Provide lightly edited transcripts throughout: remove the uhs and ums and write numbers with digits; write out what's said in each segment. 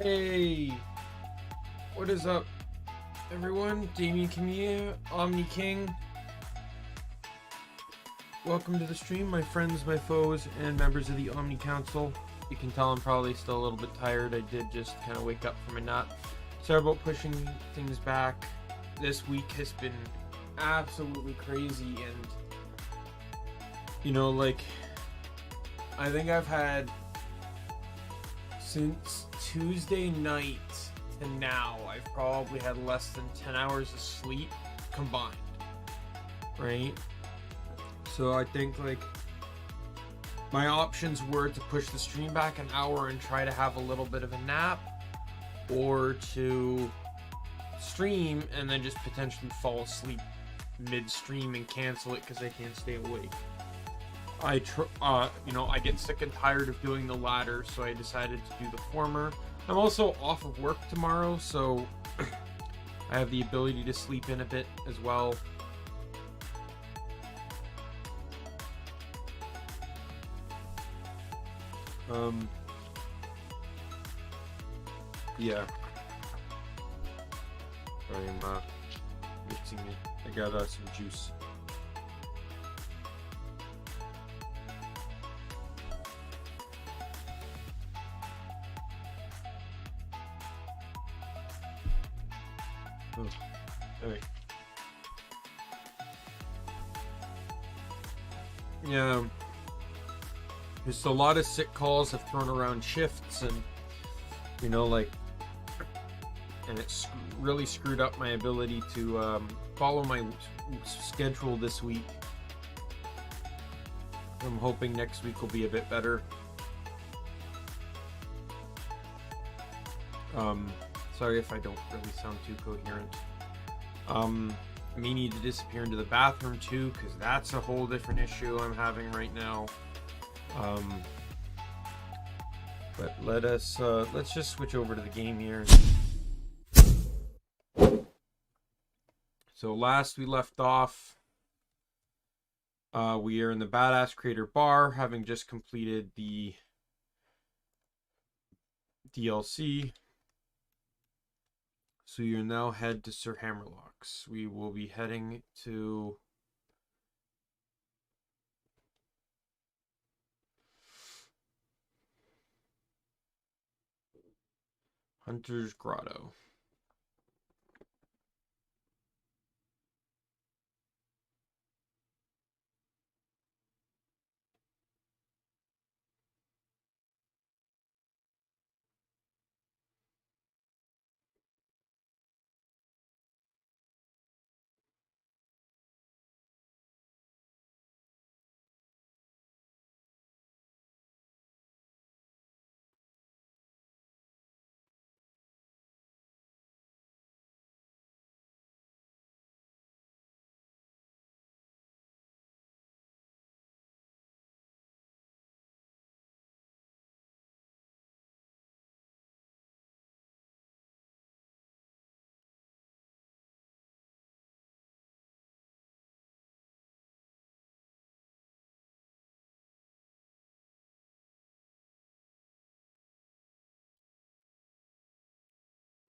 Hey, what is up, everyone? Daimien Kamiya, Omni King. Welcome to the stream, my friends, my foes, and members of the Omni Council. You can tell I'm probably still a little bit tired. I did just kind of wake up from a nap. Sorry about pushing things back. This week has been absolutely crazy, and I think I've had since Tuesday night to now, I've probably had less than 10 hours of sleep combined, right? So I think my options were to push the stream back an hour and try to have a little bit of a nap, or to stream and then just potentially fall asleep mid-stream and cancel it because I can't stay awake. I get sick and tired of doing the latter, so I decided to do the former. I'm also off of work tomorrow, so I have the ability to sleep in a bit as well. Yeah. I'm mixing it. I got some juice. Oh, alright. Yeah. Just a lot of sick calls have thrown around shifts, and and it's really screwed up my ability to follow my schedule this week. I'm hoping next week will be a bit better. Sorry if I don't really sound too coherent. I may need to disappear into the bathroom too, because that's a whole different issue I'm having right now. But let's just switch over to the game here. So last we left off, we are in the Badass Creator Bar, having just completed the DLC. So you now head to Sir Hammerlock's. We will be heading to Hunter's Grotto.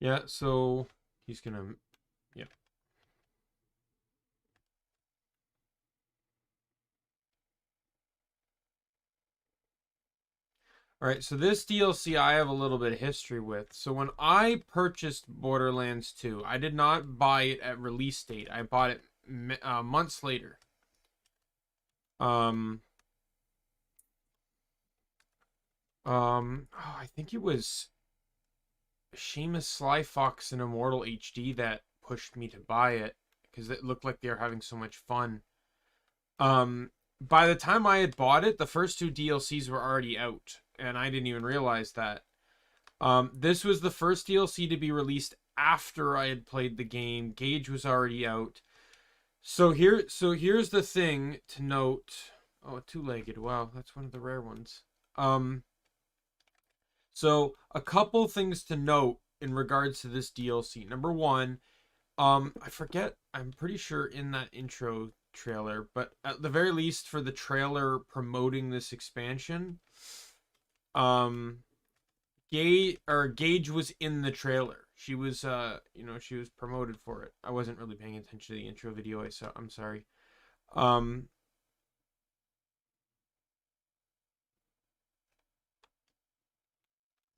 Yeah, so he's gonna, yeah. Alright, so this DLC I have a little bit of history with. So when I purchased Borderlands 2, I did not buy it at release date. I bought it months later. I think it was Seamus Sly Fox and Immortal HD that pushed me to buy it, because it looked like they were having so much fun. By the time I had bought it, the first two DLCs were already out, and I didn't even realize that. This was the first DLC to be released after I had played the game. Gage was already out. So here's the thing to note. Oh, two-legged. Wow, that's one of the rare ones. So a couple things to note in regards to this DLC. Number one, I forget, I'm pretty sure in that intro trailer, but at the very least for the trailer promoting this expansion, Gage was in the trailer. She was she was promoted for it. I wasn't really paying attention to the intro video. I saw. I'm sorry. Um,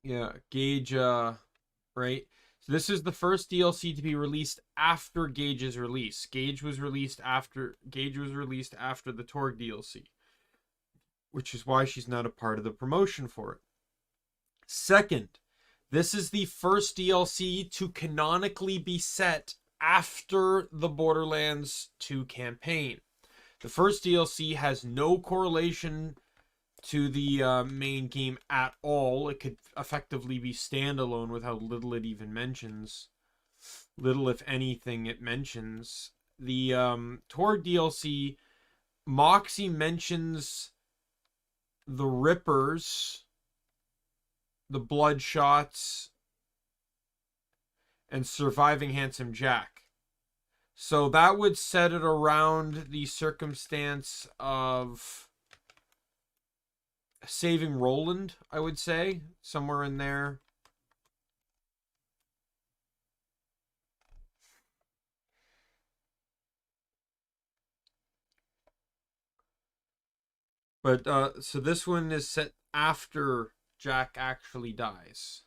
yeah, Gage. Right. So this is the first DLC to be released after Gage's release. Gage was released after the Torg DLC, which is why she's not a part of the promotion for it. Second, this is the first DLC to canonically be set after the Borderlands 2 campaign. The first DLC has no correlation to the main game at all. It could effectively be standalone with how little it even mentions. Little, if anything, it mentions. The Torg DLC, Moxie mentions the Rippers, the Bloodshots, and surviving Handsome Jack. So that would set it around the circumstance of saving Roland, I would say, somewhere in there. But so this one is set after Jack actually dies.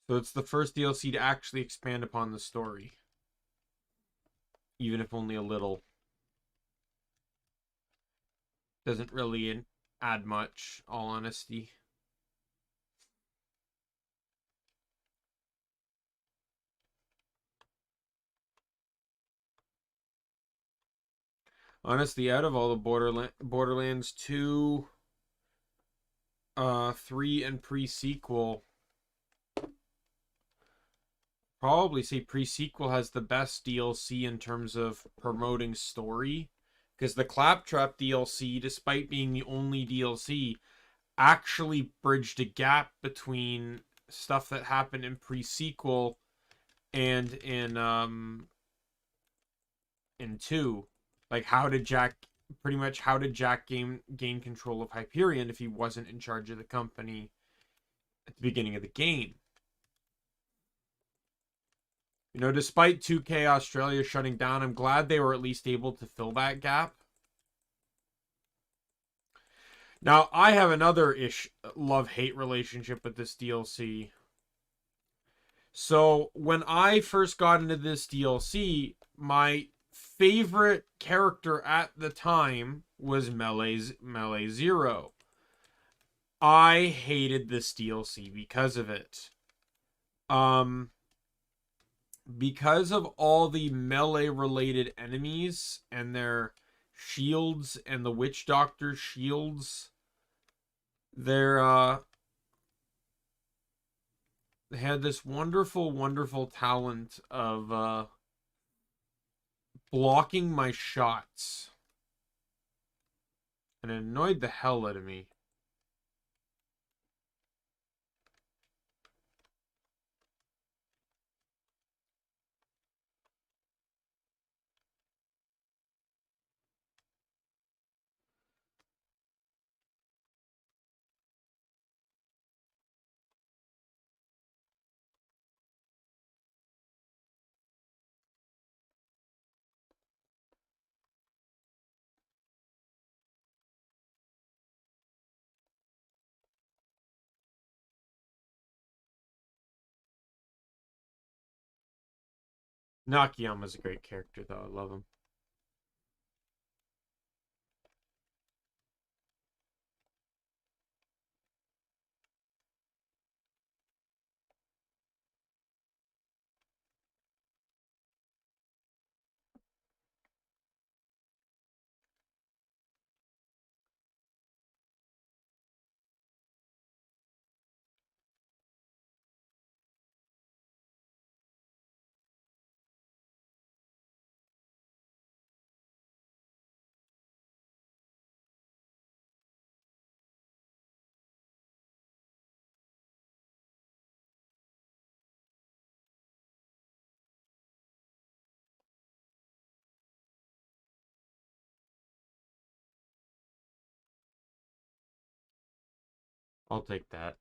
So it's the first DLC to actually expand upon the story, even if only a little. Doesn't really add much, all honesty. Honestly, out of all the Borderlands 2, 3, and pre-sequel, probably say pre-sequel has the best DLC in terms of promoting story. Because the Claptrap DLC, despite being the only DLC, actually bridged a gap between stuff that happened in pre-sequel and in 2. Like how did Jack gain control of Hyperion if he wasn't in charge of the company at the beginning of the game? Despite 2K Australia shutting down, I'm glad they were at least able to fill that gap. Now, I have another love-hate relationship with this DLC. So, when I first got into this DLC, my favorite character at the time was Melee Zero. I hated this DLC because of it. Because of all the melee related enemies and their shields and the witch doctor's shields, they had this wonderful talent of blocking my shots, and it annoyed the hell out of me. Nakayama's a great character, though. I love him. I'll take that.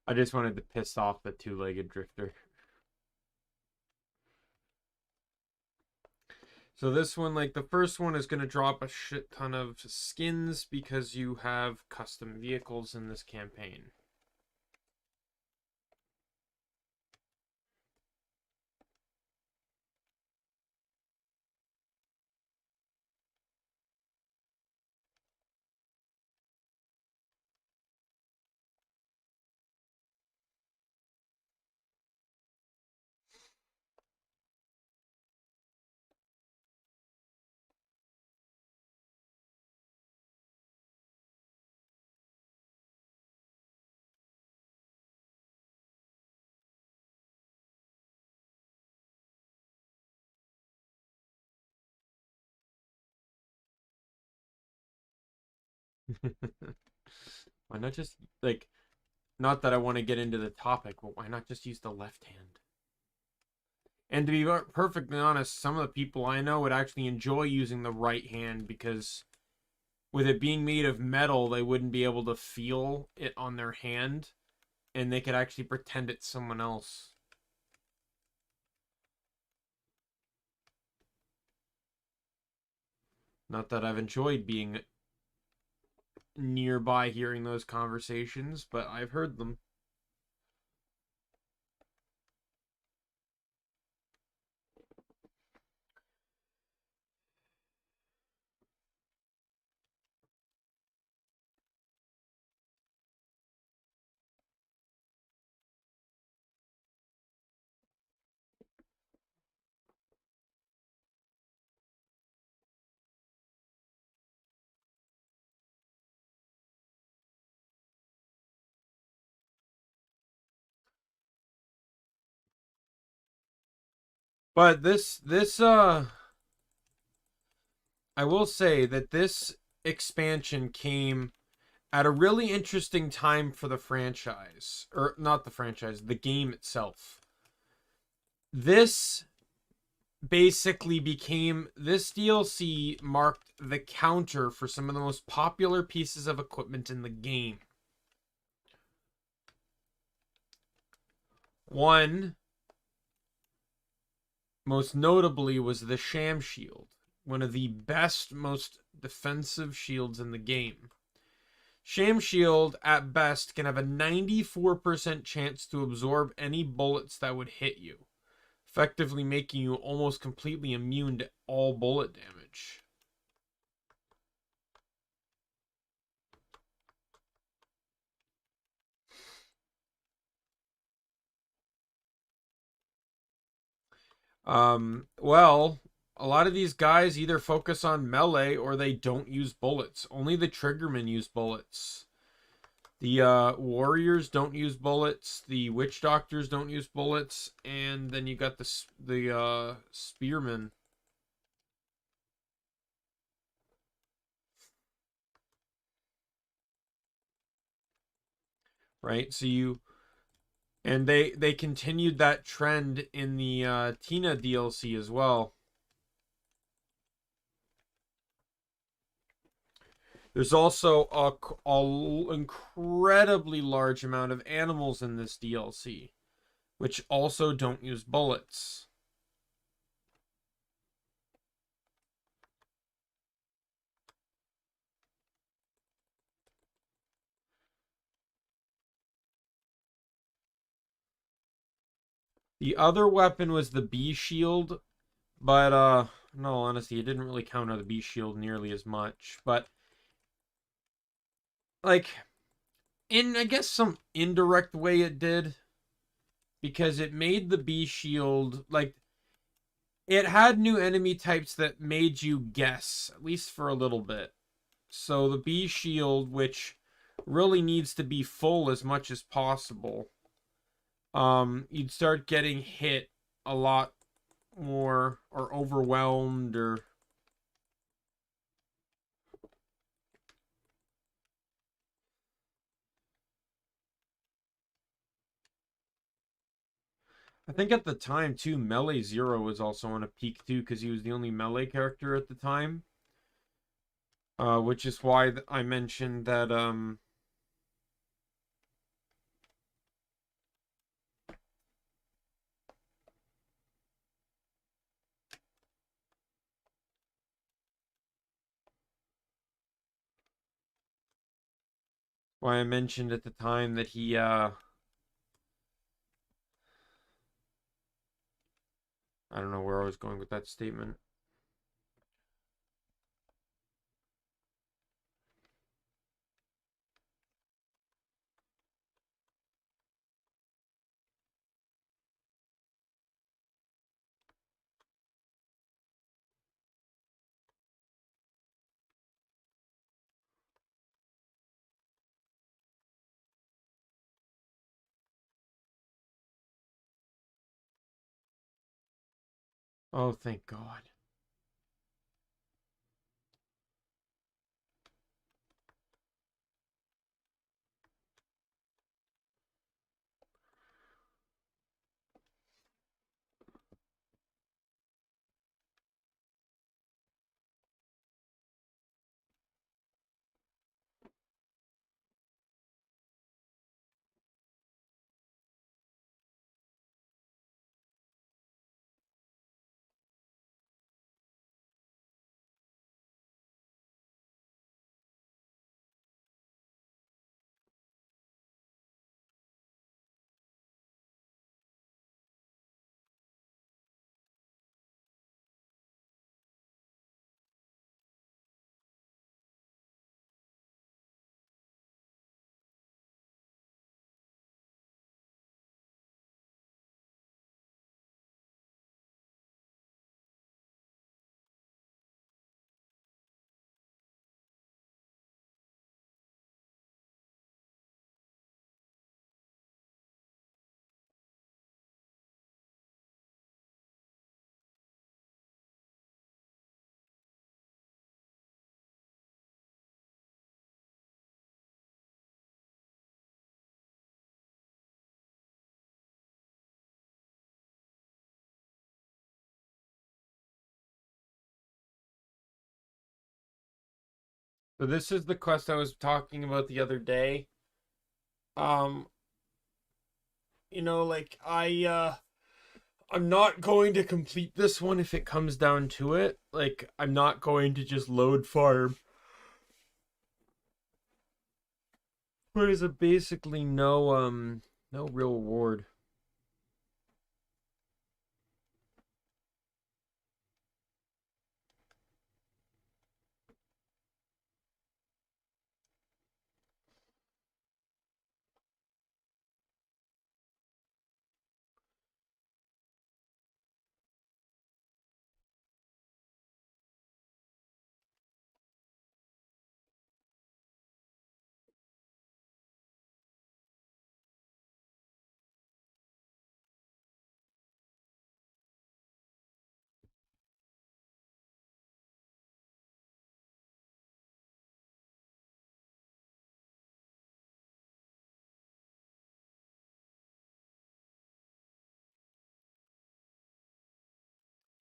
I just wanted to piss off the two-legged drifter. So this one, like the first one, is going to drop a shit ton of skins because you have custom vehicles in this campaign. Why not just, like, not that I want to get into the topic, but why not just use the left hand? And to be perfectly honest, some of the people I know would actually enjoy using the right hand because with it being made of metal, they wouldn't be able to feel it on their hand and they could actually pretend it's someone else. Not that I've enjoyed being nearby hearing those conversations, but I've heard them. But I will say that this expansion came at a really interesting time for the franchise, or not the franchise, the game itself. This basically became, this DLC marked the counter for some of the most popular pieces of equipment in the game. One, most notably, was the Sham Shield, one of the best, most defensive shields in the game. Sham Shield, at best, can have a 94% chance to absorb any bullets that would hit you, effectively making you almost completely immune to all bullet damage. Well, a lot of these guys either focus on melee or they don't use bullets. Only the triggermen use bullets. The warriors don't use bullets. The witch doctors don't use bullets, and then you got the spearmen. Right, so you, and they continued that trend in the Tina DLC as well. There's also a incredibly large amount of animals in this DLC, which also don't use bullets. The other weapon was the bee shield, but no, honestly, it didn't really counter the bee shield nearly as much. But like, in I guess some indirect way it did, because it made the bee shield, like, it had new enemy types that made you guess, at least for a little bit. So the bee shield, which really needs to be full as much as possible, you'd start getting hit a lot more, or overwhelmed, or I think at the time too, Melee Zero was also on a peak too, because he was the only melee character at the time. Which is why I mentioned that why I mentioned at the time that he I don't know where I was going with that statement. Oh, thank God. So this is the quest I was talking about the other day. Um, like I'm not going to complete this one if it comes down to it. Like I'm not going to just load farm. There is a basically no real reward.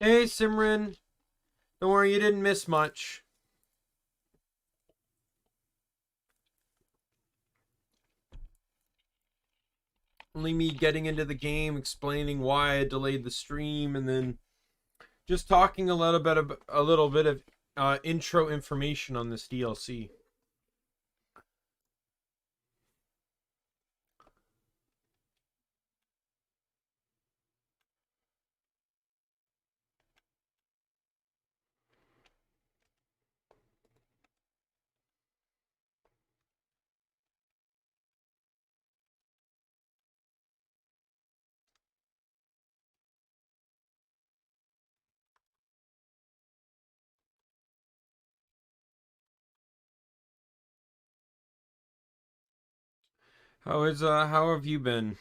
Hey Simran, don't worry, you didn't miss much. Only me getting into the game, explaining why I delayed the stream, and then just talking a little bit of intro information on this DLC. How have you been?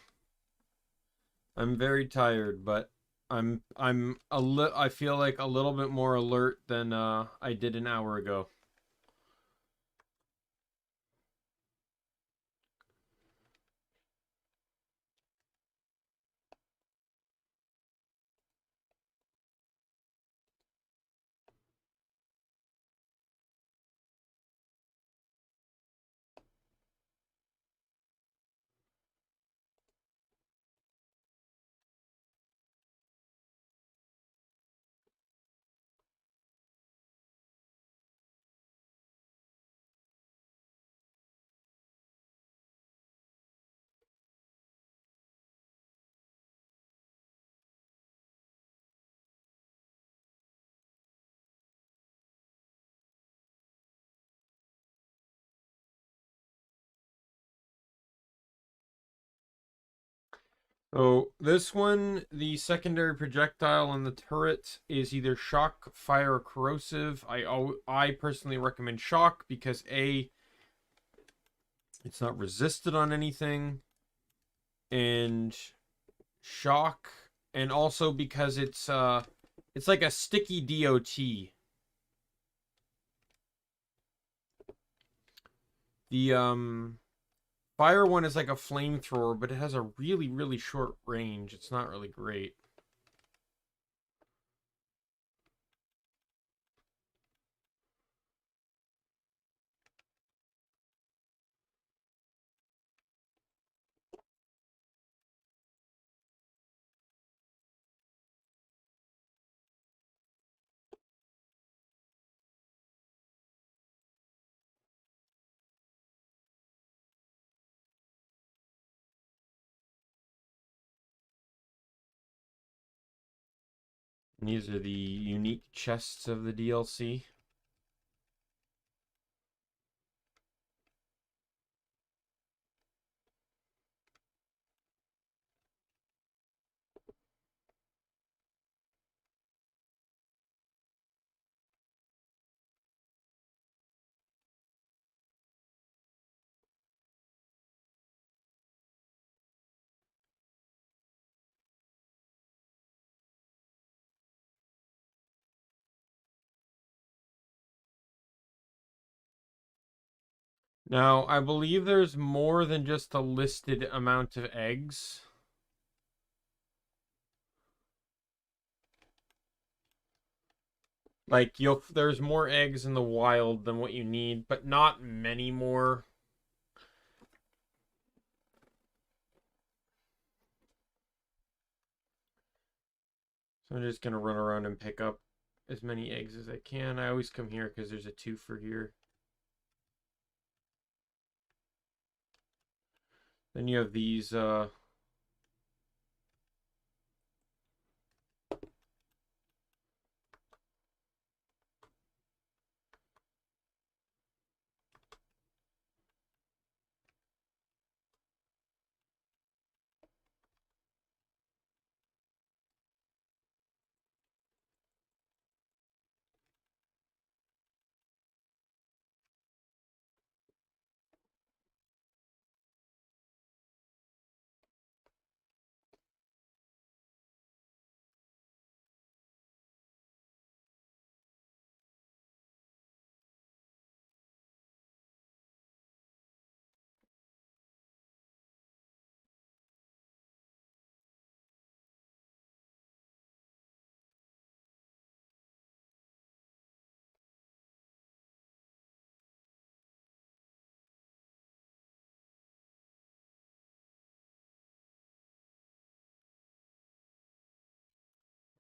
I'm very tired, but I feel like a little bit more alert than I did an hour ago. So this one, the secondary projectile on the turret is either shock, fire, or corrosive. I personally recommend shock because A, it's not resisted on anything, and shock, and also because it's like a sticky DOT. The fire one is like a flamethrower, but it has a really, really short range. It's not really great. And these are the unique chests of the DLC. Now, I believe there's more than just a listed amount of eggs. Like there's more eggs in the wild than what you need, but not many more. So I'm just gonna run around and pick up as many eggs as I can. I always come here because there's a twofer here. Then you have these all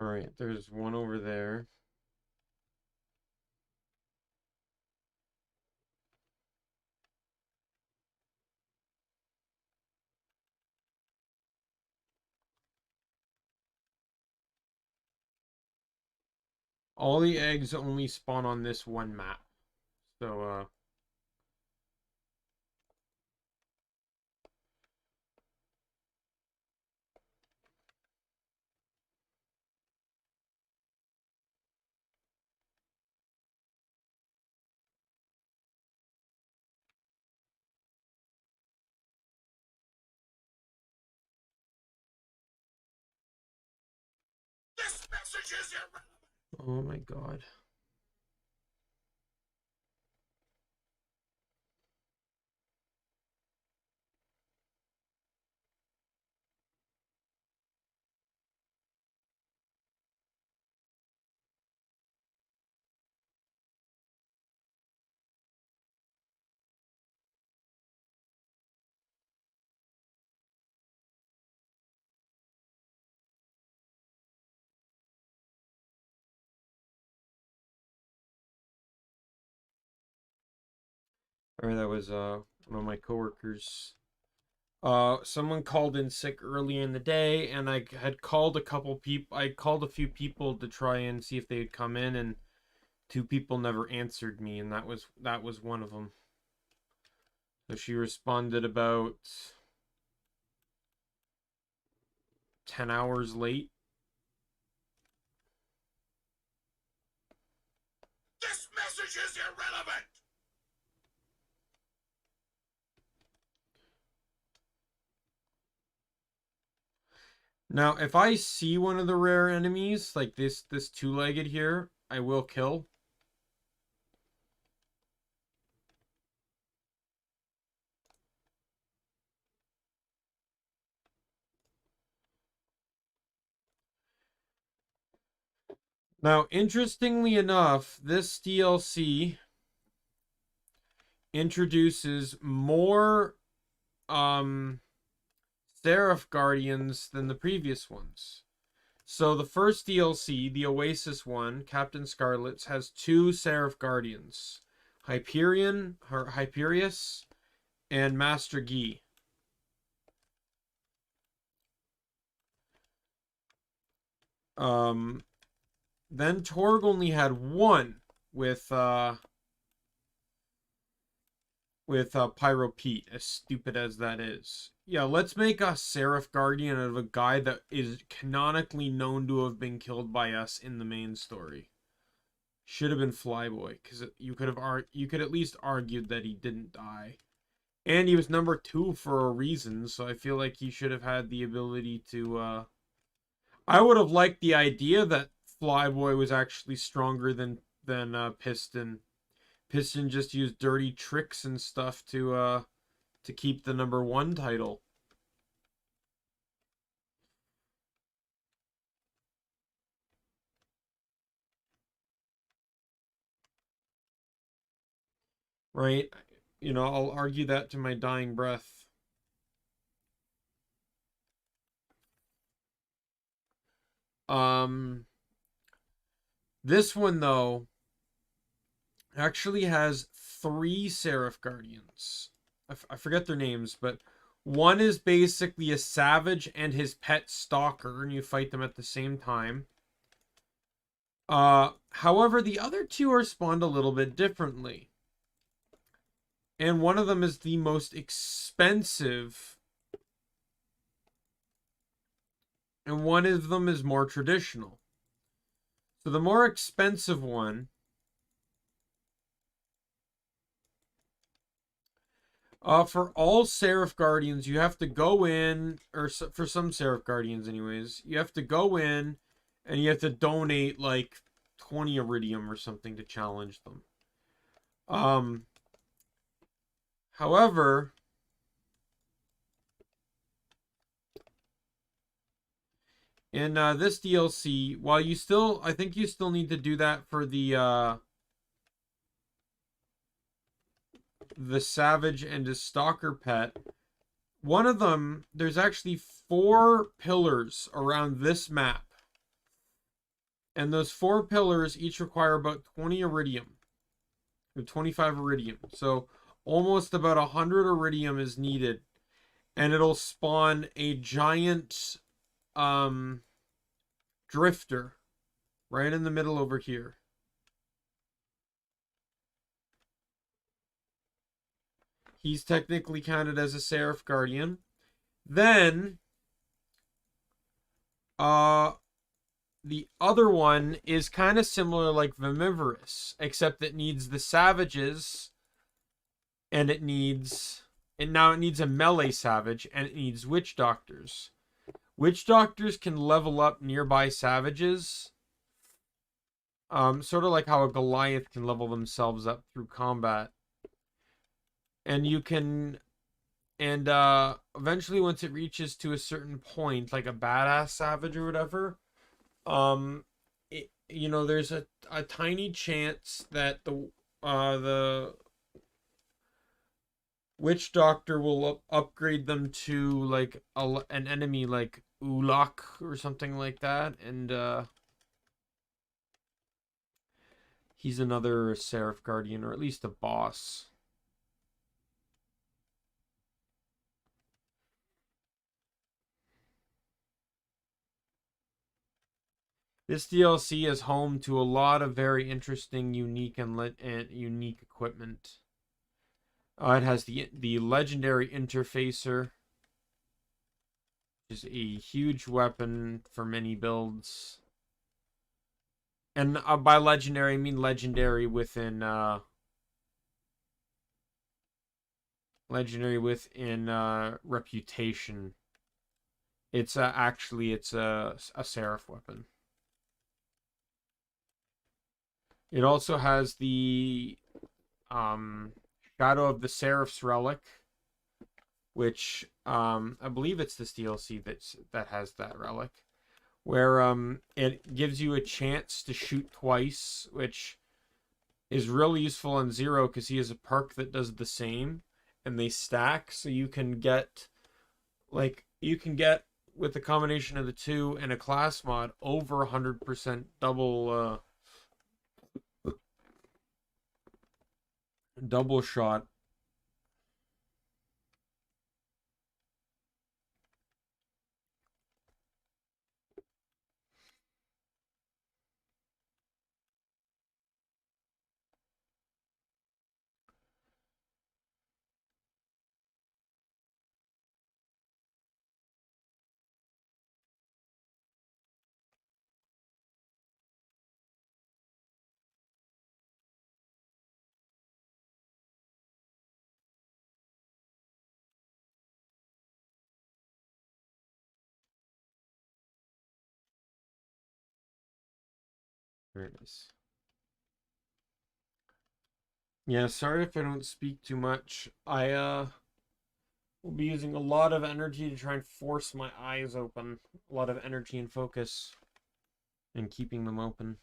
right, there's one over there. All the eggs only spawn on this one map. So This message is oh my god. All right, that was one of my coworkers. Someone called in sick early in the day, and I had called a couple people. I called a few people to try and see if they'd come in, and two people never answered me, and that was one of them. So she responded about 10 hours late. This message is irrelevant! Now, if I see one of the rare enemies, like this two-legged here, I will kill. Now, interestingly enough, this DLC introduces more Seraph Guardians than the previous ones. So the first DLC, the Oasis one, Captain Scarlet's, has 2 Seraph Guardians. Hyperius, and Master Gi. Then Torg only had 1 with Pyro Pete, as stupid as that is. Yeah, let's make a Seraph Guardian out of a guy that is canonically known to have been killed by us in the main story. Should have been Flyboy, because you could at least argued that he didn't die. And he was number 2 for a reason, so I feel like he should have had the ability to, I would have liked the idea that Flyboy was actually stronger than Piston. Piston just used dirty tricks and stuff to keep the number 1 title. Right? You know, I'll argue that to my dying breath. This one, though, actually has 3 Seraph Guardians. I forget their names, but one is basically a savage and his pet stalker, and you fight them at the same time. However, the other 2 are spawned a little bit differently. And one of them is the most expensive. And one of them is more traditional. So the more expensive one for all Seraph Guardians, you have to go in, or for some Seraph Guardians anyways, you have to go in and you have to donate like 20 Iridium or something to challenge them. However, in this DLC, while I think you still need to do that for the savage and his stalker pet. One of them, there's actually 4 pillars around this map. And those 4 pillars each require about 20 Iridium. Or 25 Iridium. So almost about 100 Iridium is needed. And it'll spawn a giant drifter right in the middle over here. He's technically counted as a Seraph Guardian. Then, the other one is kind of similar like Vimivorous, except it needs the savages, and now it needs a melee savage, and it needs witch doctors. Witch doctors can level up nearby savages, sort of like how a Goliath can level themselves up through combat. And you can, and eventually once it reaches to a certain point, like a badass savage or whatever, there's a tiny chance that the witch doctor will upgrade them to like an enemy like Ulak or something like that, and he's another Seraph Guardian, or at least a boss. This DLC is home to a lot of very interesting, unique, and unique equipment. It has the legendary interfacer. is a huge weapon for many builds. And by legendary, I mean legendary within reputation. It's actually it's a seraph weapon. It also has the Shadow of the Seraph's relic, which I believe it's this DLC that has that relic, where it gives you a chance to shoot twice, which is really useful on Zero because he has a perk that does the same, and they stack, so you can get with the combination of the two and a class mod over 100% double shot. There it is. Yeah, sorry if I don't speak too much. I will be using a lot of energy to try and force my eyes open. A lot of energy and focus and keeping them open.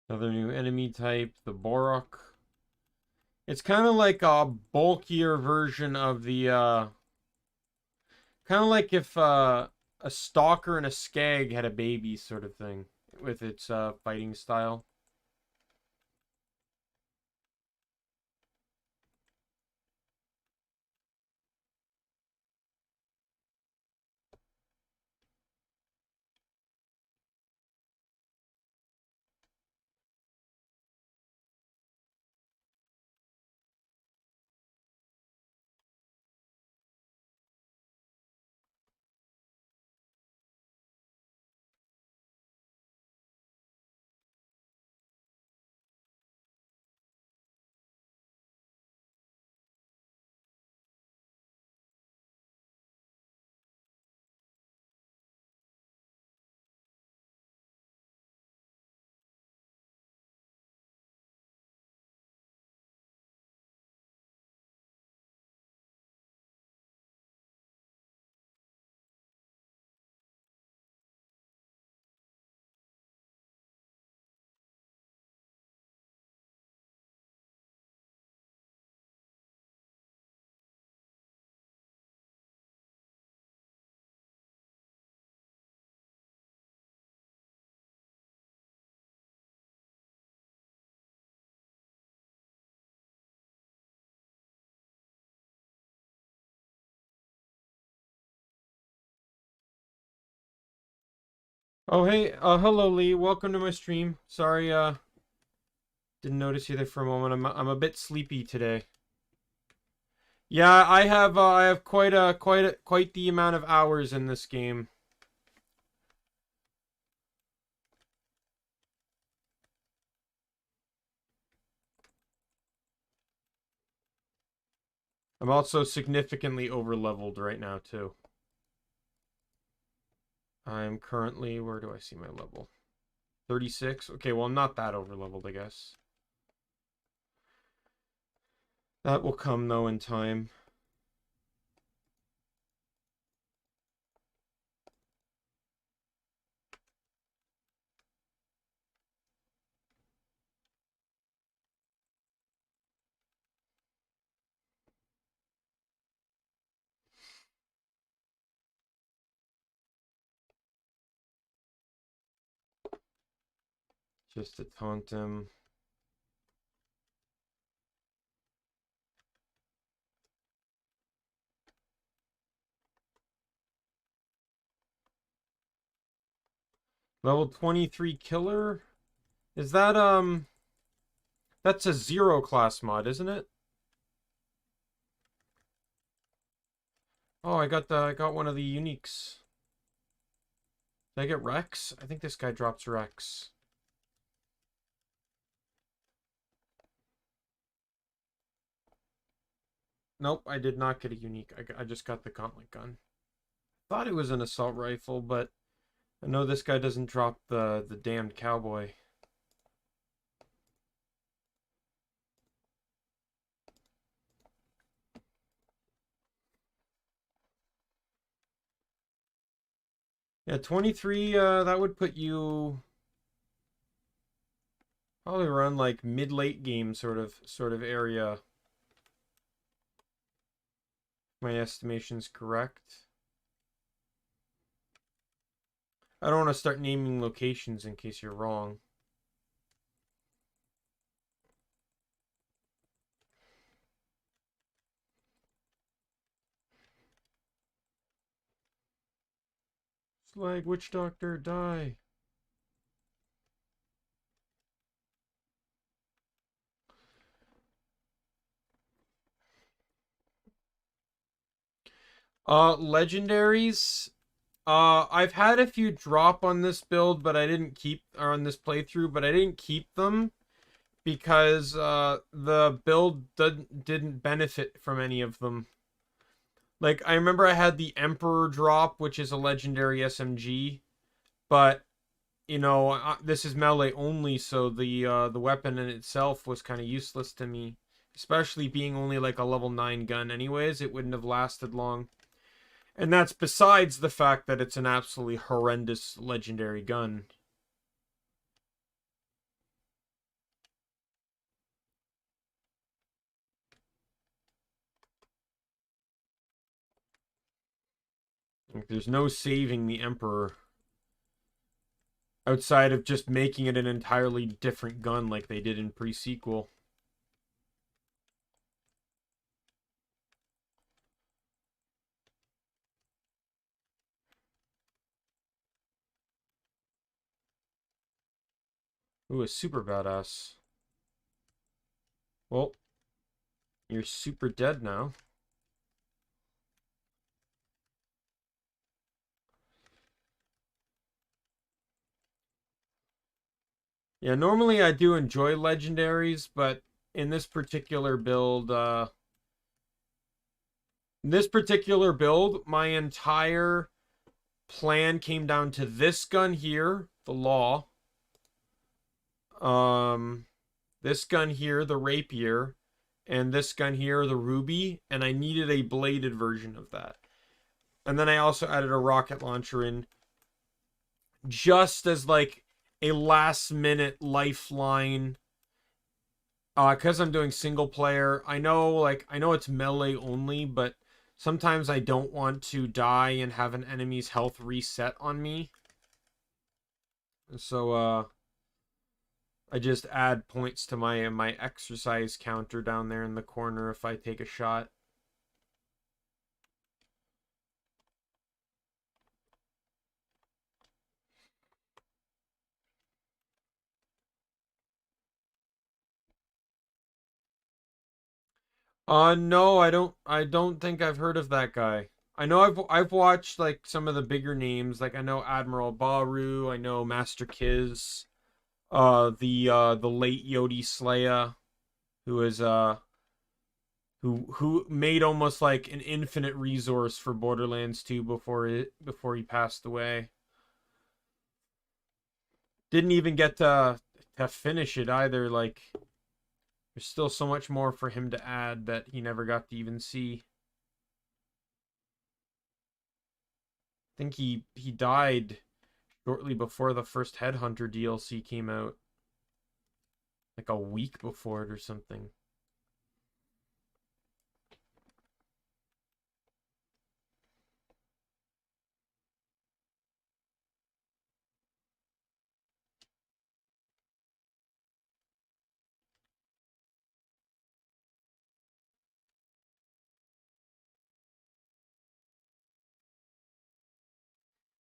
Another new enemy type, the Borok. It's kind of like a bulkier version of the kind of like if a stalker and a skag had a baby sort of thing with its fighting style. Oh hey, hello Lee, welcome to my stream. Sorry, didn't notice you there for a moment. I'm a bit sleepy today. Yeah, I have quite the amount of hours in this game. I'm also significantly over leveled right now too. I'm currently, where do I see my level? 36. Okay, well, I'm not that overleveled, I guess. That will come, though, in time. Just to taunt him. Level 23 killer? Is that, that's a 0 class mod, isn't it? Oh, I got one of the uniques. Did I get Rex? I think this guy drops Rex. Nope, I did not get a unique. I just got the gauntlet gun. Thought it was an assault rifle, but I know this guy doesn't drop the damned cowboy. Yeah, 23, that would put you probably around like mid-late game sort of area. My estimation's correct. I don't want to start naming locations in case you're wrong. Slag Witch Doctor, die. Legendaries. I've had a few drop on this build, but I didn't keep, or on this playthrough, but I didn't keep them because the build didn't benefit from any of them. Like, I remember I had the Emperor drop, which is a legendary SMG, but you know, this is melee only, so the weapon in itself was kind of useless to me, especially being only like a level 9 gun anyways. It wouldn't have lasted long. And that's besides the fact that it's an absolutely horrendous legendary gun. Like, there's no saving the Emperor. Outside of just making it an entirely different gun like they did in pre-sequel. Ooh, a super badass. Well, you're super dead now. Yeah, normally I do enjoy legendaries, but in this particular build, my entire plan came down to this gun here, the Law. This gun here, the Rapier, and this gun here, the Ruby, and I needed a bladed version of that. And then I also added a rocket launcher in just as like a last minute lifeline. Because I'm doing single player, I know it's melee only, but sometimes I don't want to die and have an enemy's health reset on me. So I just add points to my exercise counter down there in the corner if I take a shot. No, I don't think I've heard of that guy. I know I've watched like some of the bigger names, like I know Admiral Baru, I know Master Kiz, the late Yodi Slaya, who is who made almost like an infinite resource for Borderlands 2 before he passed away. didn't even get to finish it either. Like, there's still so much more for him to add that he never got to even see. I think he died shortly before the first Headhunter DLC came out. Like a week before it or something.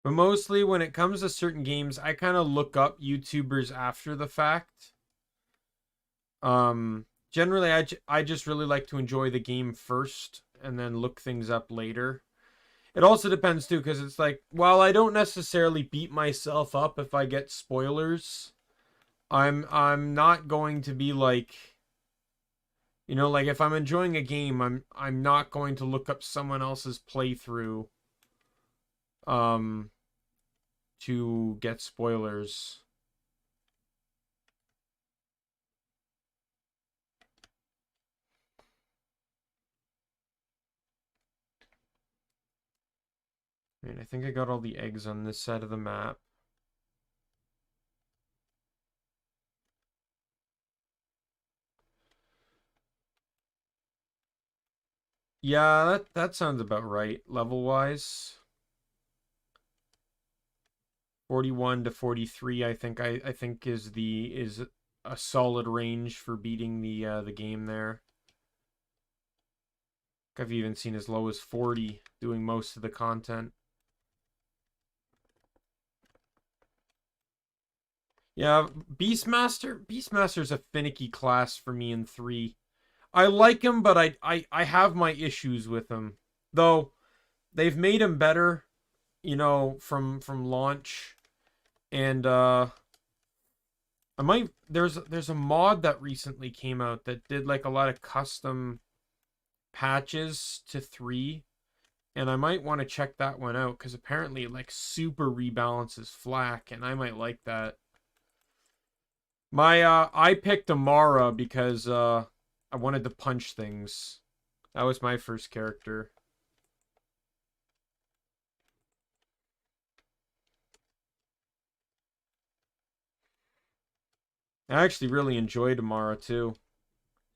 But mostly when it comes to certain games, I kind of look up YouTubers after the fact. Generally, I just really like to enjoy the game first and then look things up later. It also depends too, because it's like, while I don't necessarily beat myself up if I get spoilers, I'm not going to be like, you know, like if I'm enjoying a game, I'm not going to look up someone else's playthrough to get spoilers. Right, I think I got all the eggs on this side of the map. Yeah, that sounds about right, level-wise. 41 to 43, I think is a solid range for beating the game there. I've even seen as low as 40 doing most of the content. Yeah, Beastmaster's a finicky class for me in 3. I like him, but I have my issues with him. Though they've made him better, you know, from launch. And there's a mod that recently came out that did like a lot of custom patches to 3, and I might want to check that one out because apparently it like super rebalances flak, and I might like that. I picked Amara because I wanted to punch things. That was my first character. I actually really enjoyed Amara too.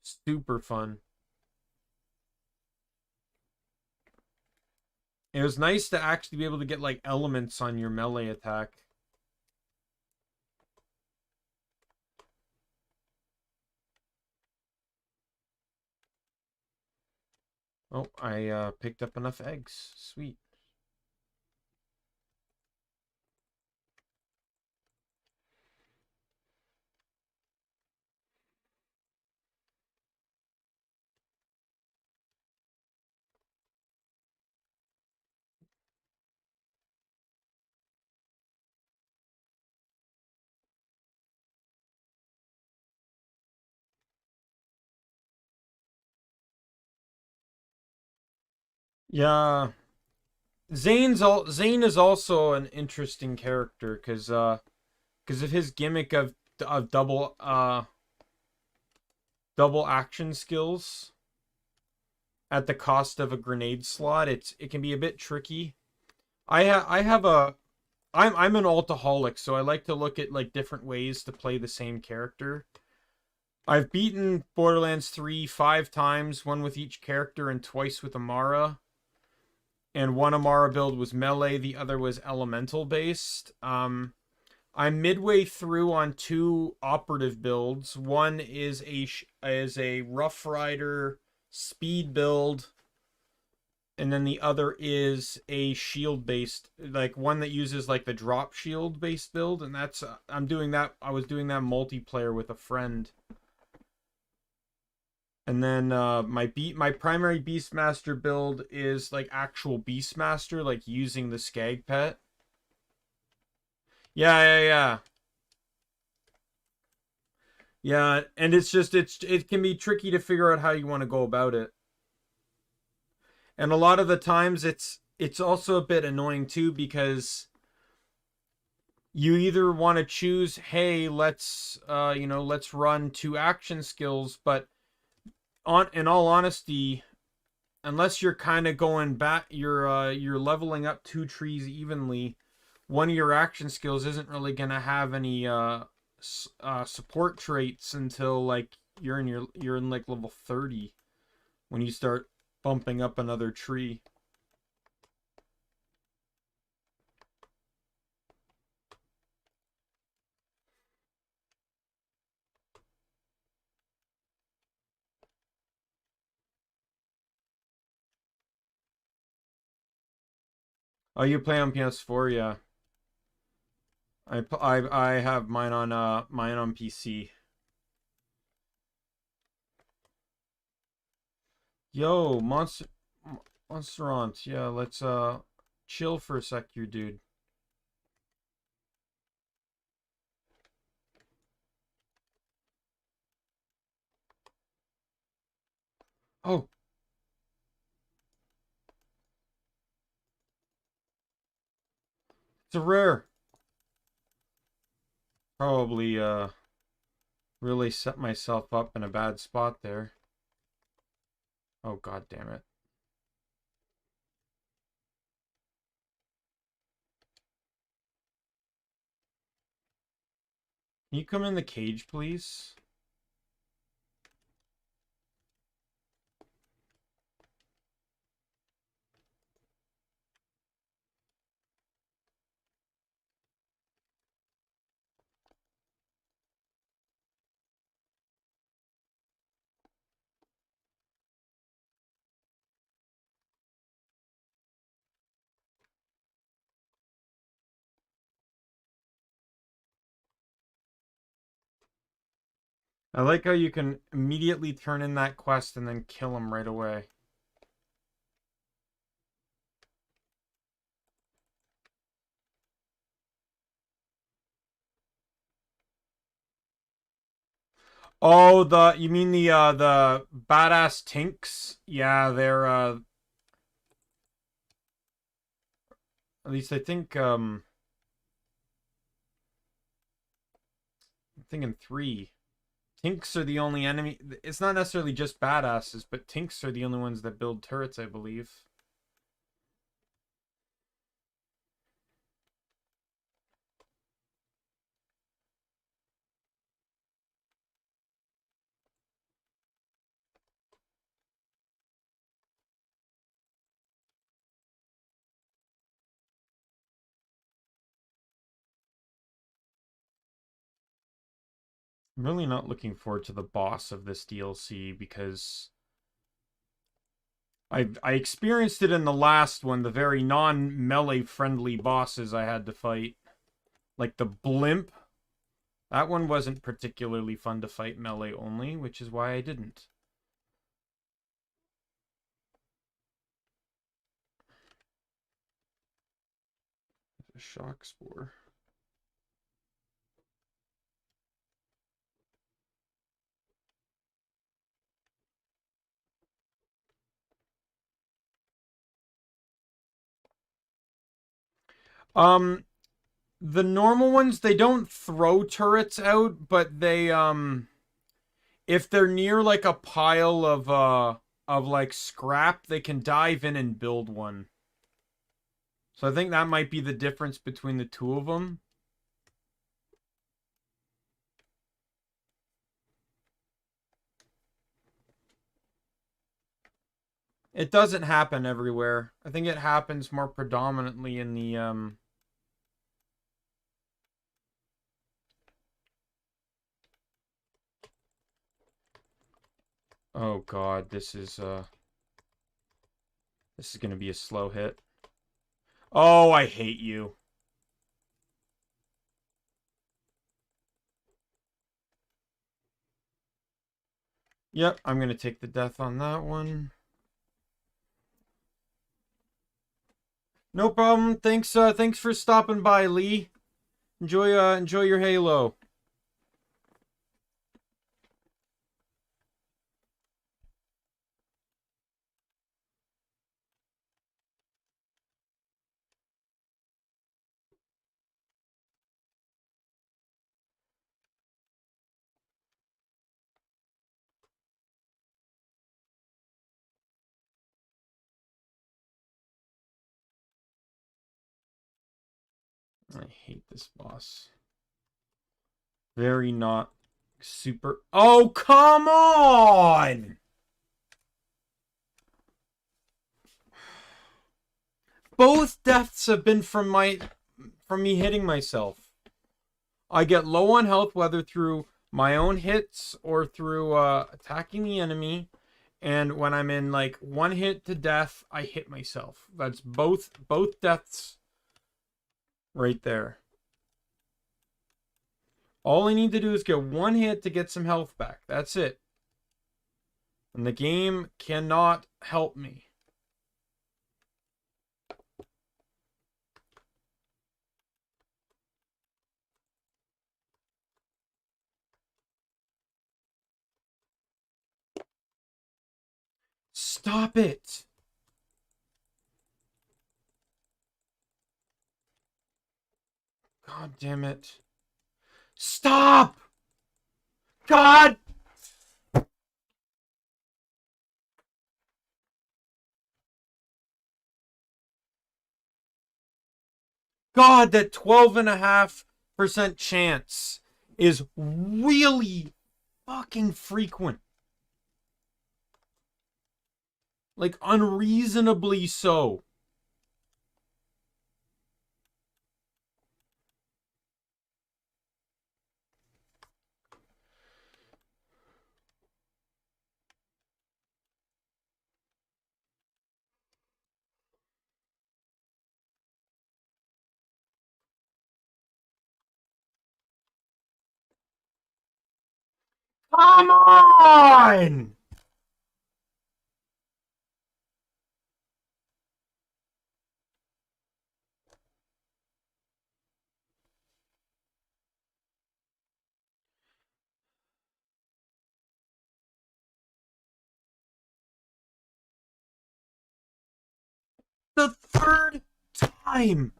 Super fun. It was nice to actually be able to get like elements on your melee attack. Oh, I picked up enough eggs. Sweet. Yeah, Zane is also an interesting character because of his gimmick of double action skills at the cost of a grenade slot. It can be a bit tricky. I have a I'm an altaholic, so I like to look at like different ways to play the same character. I've beaten Borderlands 3 5 times, one with each character and twice with Amara. And one Amara build was melee, the other was elemental based. I'm midway through on 2 operative builds. One is a Rough Rider speed build, and then the other is a shield based, like one that uses like the drop shield based build, and that's I'm doing that. I was doing that multiplayer with a friend. And then my primary Beastmaster build is like actual Beastmaster, like using the Skag Pet. Yeah. Yeah, and it can be tricky to figure out how you want to go about it. And a lot of the times it's also a bit annoying too because you either want to choose, hey, let's let's run 2 action skills, but in all honesty, unless you're kind of going back, you're leveling up 2 trees evenly, one of your action skills isn't really gonna have any support traits until like you're in like level 30 when you start bumping up another tree. Oh, you play on PS4, yeah. I have mine on PC. Yo, Monsterant, yeah, let's chill for a sec here, dude. Oh, it's a rare. Probably really set myself up in a bad spot there. Oh, god damn it. Can you come in the cage, please? I like how you can immediately turn in that quest and then kill him right away. Oh, you mean the badass tinks? Yeah, they're at least I think I'm thinking 3. Tinks are the only enemy. It's not necessarily just badasses, but tinks are the only ones that build turrets, I believe. I'm really not looking forward to the boss of this DLC because I experienced it in the last one, the very non-melee friendly bosses I had to fight. Like the blimp. That one wasn't particularly fun to fight melee only, which is why I didn't. A shock spore. Um, the normal ones, they don't throw turrets out, but they if they're near like a pile of like scrap, they can dive in and build one. So I think that might be the difference between the two of them. It doesn't happen everywhere. I think it happens more predominantly in the oh god, this is going to be a slow hit. Oh, I hate you. Yep, I'm going to take the death on that one. No problem. Thanks for stopping by, Lee. Enjoy your Halo. I hate this boss. Very not super... Oh, come on! Both deaths have been from me hitting myself. I get low on health, whether through my own hits or through attacking the enemy. And when I'm in like one hit to death, I hit myself. That's both deaths right there. All I need to do is get one hit to get some health back. That's it. And the game cannot help me. Stop it! God damn it. Stop! God! God, that 12.5% chance is really fucking frequent. Like, unreasonably so. Come on! The third time!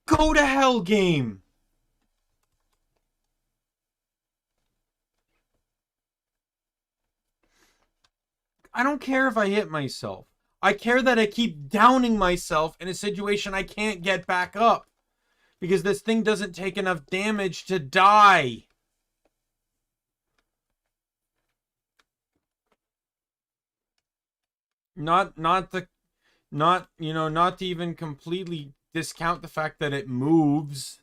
Go to hell, game! I don't care if I hit myself. I care that I keep downing myself in a situation I can't get back up. Because this thing doesn't take enough damage to die. Not to even completely discount the fact that it moves.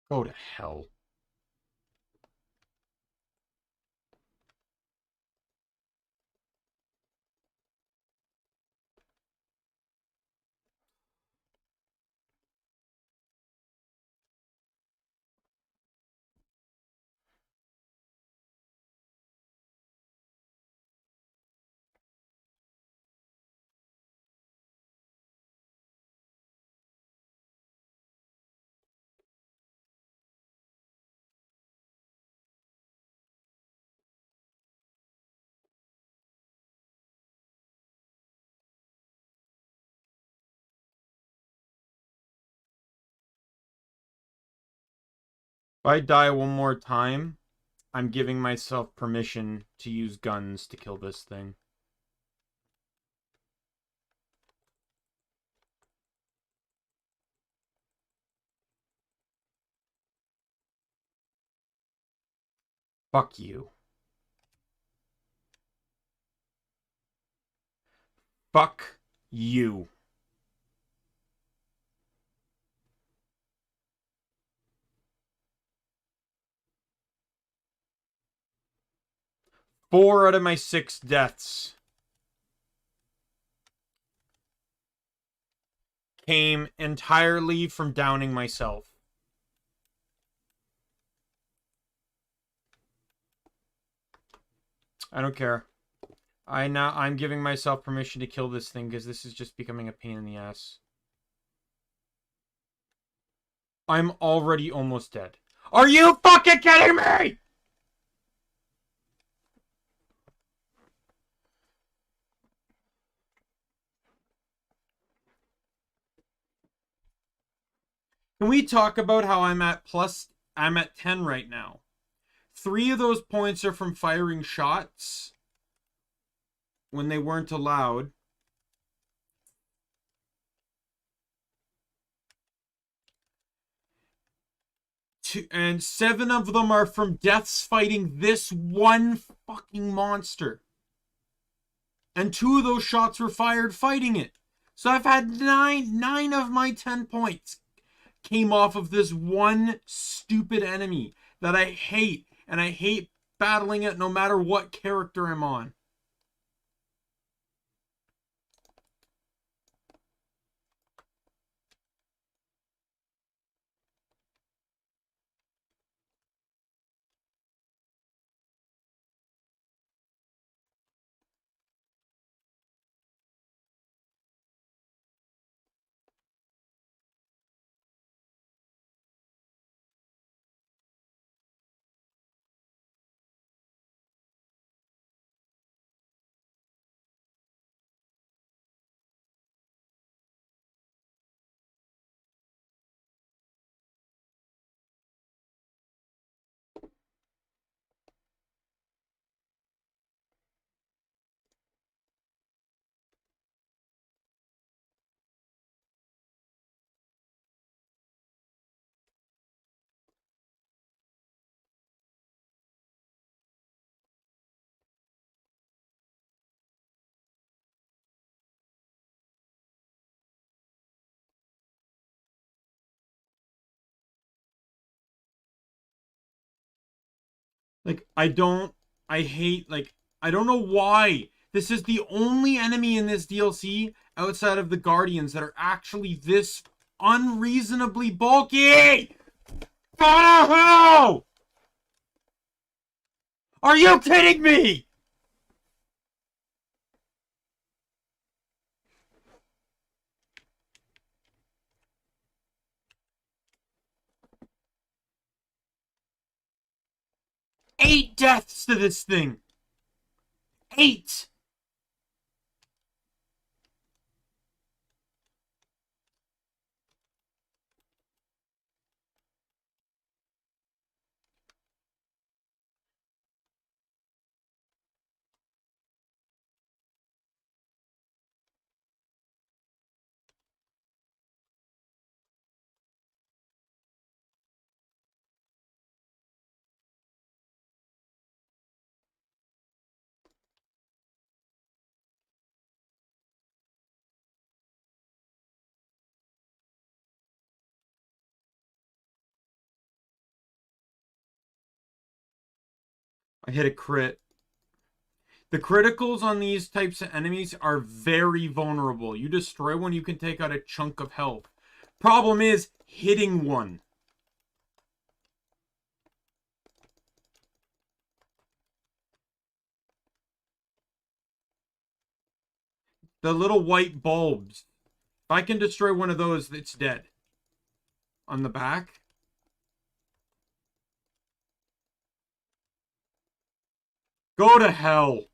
Go to hell. If I die one more time, I'm giving myself permission to use guns to kill this thing. Fuck you. Fuck you. Four out of my 6 deaths came entirely from downing myself. I don't care. I'm giving myself permission to kill this thing because this is just becoming a pain in the ass. I'm already almost dead. Are you fucking kidding me? Can we talk about how I'm at 10 right now? 3 of those points are from firing shots when they weren't allowed. And 7 of them are from deaths fighting this one fucking monster. And 2 of those shots were fired fighting it. So I've had 9 of my 10 points came off of this one stupid enemy that I hate. And I hate battling it no matter what character I'm on. Like, I hate, like, I don't know why. This is the only enemy in this DLC outside of the Guardians that are actually this unreasonably bulky. What the hell? Are you kidding me? Eight deaths to this thing. 8. I hit a crit. The criticals on these types of enemies are very vulnerable. You destroy one, you can take out a chunk of health. Problem is hitting one. The little white bulbs. If I can destroy one of those, it's dead. On the back. Go to hell.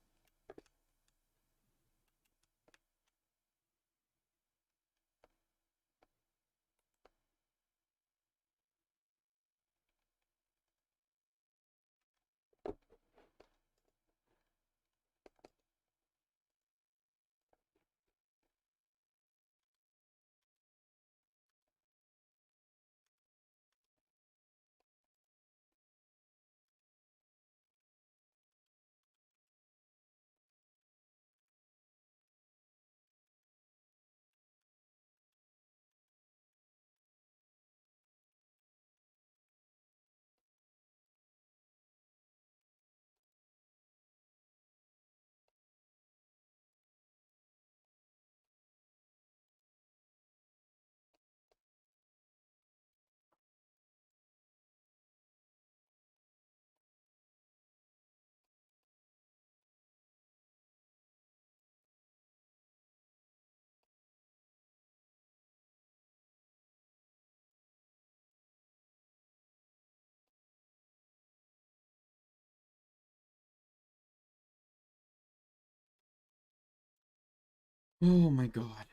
Oh my god.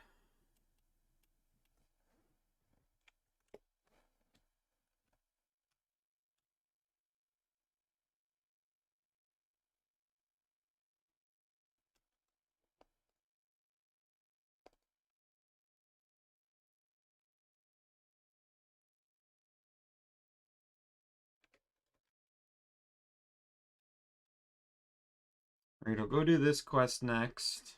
Alright, I'll go do this quest next.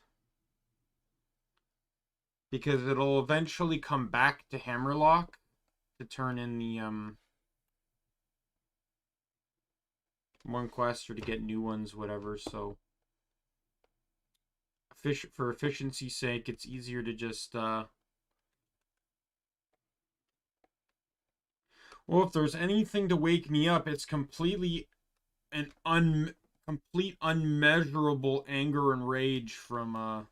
Because it'll eventually come back to Hammerlock to turn in the one quest or to get new ones, whatever. So for efficiency's sake, it's easier to just well, if there's anything to wake me up, it's completely an complete unmeasurable anger and rage from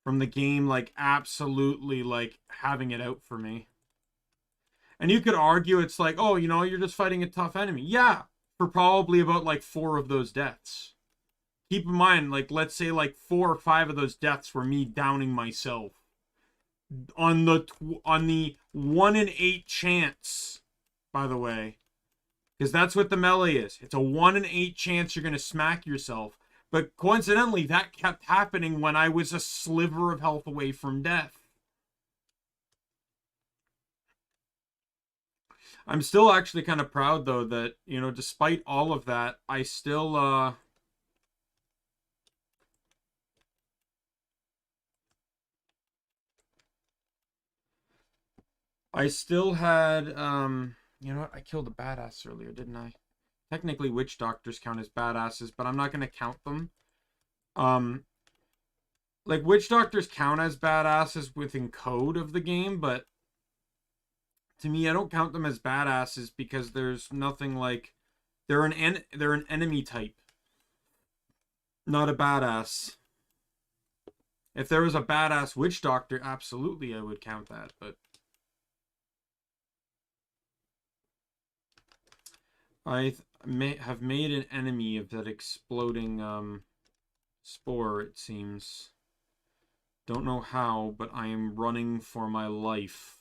the game, like absolutely like having it out for me. And you could argue it's like, oh, you know, you're just fighting a tough enemy. Yeah, for probably about like 4 of those deaths. Keep in mind, like, let's say like 4 or 5 of those deaths were me downing myself on the 1 in 8 chance, by the way, because that's what the melee is. It's a 1 in 8 chance you're gonna smack yourself. But coincidentally, that kept happening when I was a sliver of health away from death. I'm still actually kind of proud though that, you know, despite all of that, I still had you know what? I killed a badass earlier, didn't I? Technically witch doctors count as badasses, but I'm not going to count them. Um like witch doctors count as badasses within code of the game, but to me I don't count them as badasses because there's nothing like they're an enemy type, not a badass. If there was a badass witch doctor, absolutely I would count that, but I may have made an enemy of that exploding spore, it seems. Don't know how, but I am running for my life.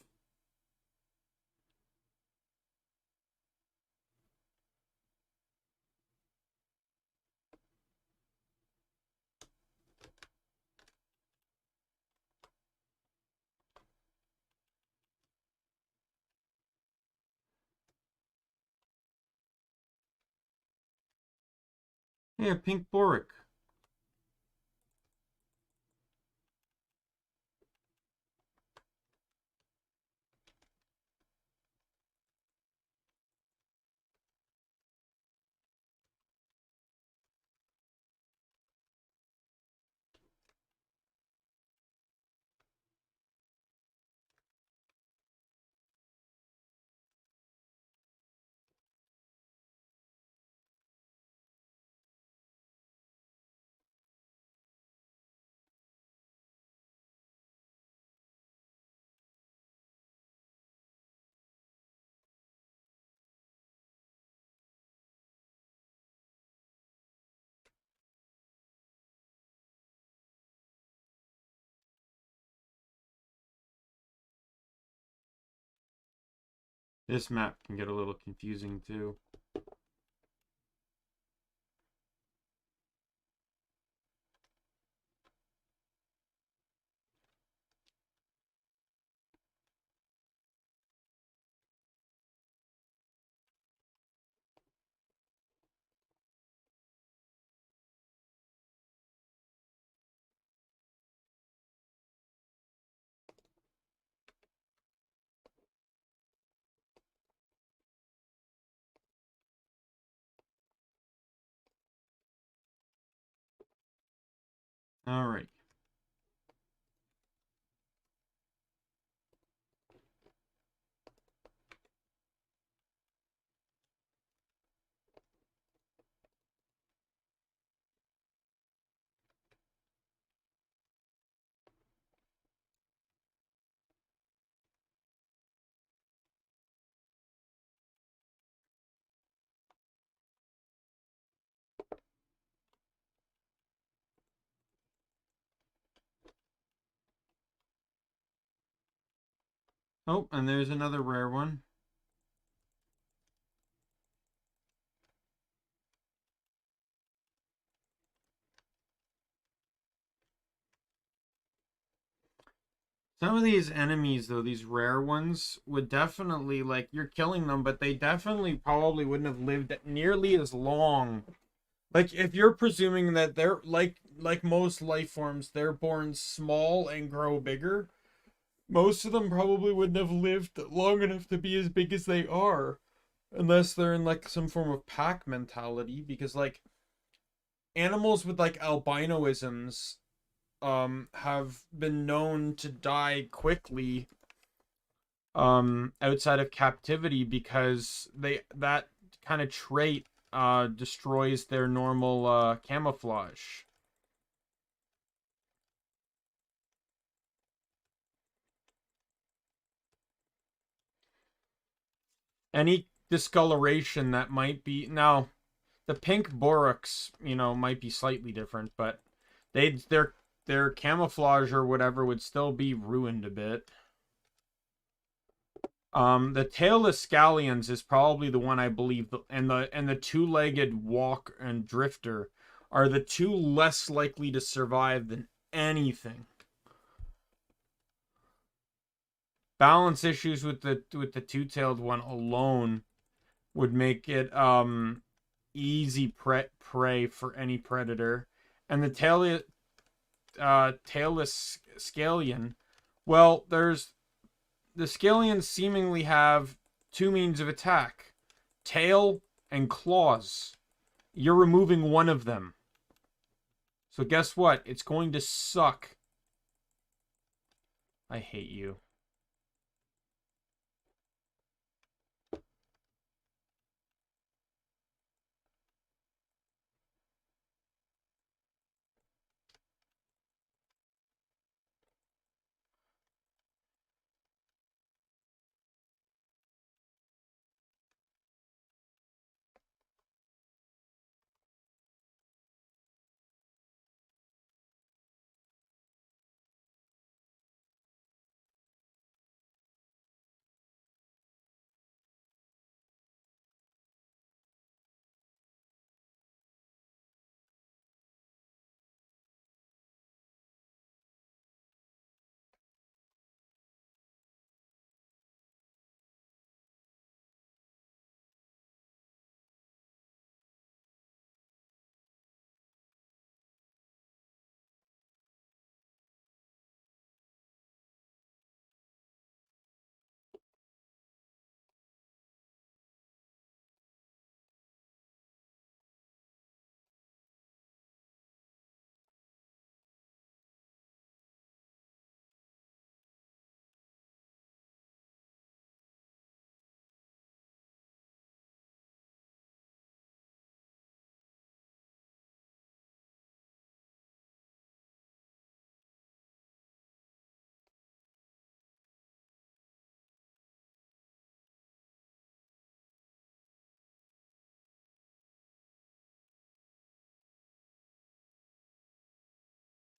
Hey, a pink Boric. This map can get a little confusing too. All right. Oh, and there's another rare one. Some of these enemies, though, these rare ones, would definitely, like, you're killing them, but they definitely probably wouldn't have lived nearly as long. Like, if you're presuming that they're, like most life forms, they're born small and grow bigger, most of them probably wouldn't have lived long enough to be as big as they are. Unless they're in, like, some form of pack mentality, because, like, animals with, like, albinoisms have been known to die quickly outside of captivity because that kind of trait destroys their normal camouflage. Any discoloration that might be now, the pink borax, might be slightly different, but their camouflage or whatever would still be ruined a bit. The tailless scallions is probably the one I believe, and the two-legged walk and drifter are the two less likely to survive than anything. Balance issues with the two-tailed one alone would make it easy prey for any predator, and the tailless scallion. Well, the scallions seemingly have two means of attack: tail and claws. You're removing one of them. So guess what? It's going to suck. I hate you.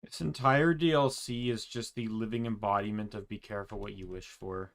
This entire DLC is just the living embodiment of be careful what you wish for.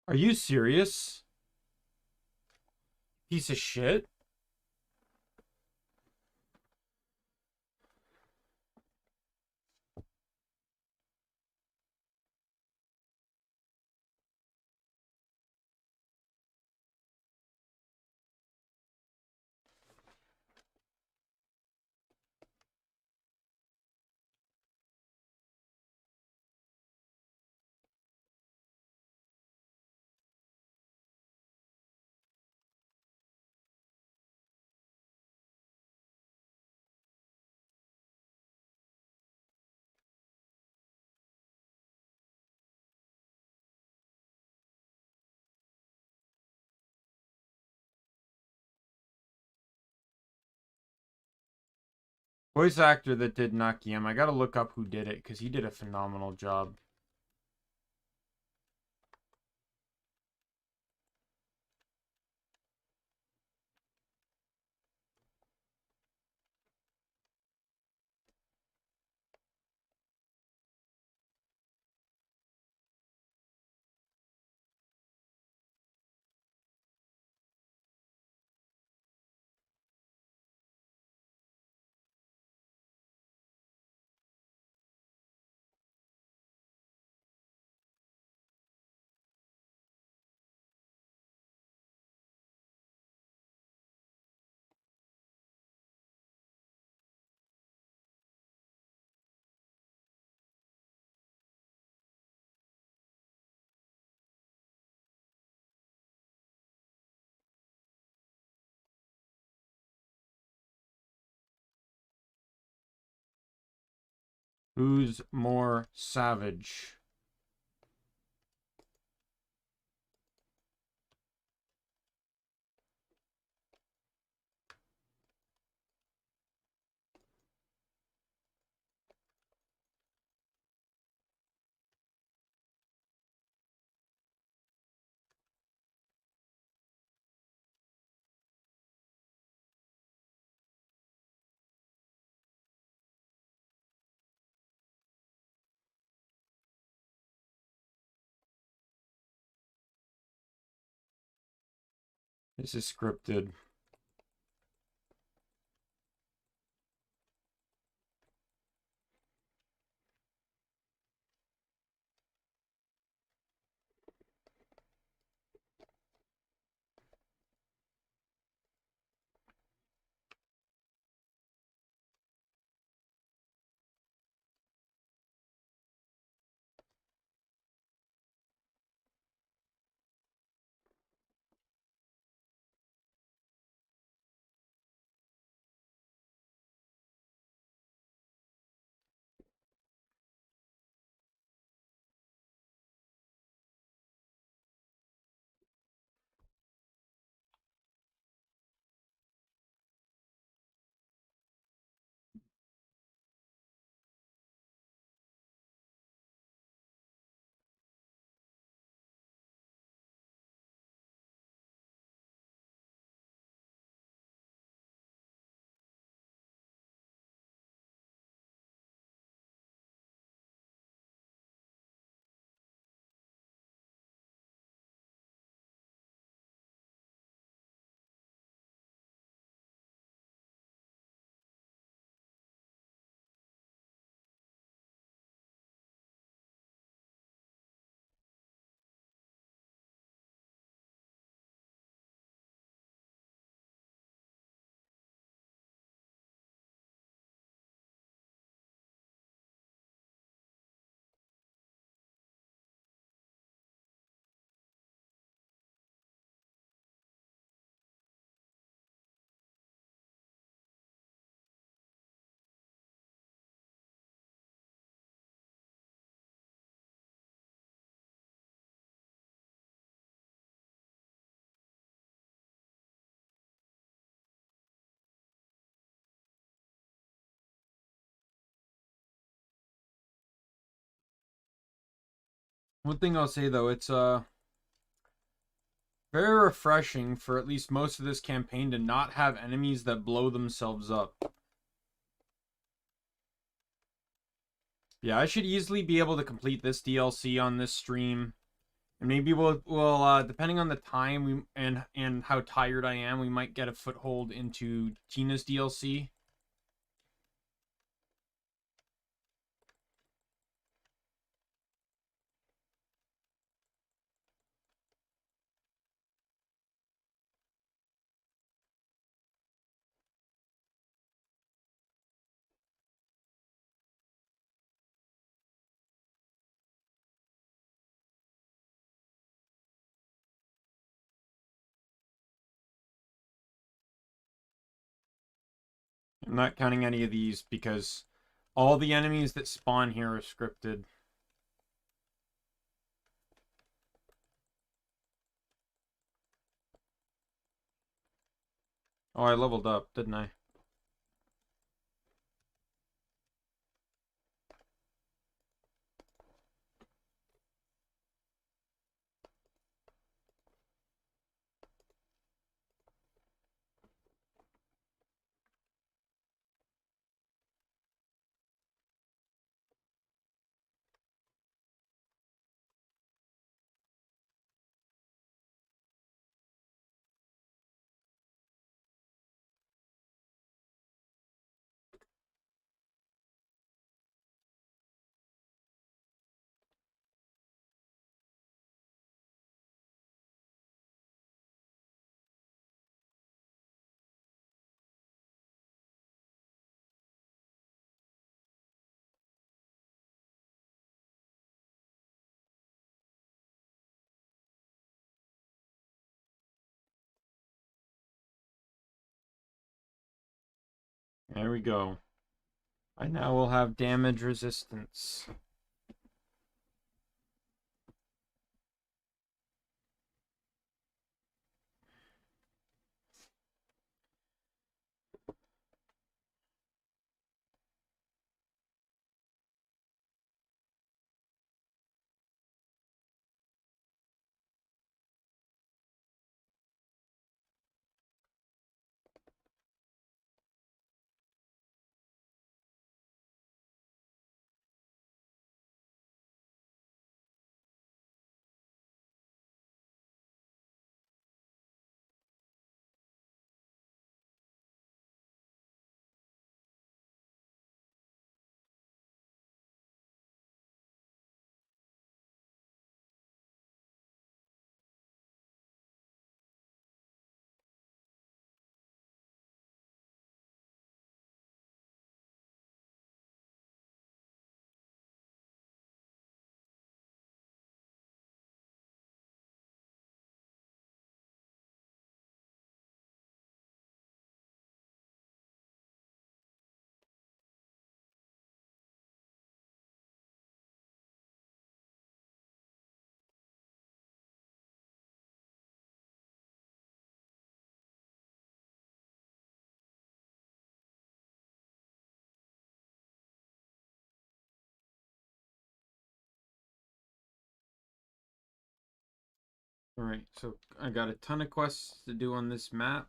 Are you serious? Piece of shit? Voice actor that did Nakayama. I gotta look up who did it, because he did a phenomenal job. Who's more savage? This is scripted. One thing I'll say though, it's very refreshing for at least most of this campaign to not have enemies that blow themselves up. Yeah, I should easily be able to complete this DLC on this stream. And maybe we'll depending on the time and how tired I am, we might get a foothold into Tina's DLC. I'm not counting any of these because all the enemies that spawn here are scripted. Oh, I leveled up, didn't I? There we go. I now will have damage resistance. Alright, so I got a ton of quests to do on this map.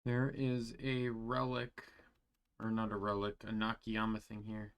There is a relic, or not a relic, a Nakayama thing here.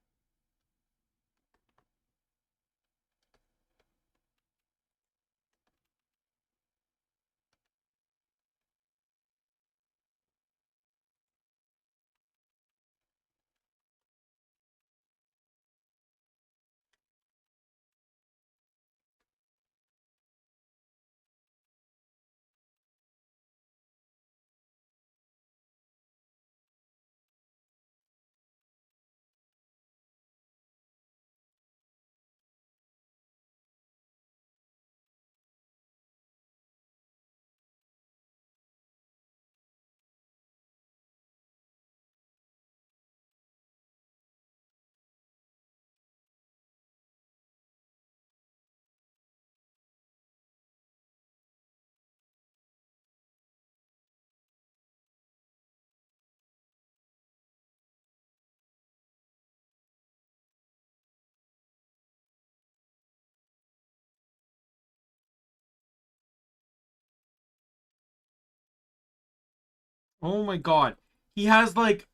Oh my god. He has like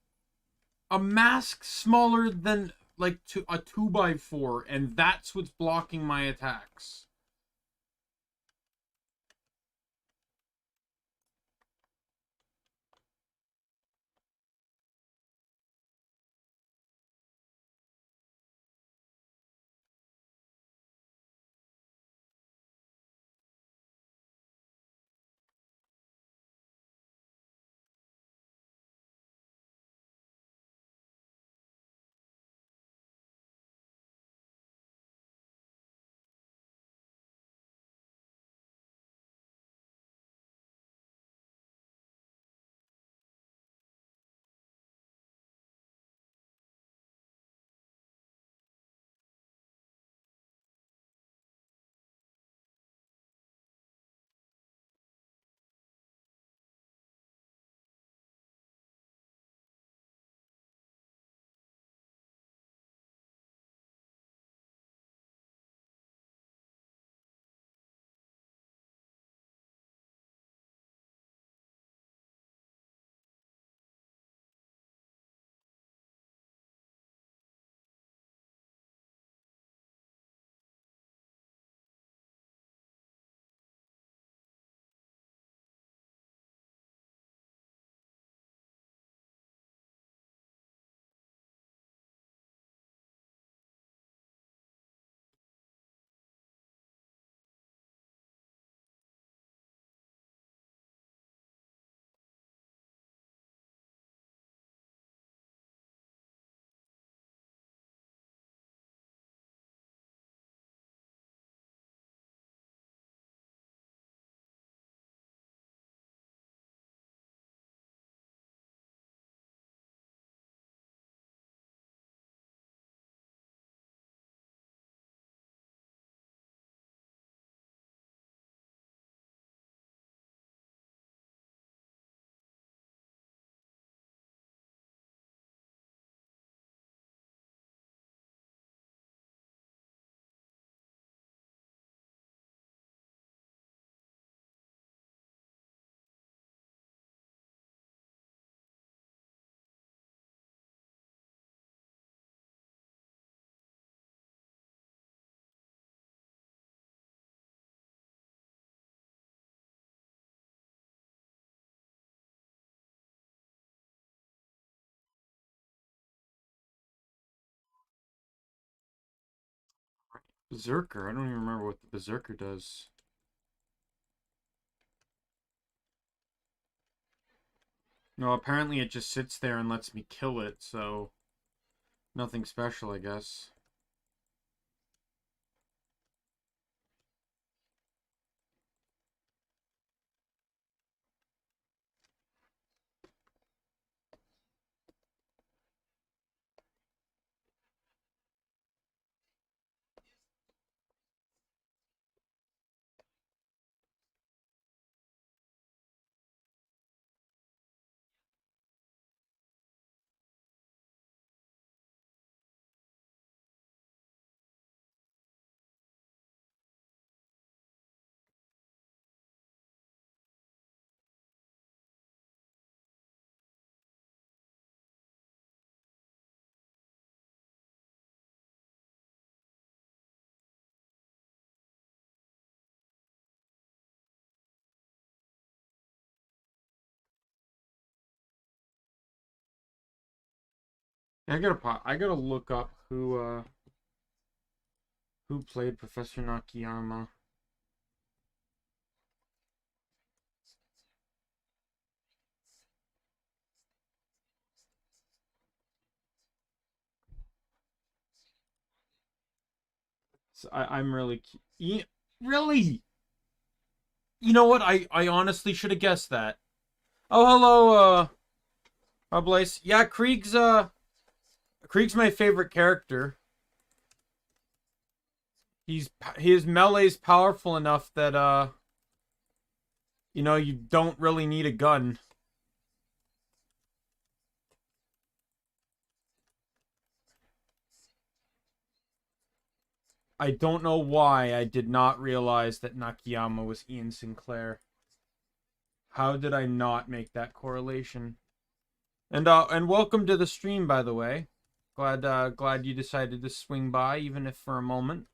a mask smaller than like a 2x4, and that's what's blocking my attacks. Berserker? I don't even remember what the Berserker does. No, apparently it just sits there and lets me kill it, so... Nothing special, I guess. I gotta look up who played Professor Nakayama. So I'm really really. You know what? I honestly should have guessed that. Oh, hello, Blaze. Yeah, Krieg's my favorite character. His melee's powerful enough that you know, you don't really need a gun. I don't know why I did not realize that Nakayama was Ian Sinclair. How did I not make that correlation? And welcome to the stream, by the way. Glad you decided to swing by, even if for a moment.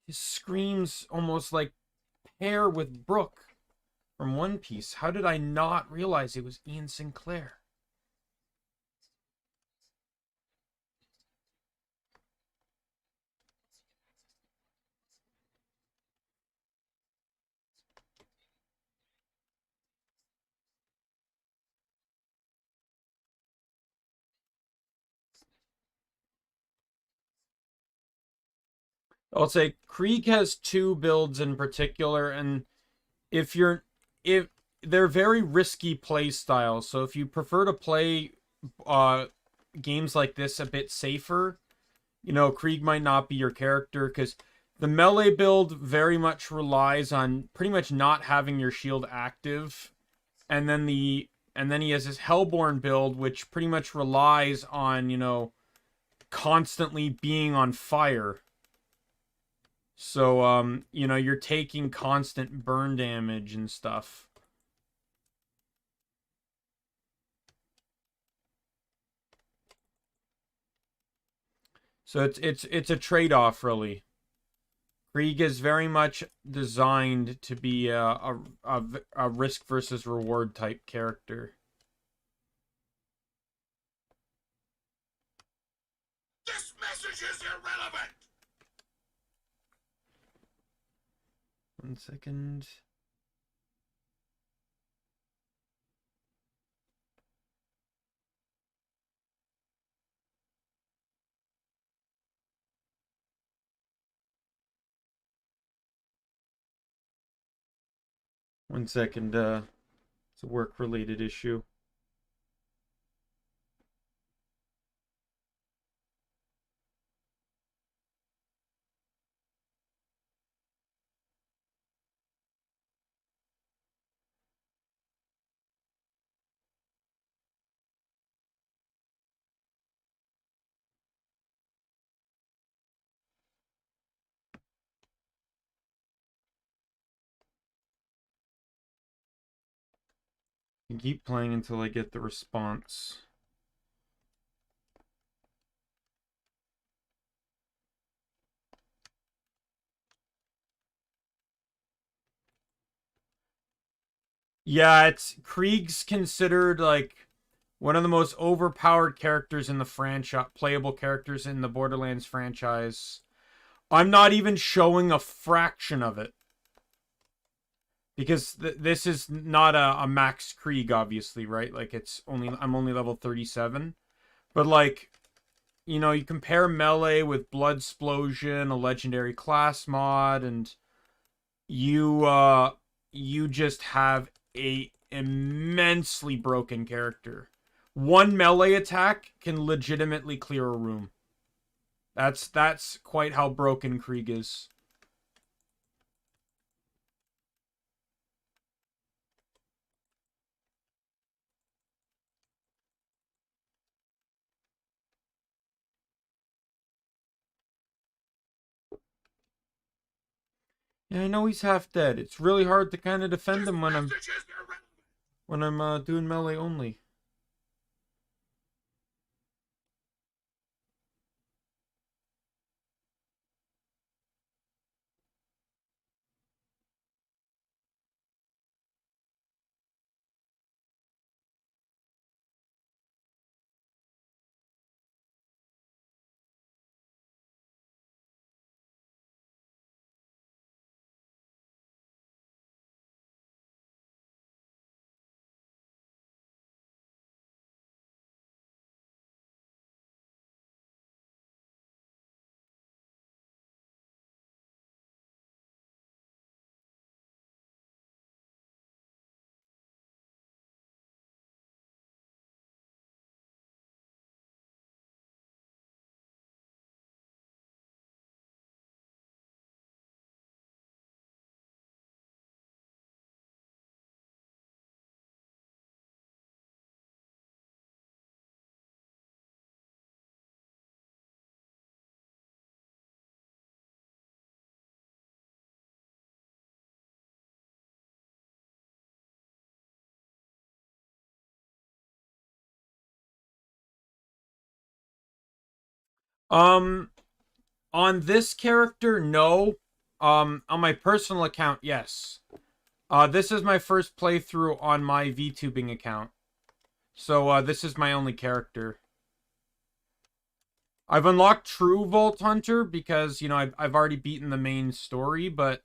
His screams almost like pair with Brooke from One Piece. How did I not realize it was Ian Sinclair? I'll say Krieg has two builds in particular, and if they're very risky play styles, so if you prefer to play games like this a bit safer, you know, Krieg might not be your character, because the melee build very much relies on pretty much not having your shield active, and then he has his Hellborn build, which pretty much relies on, you know, constantly being on fire. So, you know, you're taking constant burn damage and stuff. So it's a trade-off, really. Krieg is very much designed to be a risk versus reward type character. This message is irrelevant! 1 second. It's a work-related issue. I keep playing until I get the response. Yeah, it's Krieg's considered like one of the most overpowered characters in the franchise, playable characters in the Borderlands franchise. I'm not even showing a fraction of it. Because this is not a max Krieg, obviously, right? Like, I'm only level 37. But, like, you know, you compare Melee with Bloodsplosion, a legendary class mod, and you just have a immensely broken character. One melee attack can legitimately clear a room. That's quite how broken Krieg is. Yeah, I know he's half dead. It's really hard to kind of defend him when I'm doing melee only. Um, on this character, no. On my personal account, yes. This is my first playthrough on my VTubing account. So, this is my only character. I've unlocked True Vault Hunter because, you know, I've already beaten the main story, but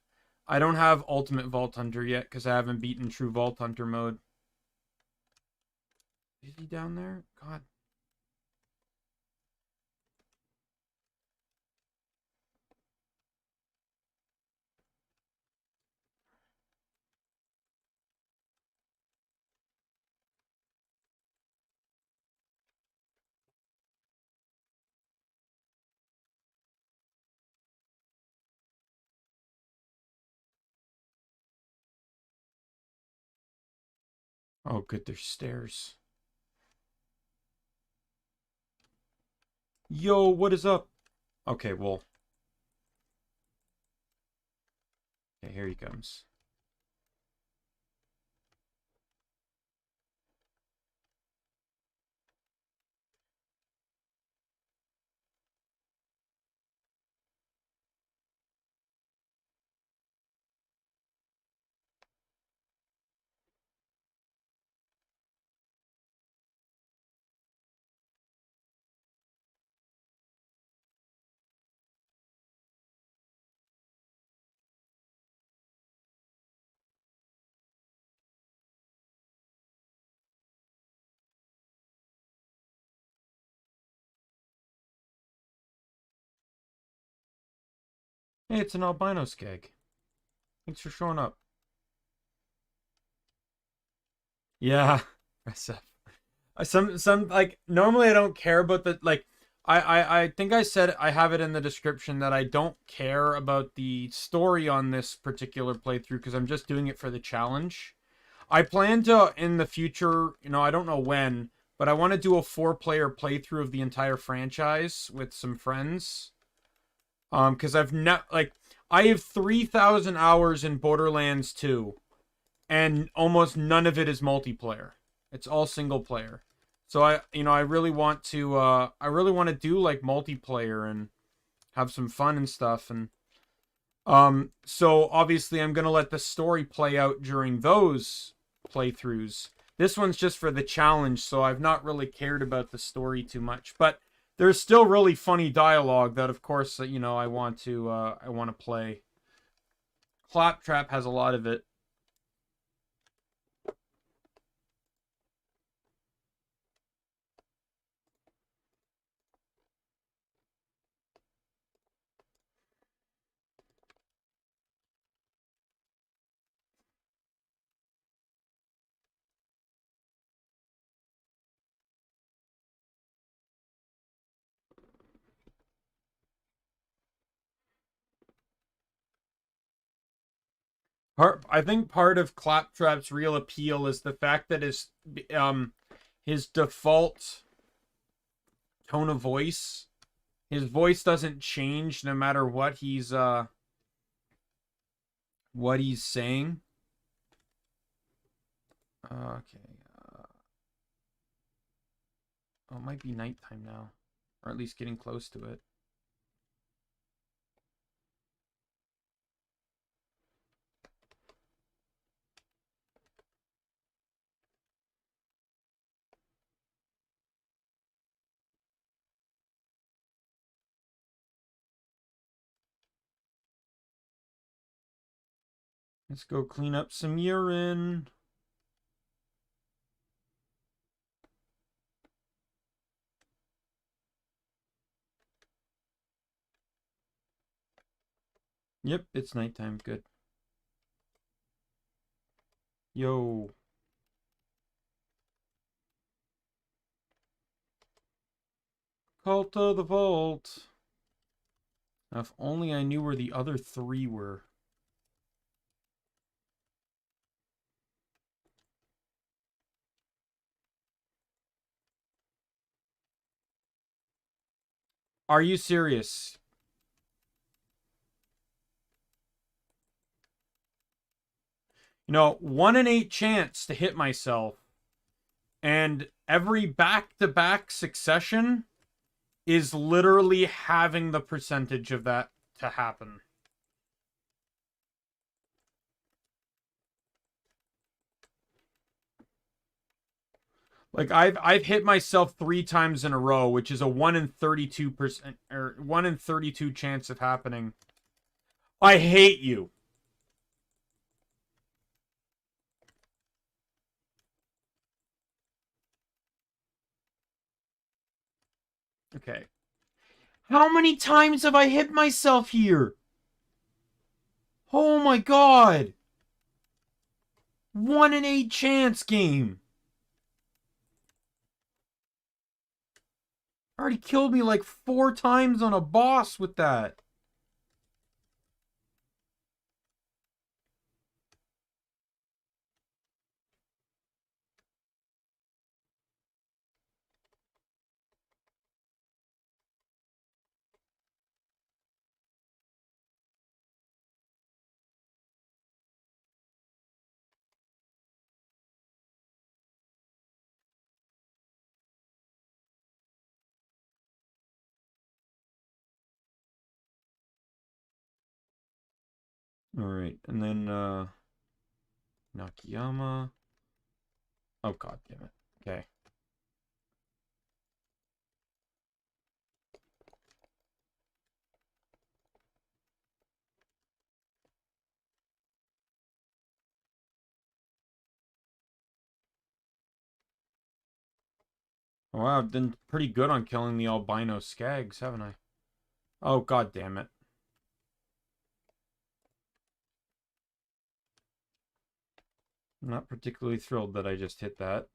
I don't have Ultimate Vault Hunter yet because I haven't beaten True Vault Hunter mode. Is he down there? God. Oh, good, there's stairs. Yo, what is up? Okay, well. Okay, here he comes. Hey, it's an albino skag. Thanks for showing up. Yeah, SF. Some like normally I don't care about the like I think I said I have it in the description that I don't care about the story on this particular playthrough because I'm just doing it for the challenge. I plan to in the future, you know, I don't know when, but I want to do a 4-player playthrough of the entire franchise with some friends. Because I've not like I have 3,000 hours in Borderlands 2, and almost none of it is multiplayer. It's all single player. So I really want to do like multiplayer and have some fun and stuff. And so obviously I'm gonna let the story play out during those playthroughs. This one's just for the challenge, so I've not really cared about the story too much. But there's still really funny dialogue that, of course, you know, I want to play. Claptrap has a lot of it. I think part of Claptrap's real appeal is the fact that his default tone of voice, his voice doesn't change no matter what he's saying. Okay. Oh, it might be nighttime now, or at least getting close to it. Let's go clean up some urine. Yep, it's nighttime. Good. Yo. Cult of the Vault. Now, if only I knew where the other three were. Are you serious? You know, 1 in 8 chance to hit myself. And every back-to-back succession is literally having the percentage of that to happen. Like I've hit myself 3 times in a row, which is a 1 in 32% or 1 in 32 chance of happening. I hate you. Okay. How many times have I hit myself here? Oh my god. 1 in 8 chance game. Already killed me like 4 times on a boss with that. Alright, and then Nakayama. Oh god damn it. Okay. Oh, wow, I've done pretty good on killing the albino skags, haven't I? Oh god damn it. I'm not particularly thrilled that I just hit that.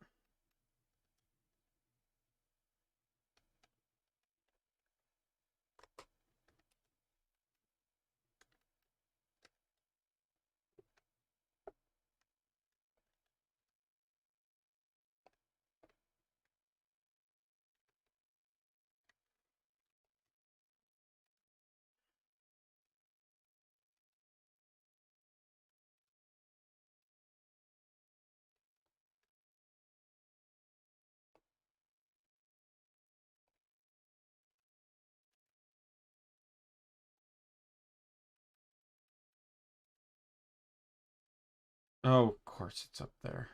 Oh, of course it's up there.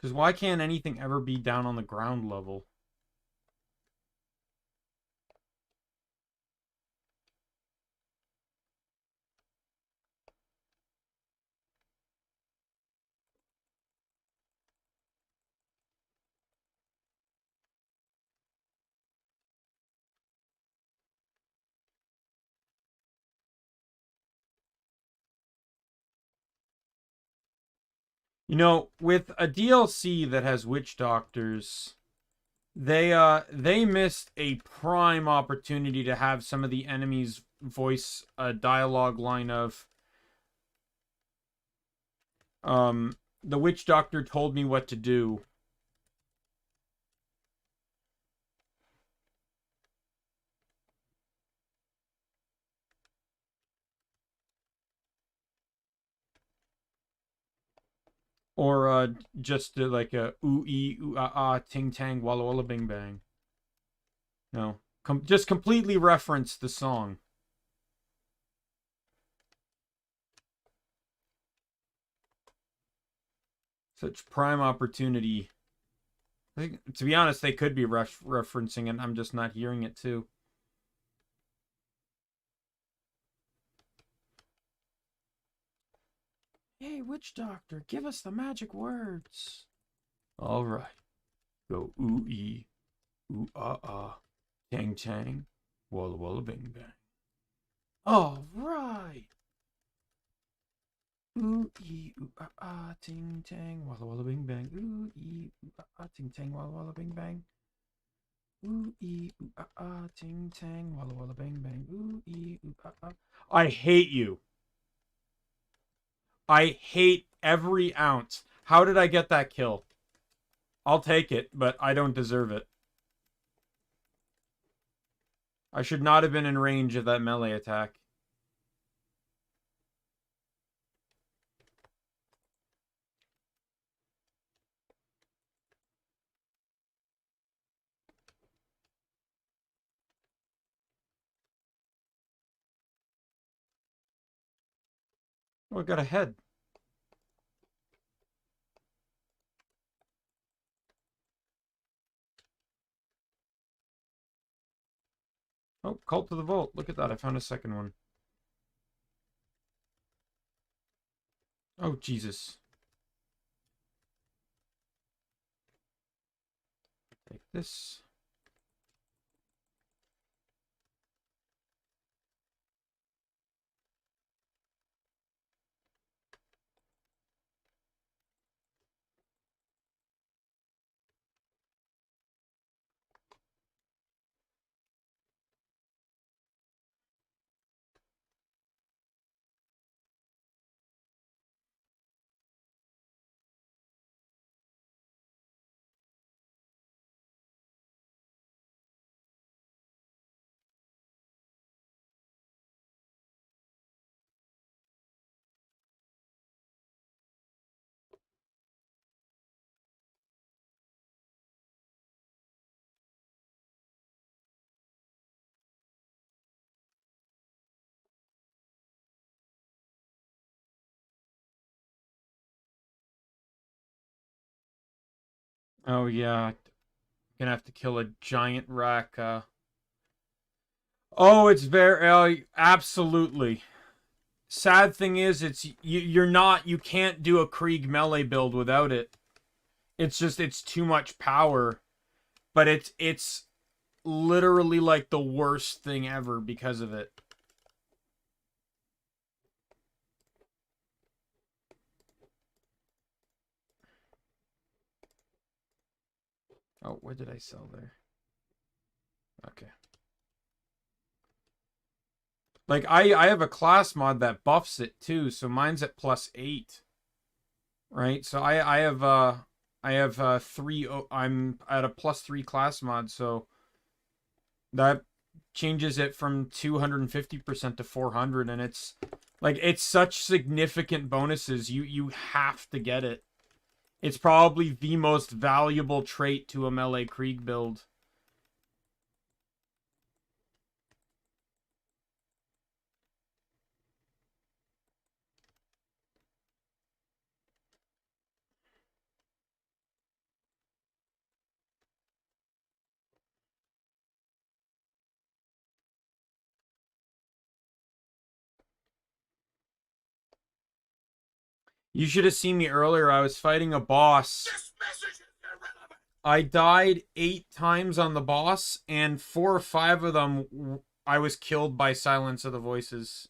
Because why can't anything ever be down on the ground level? You know, with a DLC that has witch doctors, they missed a prime opportunity to have some of the enemies voice a dialogue line of the witch doctor told me what to do. Or just like a ooh ee ooh ah ah ting tang walla walla bing bang. No, just completely reference the song. Such prime opportunity. I think, to be honest, they could be referencing it. I'm just not hearing it too. Hey, witch doctor, give us the magic words. All right, go ooh ee ooh ah ah, tang tang, walla walla bing bang. All right. Ooh ee ooh ah ah, ting tang, walla walla bing bang. Ooh ee ooh ah ah, ting tang, walla walla bing bang. Ooh ee ooh ah ah, ting tang, walla walla bing bang. Ooh ee ooh ah ah. I hate you. I hate every ounce. How did I get that kill? I'll take it, but I don't deserve it. I should not have been in range of that melee attack. Oh, I got a head. Oh, Cult to the Vault. Look at that. I found a second one. Oh, Jesus. Take this. Oh, yeah. Gonna have to kill a giant rack. Oh, it's very... absolutely. Sad thing is, you can't do a Krieg melee build without it. It's just, it's too much power. But it's literally like the worst thing ever because of it. Oh, what did I sell there? Okay. Like, I have a class mod that buffs it too, so mine's at +8. Right? So I have 3, I'm at a +3 class mod, so that changes it from 250% to 400, and it's like, it's such significant bonuses. You have to get it. It's probably the most valuable trait to a melee Krieg build. You should have seen me earlier. I was fighting a boss. This message is irrelevant. I died 8 times on the boss, and 4 or 5 of them I was killed by Silence of the Voices.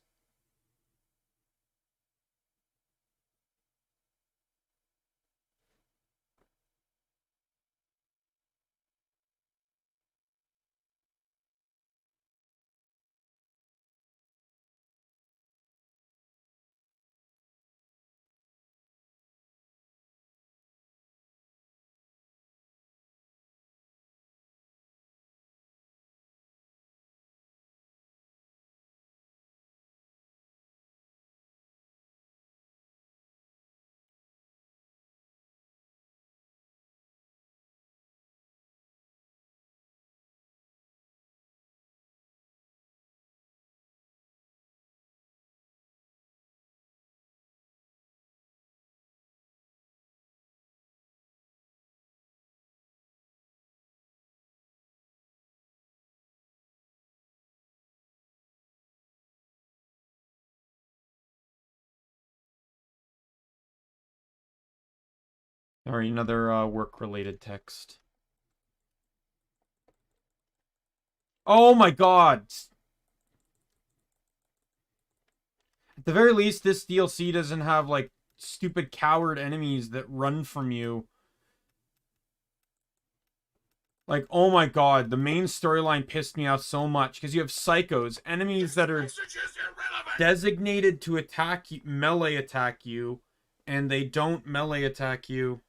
Alright, another work-related text. Oh my god! At the very least, this DLC doesn't have, like, stupid coward enemies that run from you. Like, oh my god, the main storyline pissed me off so much, because you have psychos, enemies that are designated to attack you, melee attack you, and they don't melee attack you.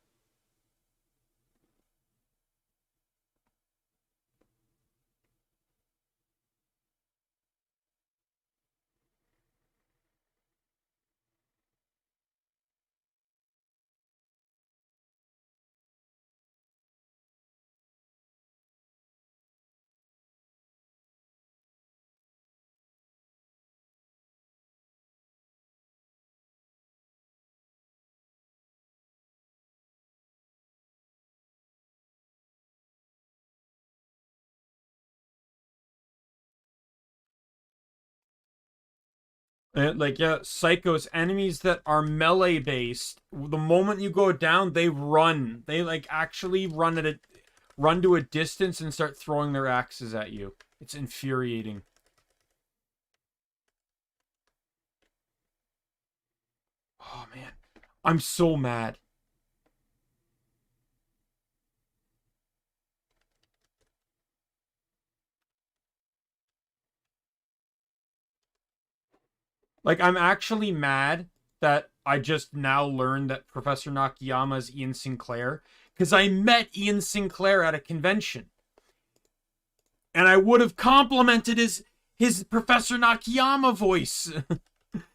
Like, yeah, psychos, enemies that are melee based, the moment you go down, they run. They, like, actually run to a distance and start throwing their axes at you. It's infuriating. Oh, man. I'm so mad. Like, I'm actually mad that I just now learned that Professor Nakayama is Ian Sinclair, because I met Ian Sinclair at a convention. And I would have complimented his Professor Nakayama voice.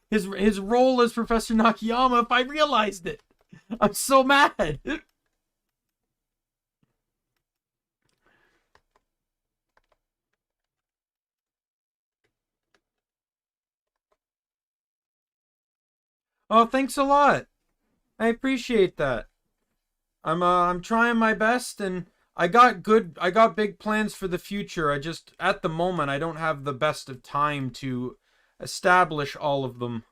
his role as Professor Nakayama if I realized it. I'm so mad. Oh, thanks a lot. I appreciate that. I'm trying my best, and I got big plans for the future. I just, at the moment, I don't have the best of time to establish all of them.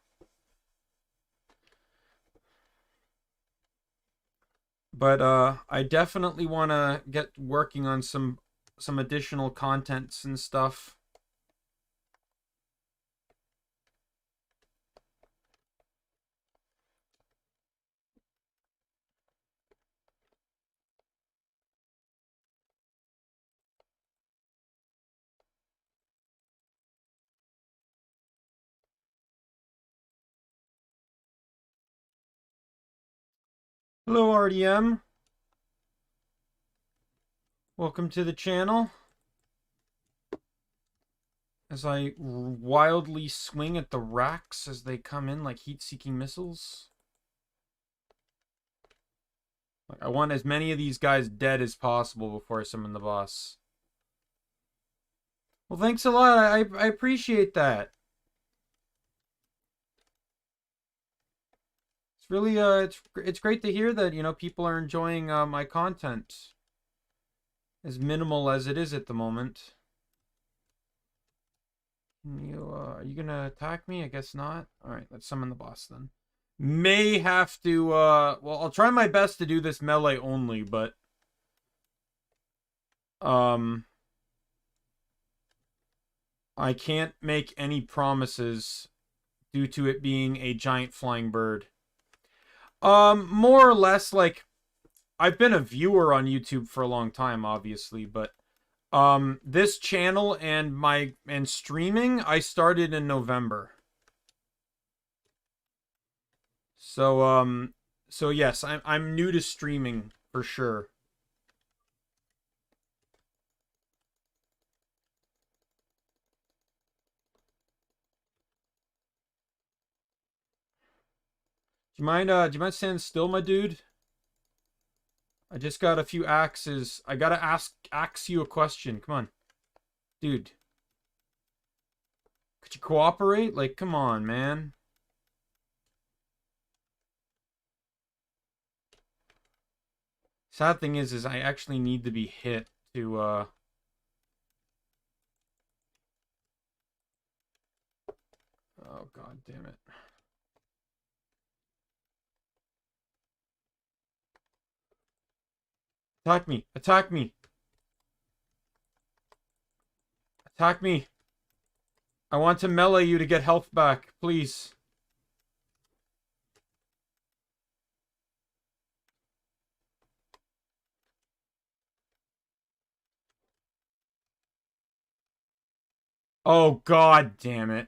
But I definitely want to get working on some additional contents and stuff. Hello, RDM. Welcome to the channel. As I wildly swing at the racks as they come in like heat-seeking missiles. I want as many of these guys dead as possible before I summon the boss. Well, thanks a lot. I appreciate that. It's really it's great to hear that, you know, people are enjoying my content. As minimal as it is at the moment. Are you gonna attack me? I guess not. Alright, let's summon the boss then. May have to, well, I'll try my best to do this melee only, but, I can't make any promises due to it being a giant flying bird. More or less, like, I've been a viewer on YouTube for a long time, obviously, but, this channel and streaming, I started in November. So yes, I'm new to streaming for sure. Do you mind standing still, my dude? I just got a few axes. I gotta ask you a question. Come on. Dude. Could you cooperate? Like, come on, man. Sad thing is I actually need to be hit to, oh, god damn it. Attack me! Attack me! Attack me! I want to melee you to get health back, please. Oh, god damn it.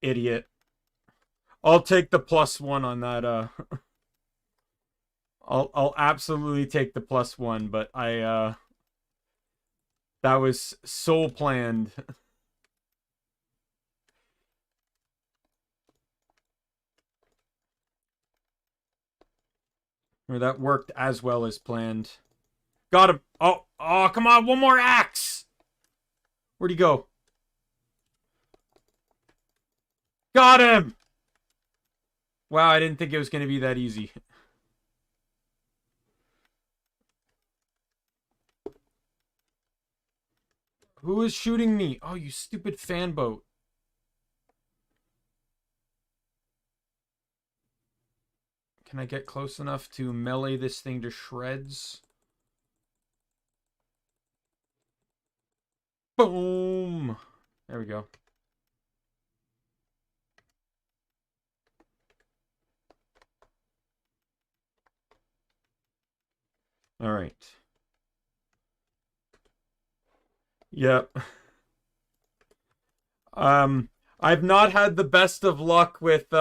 Idiot. I'll take the +1 on that, I'll absolutely take the +1, but that was so planned. Or that worked as well as planned. Got him. Oh, come on, one more axe. Where'd he go? Got him. Wow, I didn't think it was going to be that easy. Who is shooting me? Oh, you stupid fanboat. Can I get close enough to melee this thing to shreds? Boom! There we go. All right. Yep. I've not had the best of luck with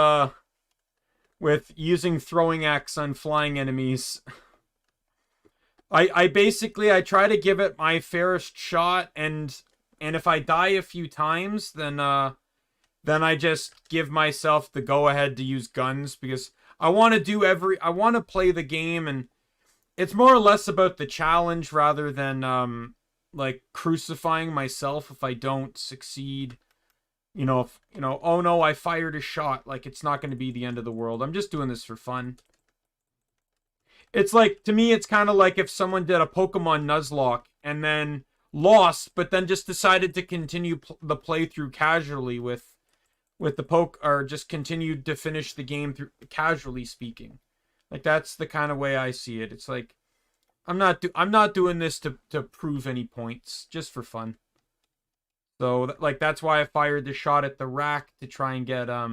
using throwing axe on flying enemies. I basically I try to give it my fairest shot, and if I die a few times, then I just give myself the go ahead to use guns, because I want to play the game, and it's more or less about the challenge rather than like crucifying myself if I don't succeed. Oh no, I fired a shot, like it's not going to be the end of the world. I'm just doing this for fun. It's like, to me, it's kind of like if someone did a Pokemon Nuzlocke and then lost, but then just decided to continue the playthrough casually with the or just continued to finish the game through casually speaking. Like, that's the kind of way I see it. It's like, I'm not doing this to prove any points, just for fun. So, like, that's why I fired the shot at the rack to try and get, I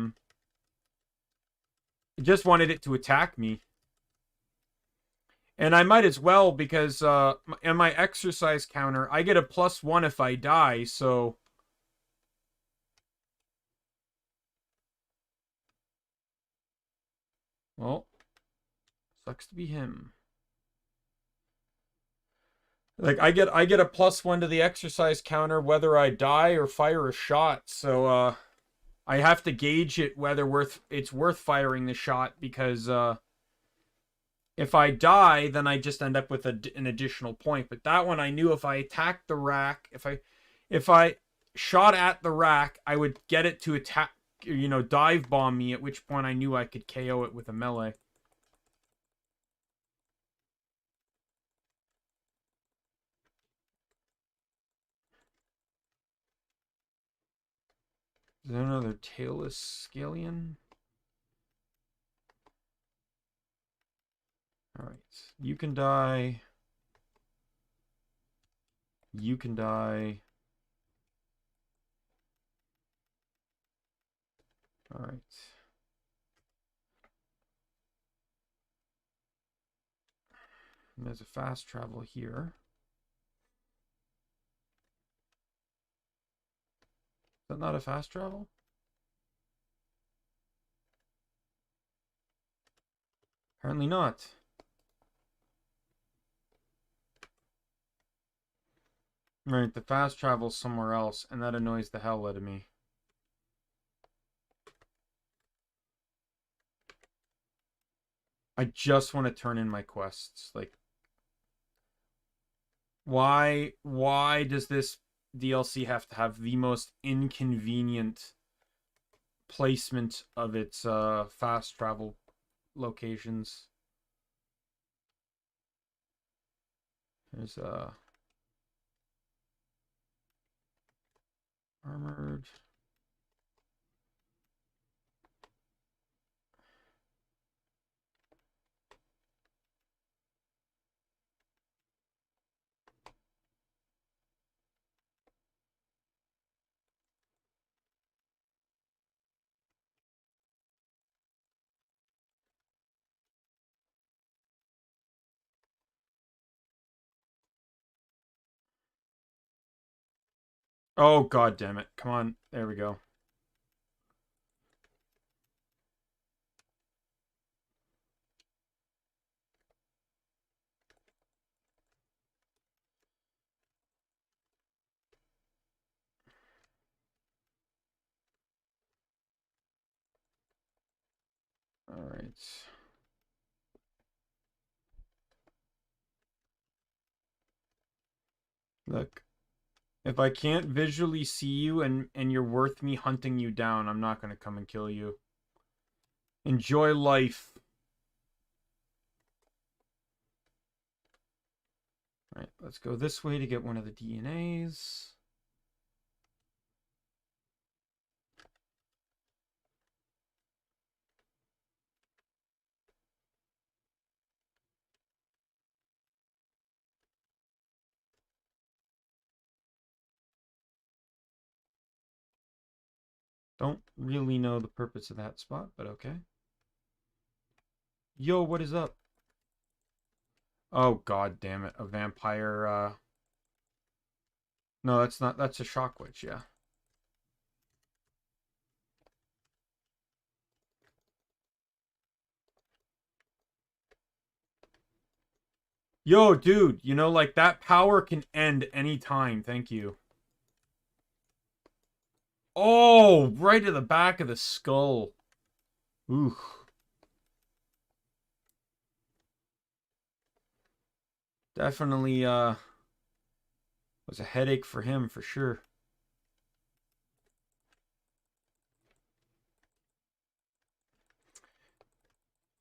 just wanted it to attack me. And I might as well, because in my exercise counter, I get a +1 if I die, so... Well, sucks to be him. Like, I get a +1 to the exercise counter whether I die or fire a shot, so I have to gauge it whether it's worth firing the shot, because if I die, then I just end up with an additional point. But that one, I knew if I attacked the rack, if I shot at the rack, I would get it to attack, dive bomb me, at which point I knew I could KO it with a melee. Is there another tailless scallion? Alright. You can die. You can die. Alright. There's a fast travel here. Is that not a fast travel? Apparently not. Right, the fast travel's somewhere else, and that annoys the hell out of me. I just want to turn in my quests. Like, why does this DLC have to have the most inconvenient placement of its fast travel locations? There's armored. Oh, god damn it. Come on. There we go. Alright. Look. If I can't visually see you and you're worth me hunting you down, I'm not going to come and kill you. Enjoy life. Alright, let's go this way to get one of the DNAs. Don't really know the purpose of that spot, but okay. Yo, what is up? Oh, god damn it. A vampire, No, that's not... That's a shock witch, yeah. Yo, dude, you know, like, that power can end anytime. Thank you. Oh, right to the back of the skull. Ooh. Definitely, was a headache for him, for sure.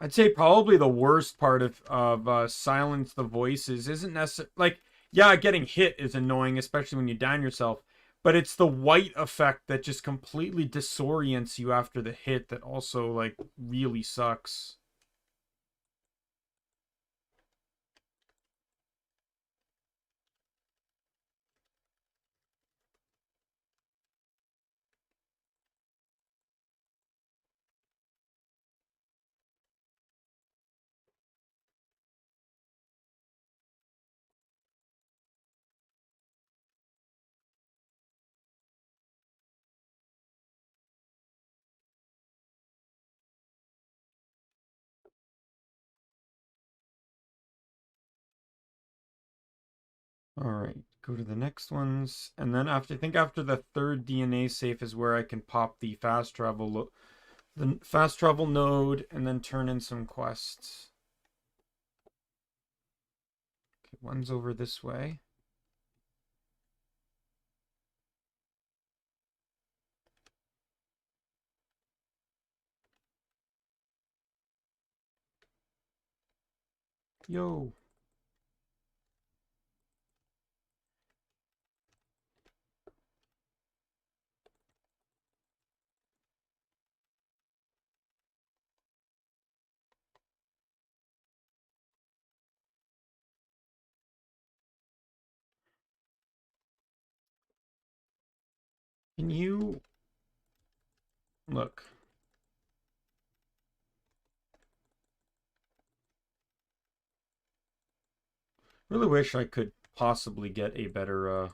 I'd say probably the worst part of Silence the Voices isn't necessarily... Like, yeah, getting hit is annoying, especially when you down yourself. But it's the white effect that just completely disorients you after the hit that also, like, really sucks. Alright, go to the next ones. And then after, I think after the third DNA safe is where I can pop the fast travel node and then turn in some quests. Okay, one's over this way. Yo. Can you... Look. Really wish I could possibly get a better,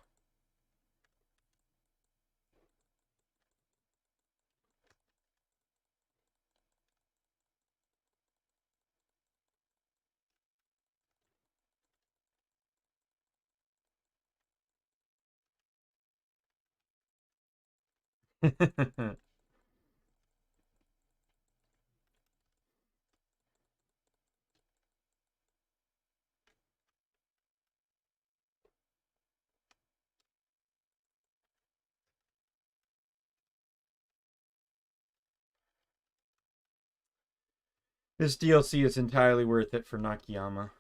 This DLC is entirely worth it for Nakayama.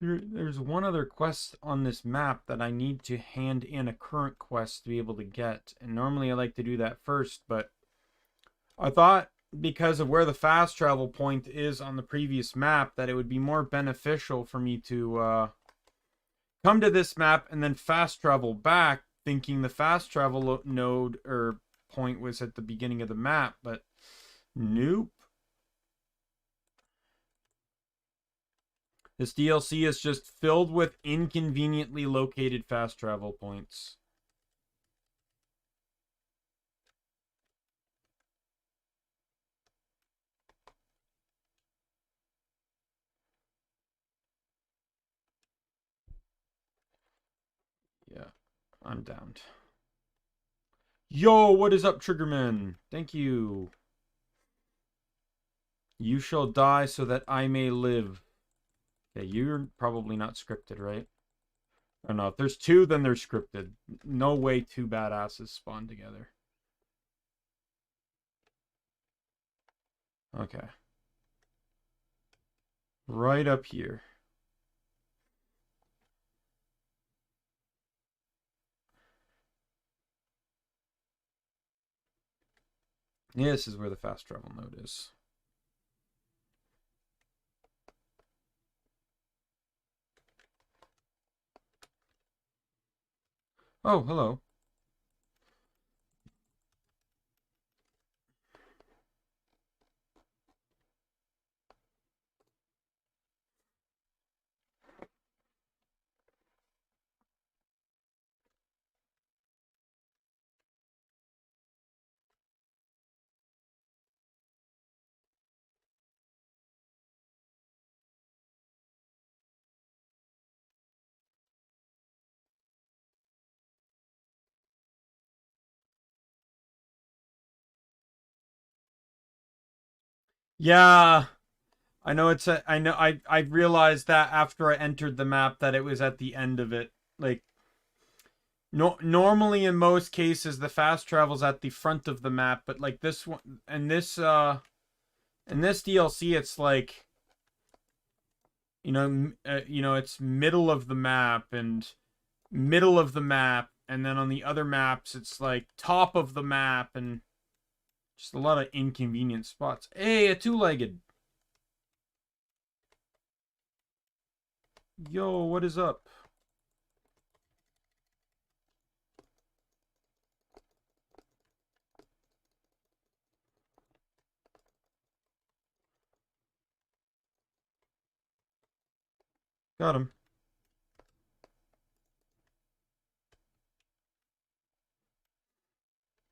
There's one other quest on this map that I need to hand in a current quest to be able to get. And normally I like to do that first, but I thought because of where the fast travel point is on the previous map that it would be more beneficial for me to come to this map and then fast travel back, thinking the fast travel node or point was at the beginning of the map, but nope. This DLC is just filled with inconveniently located fast travel points. Yeah, I'm downed. Yo, what is up, Triggerman? Thank you. You shall die so that I may live. Okay, you're probably not scripted, right? Or no, if there's two, then they're scripted. No way two badasses spawn together. Okay. Right up here. This is where the fast travel node is. Oh, hello. Yeah, I know it's a, I know I realized that after I entered the map that it was at the end of it. Like no, normally in most cases the fast travel's at the front of the map, but like this one and this in this DLC it's like it's middle of the map and middle of the map, and then on the other maps it's like top of the map and just a lot of inconvenient spots. Hey, a two-legged. Yo, what is up? Got him.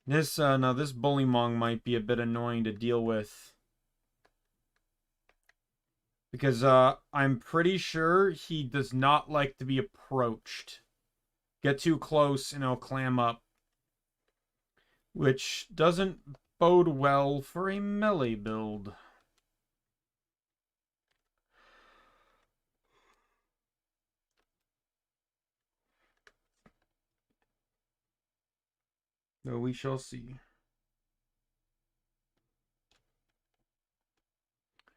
This now this bullymong might be a bit annoying to deal with. Because I'm pretty sure he does not like to be approached. Get too close and he'll clam up. Which doesn't bode well for a melee build. Though we shall see.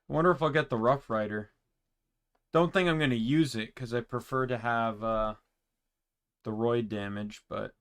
I wonder if I'll get the Rough Rider. Don't think I'm going to use it because I prefer to have the the roid damage, but...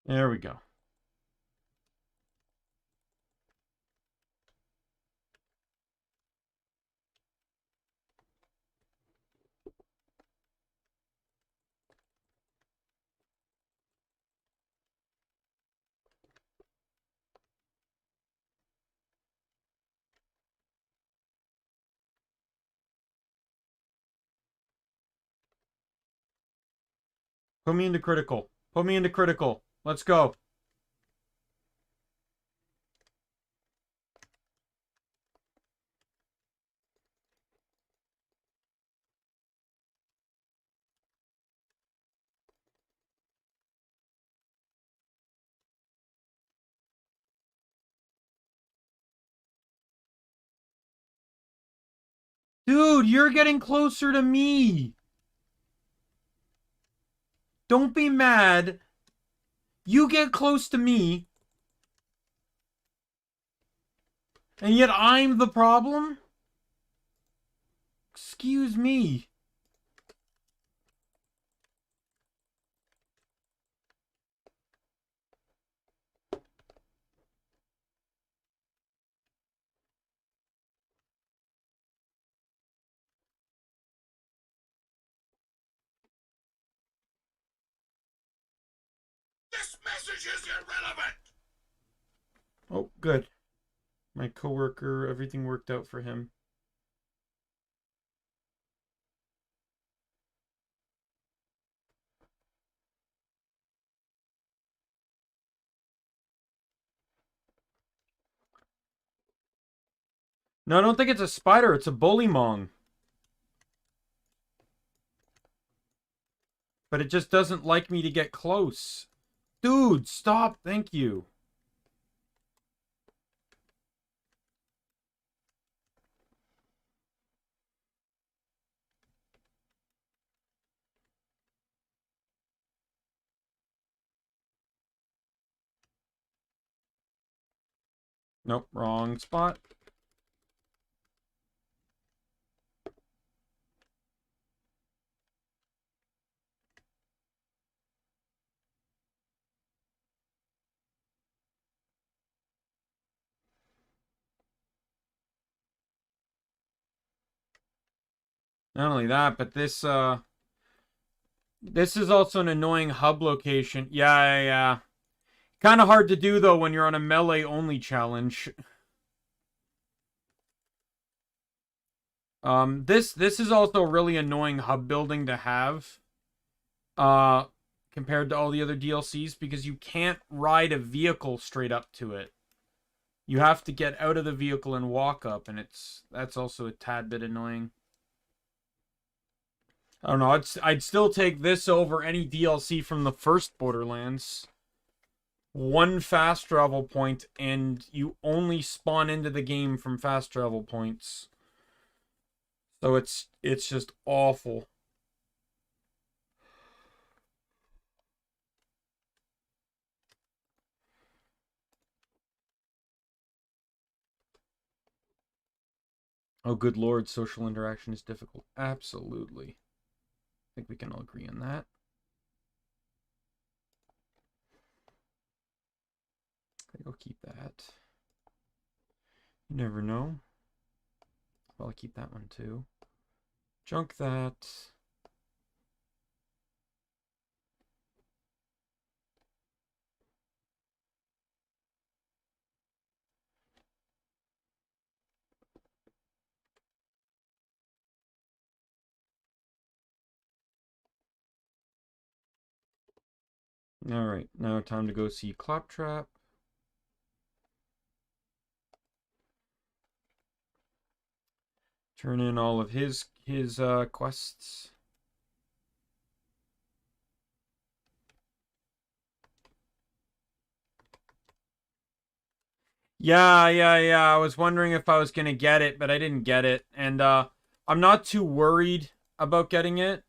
There we go. Put me into critical. Put me into critical. Let's go. Dude, you're getting closer to me. Don't be mad. You get close to me. And yet I'm the problem? Excuse me. This message is irrelevant! Oh, good. My coworker, everything worked out for him. No, I don't think it's a spider. It's a bullymong. But it just doesn't like me to get close. Dude, stop. Thank you. Nope, wrong spot. Not only that, but this is also an annoying hub location. Yeah. Kind of hard to do, though, when you're on a melee-only challenge. This is also a really annoying hub building to have. Compared to all the other DLCs, because you can't ride a vehicle straight up to it. You have to get out of the vehicle and walk up, and that's also a tad bit annoying. I don't know, I'd still take this over any DLC from the first Borderlands. One fast travel point, and you only spawn into the game from fast travel points. So it's just awful. Oh, good lord, social interaction is difficult. Absolutely. I think we can all agree on that. I'll keep that. You never know. Well, I'll keep that one too. Junk that. Alright, now time to go see Claptrap. Turn in all of his quests. Yeah. I was wondering if I was gonna get it, but I didn't get it. And I'm not too worried about getting it.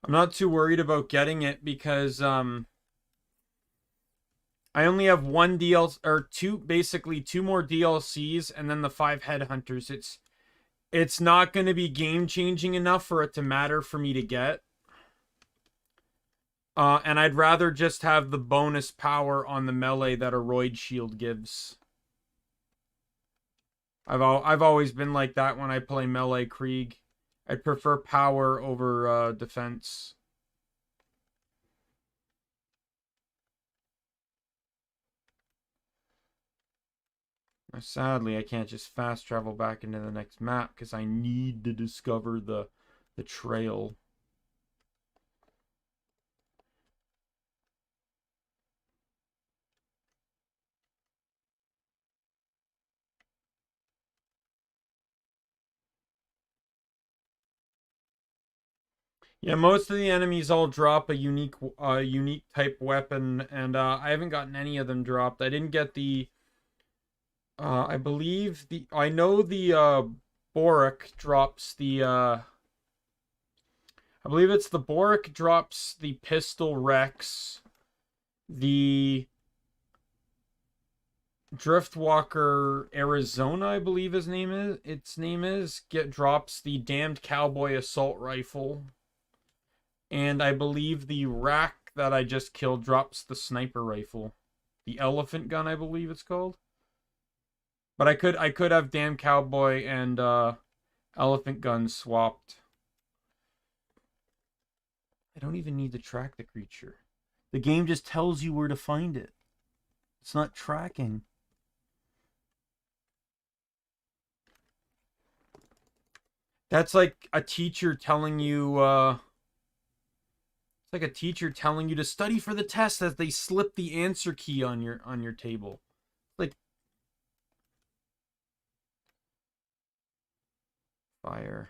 I'm not too worried about getting it because I only have one DLC or two, basically two more DLCs, and then the 5 headhunters. It's not going to be game changing enough for it to matter for me to get. And I'd rather just have the bonus power on the melee that a Roid Shield gives. I've always been like that when I play melee Krieg. I'd prefer power over defense. Sadly, I can't just fast travel back into the next map because I need to discover the trail. Yeah, most of the enemies all drop a unique type weapon, and I haven't gotten any of them dropped. I didn't get the I believe I know the Boric drops the I believe it's the Boric drops the pistol Rex. The Driftwalker Arizona, I believe its name is, drops the damned cowboy assault rifle. And I believe the rack that I just killed drops the sniper rifle. The elephant gun, I believe it's called. But I could have damn cowboy and elephant gun swapped. I don't even need to track the creature. The game just tells you where to find it. It's not tracking. That's like a teacher telling you it's like a teacher telling you to study for the test as they slip the answer key on your table. Like fire.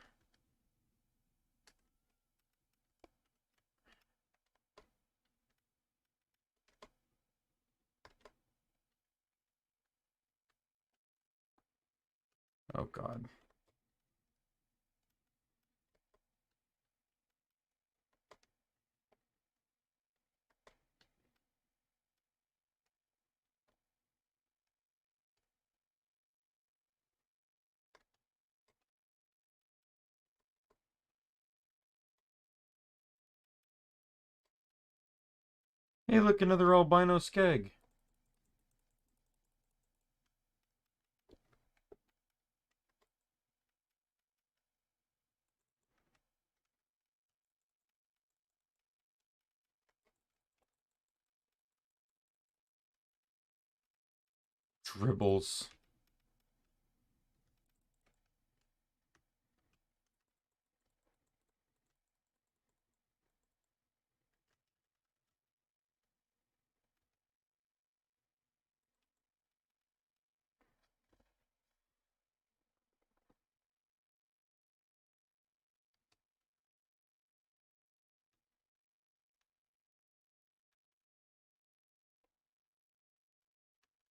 Oh god. Hey, look, another albino skeg. Dribbles.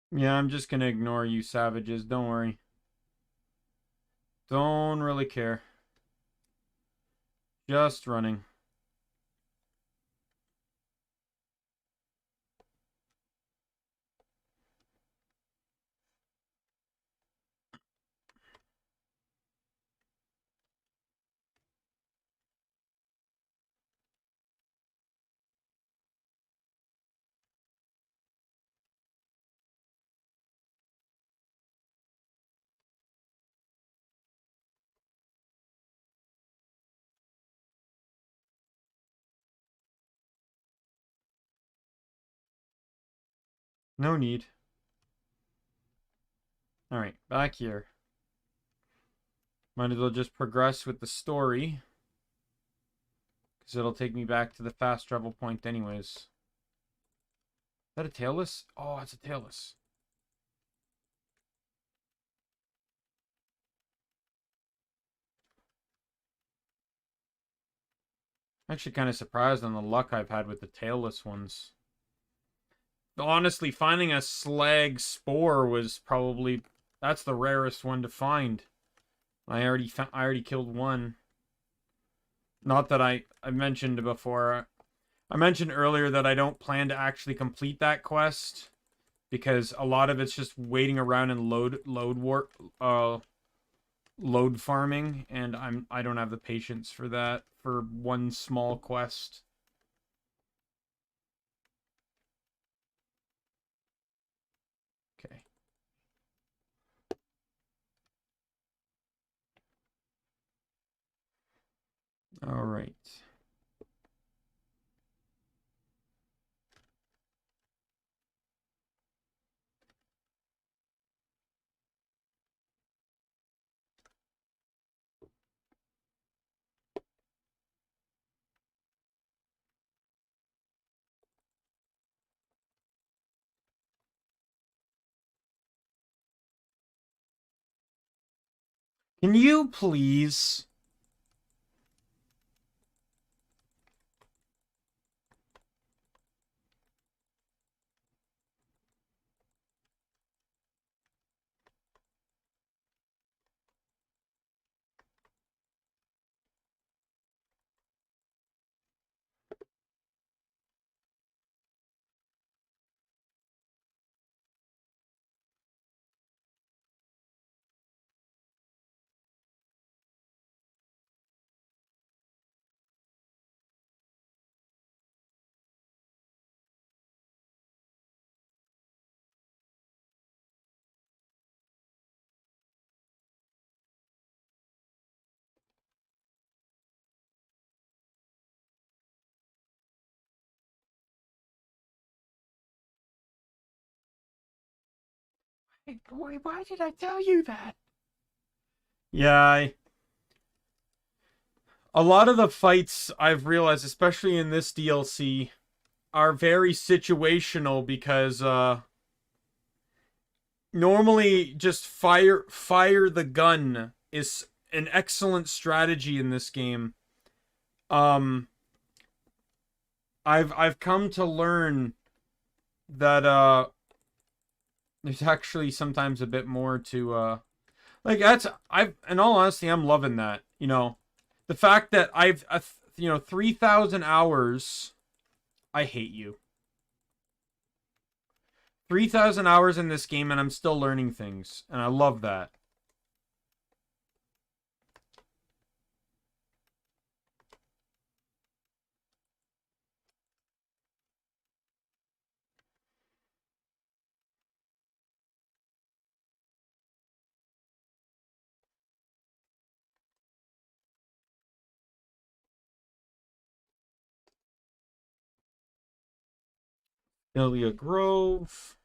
Yeah, I'm just gonna ignore you savages. Don't worry. Don't really care. Just running. No need. Alright, back here. Might as well just progress with the story. Because it'll take me back to the fast travel point anyways. Is that a tailless? Oh, it's a tailless. I'm actually kind of surprised on the luck I've had with the tailless ones. Honestly, finding a slag spore was probably... That's the rarest one to find. I already killed one. Not that I mentioned before. I mentioned earlier that I don't plan to actually complete that quest because a lot of it's just waiting around and load farming, and I don't have the patience for that for one small quest. Okay. All right. Can you please? Boy, why did I tell you that? Yeah, a lot of the fights I've realized, especially in this DLC, are very situational because normally just fire the gun is an excellent strategy in this game. Um I've come to learn that there's actually sometimes a bit more to like that's I've in all honesty I'm loving that, you know. The fact that I've 3,000 hours. I hate you. 3,000 hours in this game and I'm still learning things and I love that. Ilya Grove.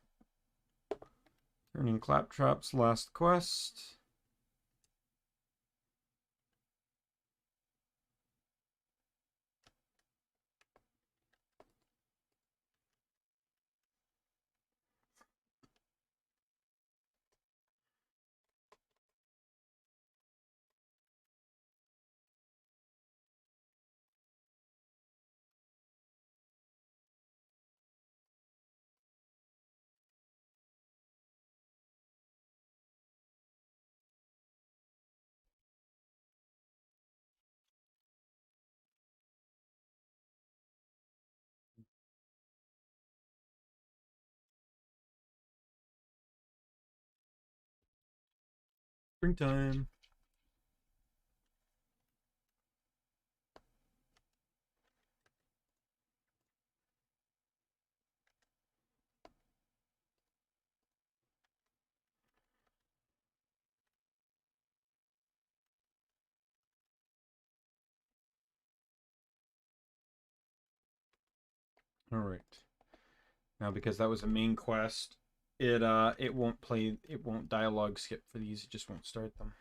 Turning Claptrap's last quest. Springtime. All right. Now because that was a main quest, it won't dialogue skip for these. It just won't start them.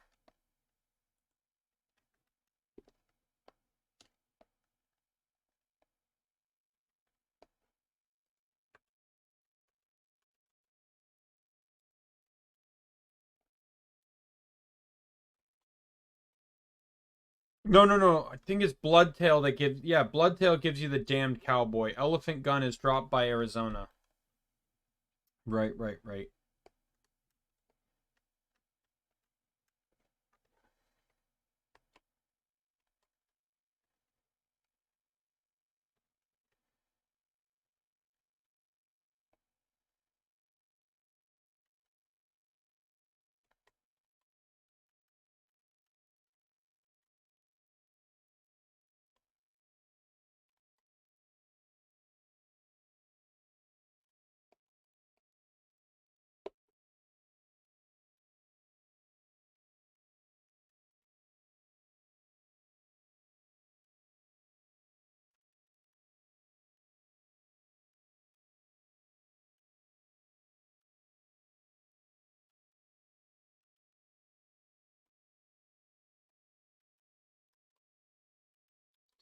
No. I think it's Bloodtail that gives... Yeah, Bloodtail gives you the damned cowboy. Elephant Gun is dropped by Arizona. Right.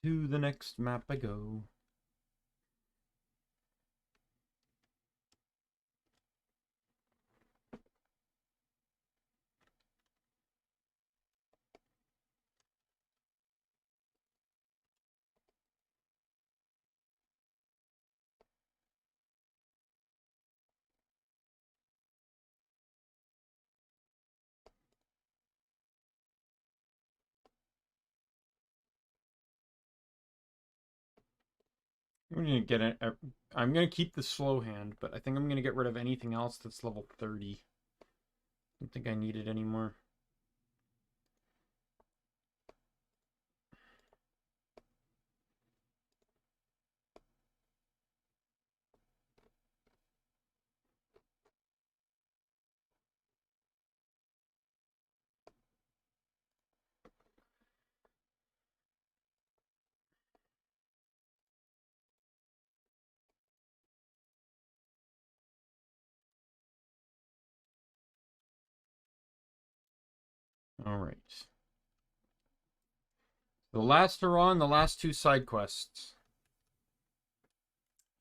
To the next map I go. I'm gonna get it. I'm gonna keep the slow hand, but I think I'm gonna get rid of anything else that's level 30. I don't think I need it anymore. Alright. The last are on the last two side quests.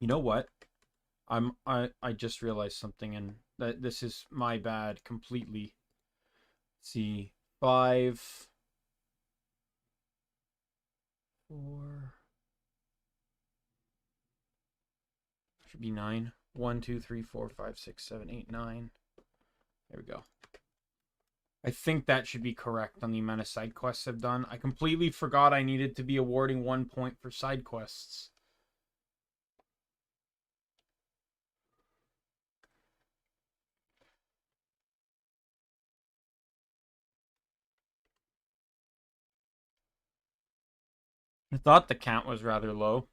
You know what? I just realized something, and that this is my bad completely. Let's see, 5, 4, should be 9. 1, 2, 3, 4, 5, 6, 7, 8, 9. There we go. I think that should be correct on the amount of side quests I've done. I completely forgot I needed to be awarding 1 point for side quests. I thought the count was rather low.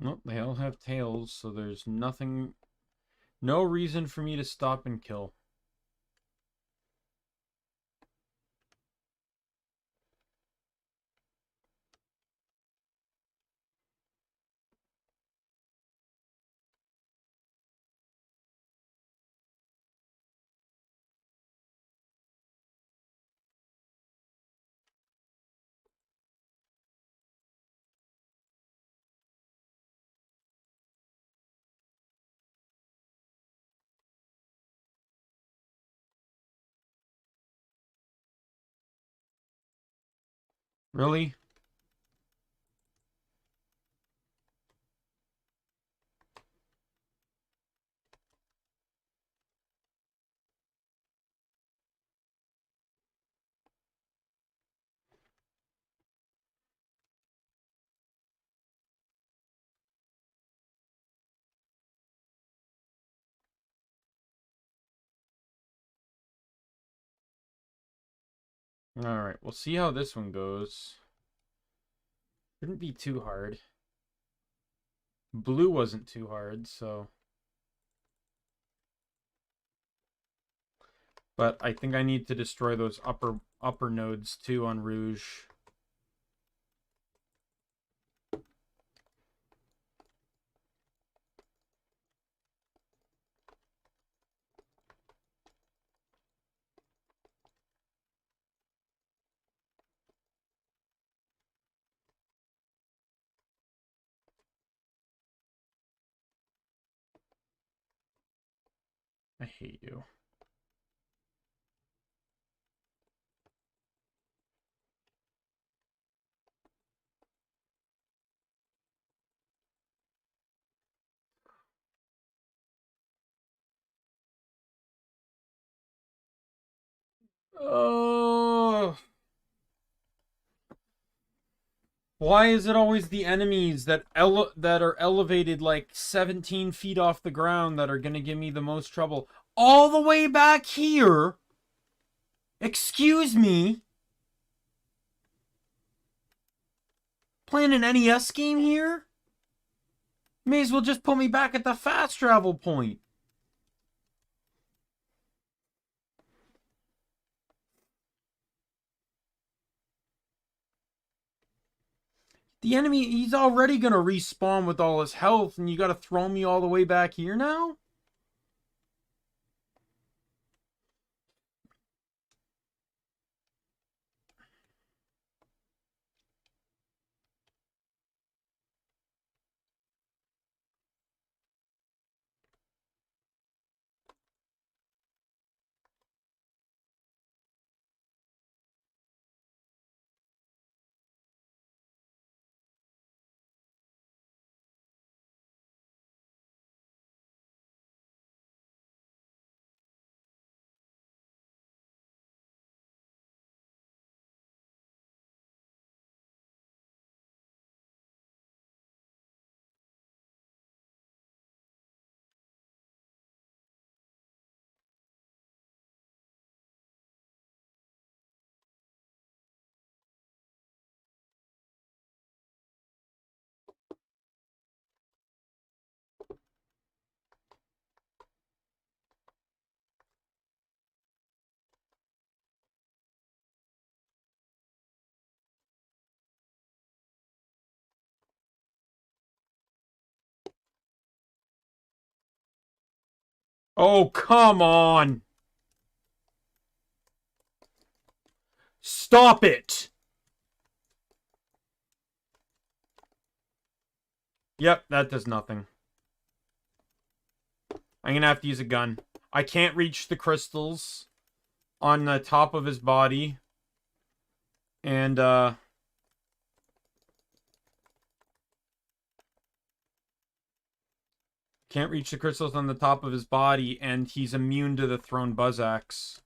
Nope, they all have tails, so there's nothing... No reason for me to stop and kill. Really? Alright, we'll see how this one goes. Shouldn't be too hard. Blue wasn't too hard, so... But I think I need to destroy those upper nodes too on Rouge. I hate you. Oh. Why is it always the enemies that are elevated like 17 feet off the ground that are gonna give me the most trouble? All the way back here? Excuse me? Playing an NES game here? May as well just put me back at the fast travel point. The enemy, he's already gonna respawn with all his health, and you gotta throw me all the way back here now? Oh, come on! Stop it! Yep, that does nothing. I'm gonna have to use a gun. I can't reach the crystals on the top of his body. And, can't reach the crystals on the top of his body, and he's immune to the thrown buzz axe.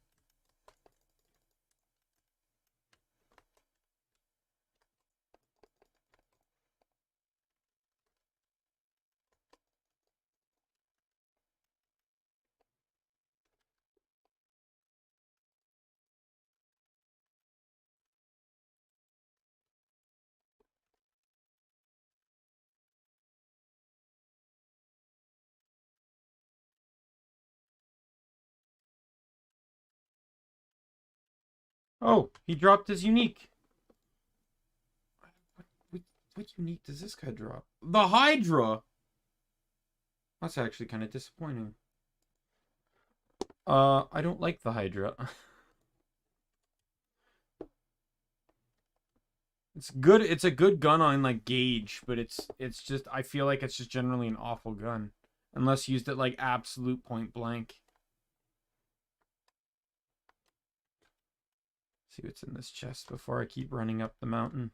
Oh, he dropped his unique. What unique does this guy drop? The Hydra! That's actually kind of disappointing. I don't like the Hydra. It's good. It's a good gun on like gauge, but it's just I feel like it's just generally an awful gun unless used at like absolute point blank. See what's in this chest before I keep running up the mountain.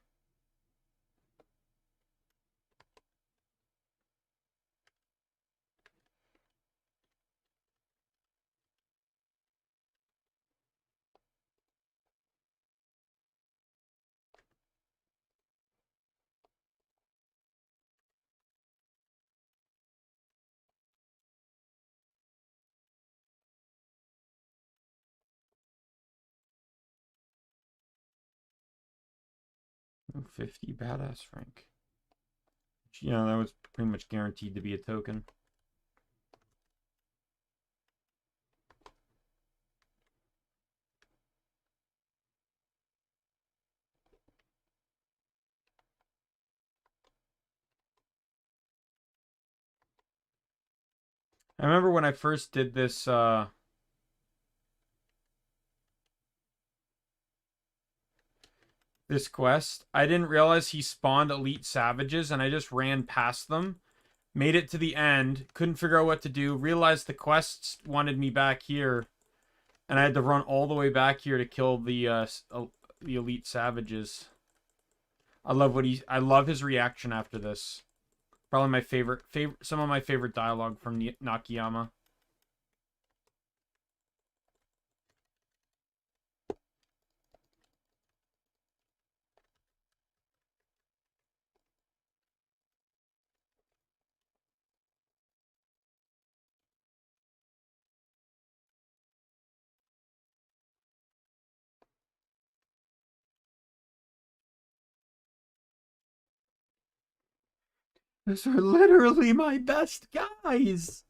Oh, 50 badass rank. Yeah, that was pretty much guaranteed to be a token. I remember when I first did this quest, I didn't realize he spawned elite savages, and I just ran past them, made it to the end, couldn't figure out what to do, realized the quests wanted me back here, and I had to run all the way back here to kill the elite savages. I love his reaction after this. Probably my favorite some of my favorite dialogue from Nakayama. Those are literally my best guys.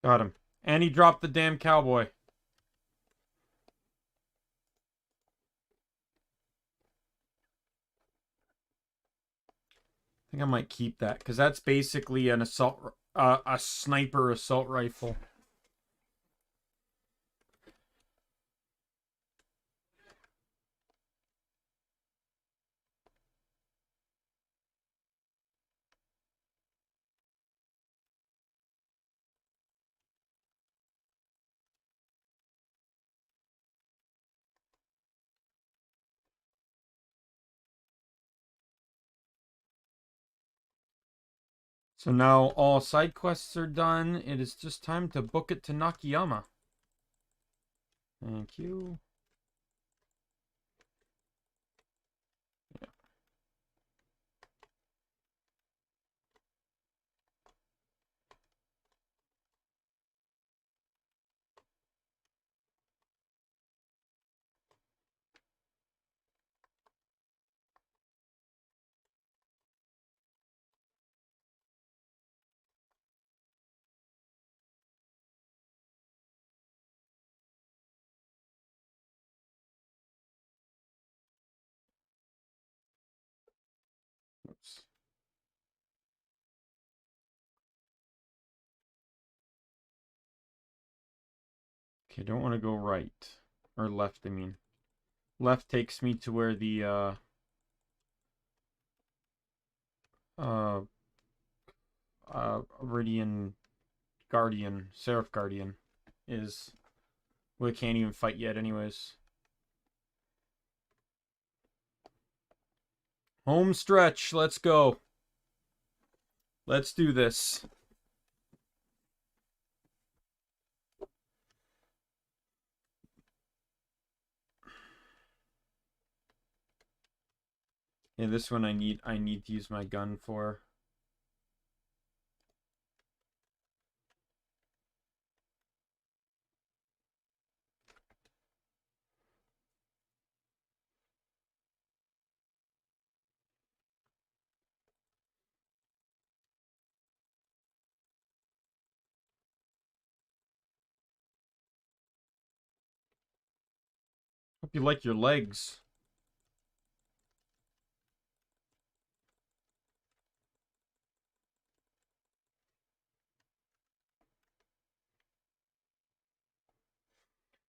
Got him. And he dropped the damn cowboy. I think I might keep that because that's basically an a sniper assault rifle. So now all side quests are done. It is just time to book it to Nakayama. Thank you. Yeah. Oops. Okay, don't want to go right. Or left, I mean. Left takes me to where the uh Iridian Guardian, Seraph Guardian is. We can't even fight yet anyways. Home stretch, let's go. Let's do this. Yeah, this one I need to use my gun for. Hope you like your legs.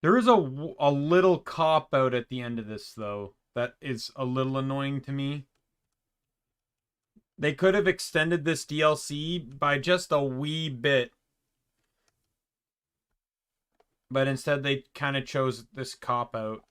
There is a little cop out at the end of this though. That is a little annoying to me. They could have extended this DLC by just a wee bit. But instead they kind of chose this cop out.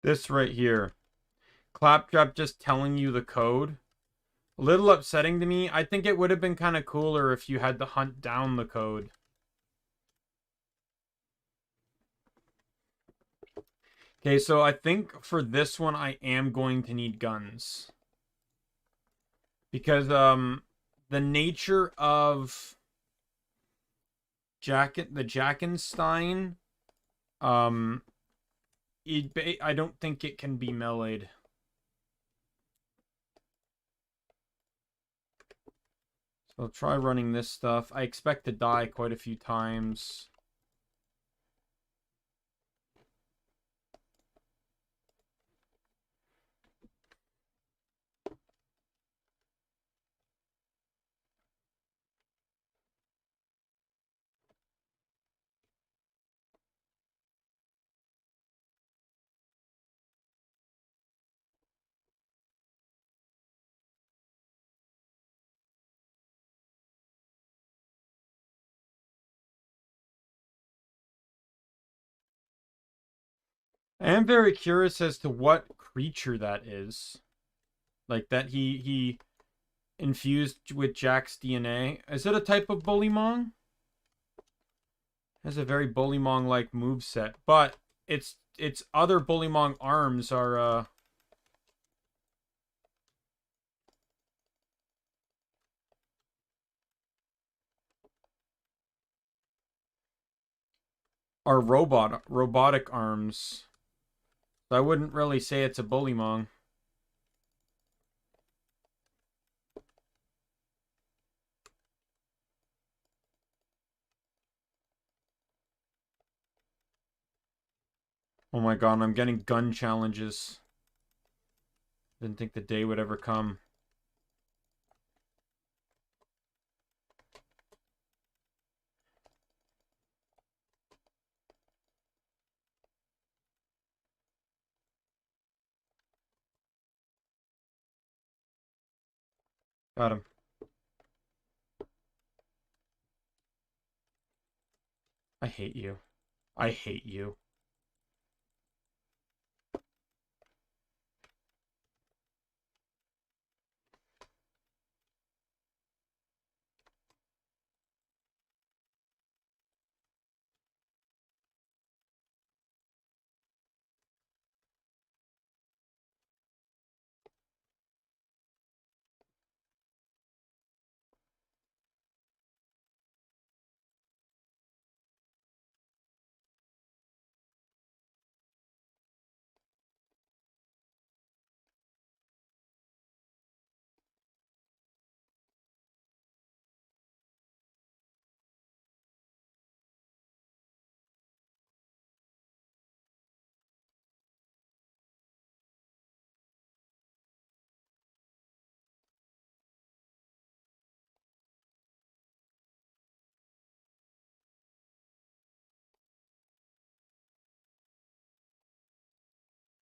This right here. Claptrap just telling you the code. A little upsetting to me. I think it would have been kind of cooler if you had to hunt down the code. Okay, so I think for this one I am going to need guns. Because the nature of the Jackenstein, um I don't think it can be meleeed. So I'll try running this stuff. I expect to die quite a few times. I am very curious as to what creature that is. Like that he infused with Jack's DNA. Is it a type of Bullymong? Has a very Bullymong-like moveset, but its other Bullymong arms are robotic arms. So I wouldn't really say it's a Bullymong. Oh my god, I'm getting gun challenges. Didn't think the day would ever come. Got him. I hate you. I hate you.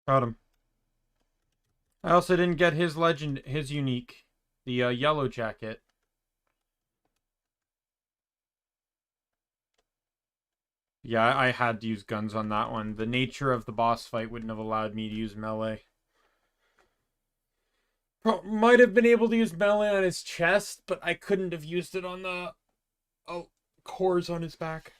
Got him. I also didn't get his unique. The yellow jacket. Yeah, I had to use guns on that one. The nature of the boss fight wouldn't have allowed me to use melee. Might have been able to use melee on his chest, but I couldn't have used it on the cores on his back.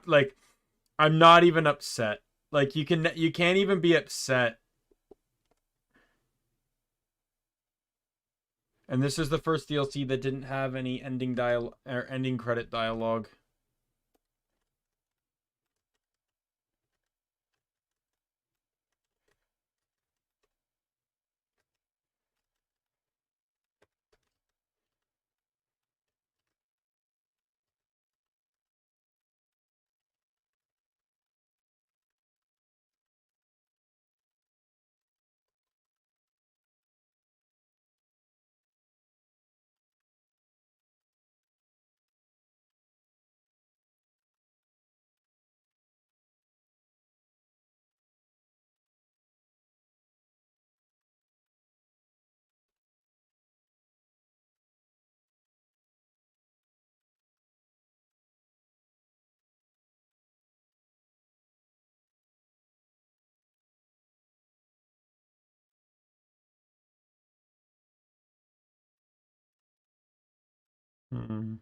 Like I'm not even upset. Like you can't even be upset. And this is the first DLC that didn't have any ending credit dialogue. Hmm.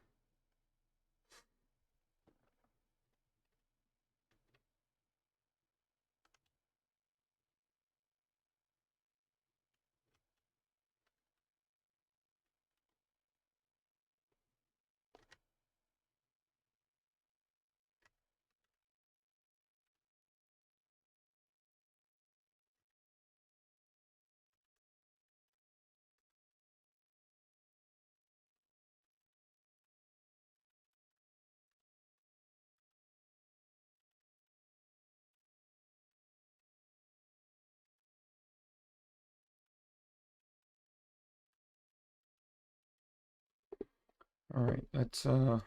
All right, let's okay,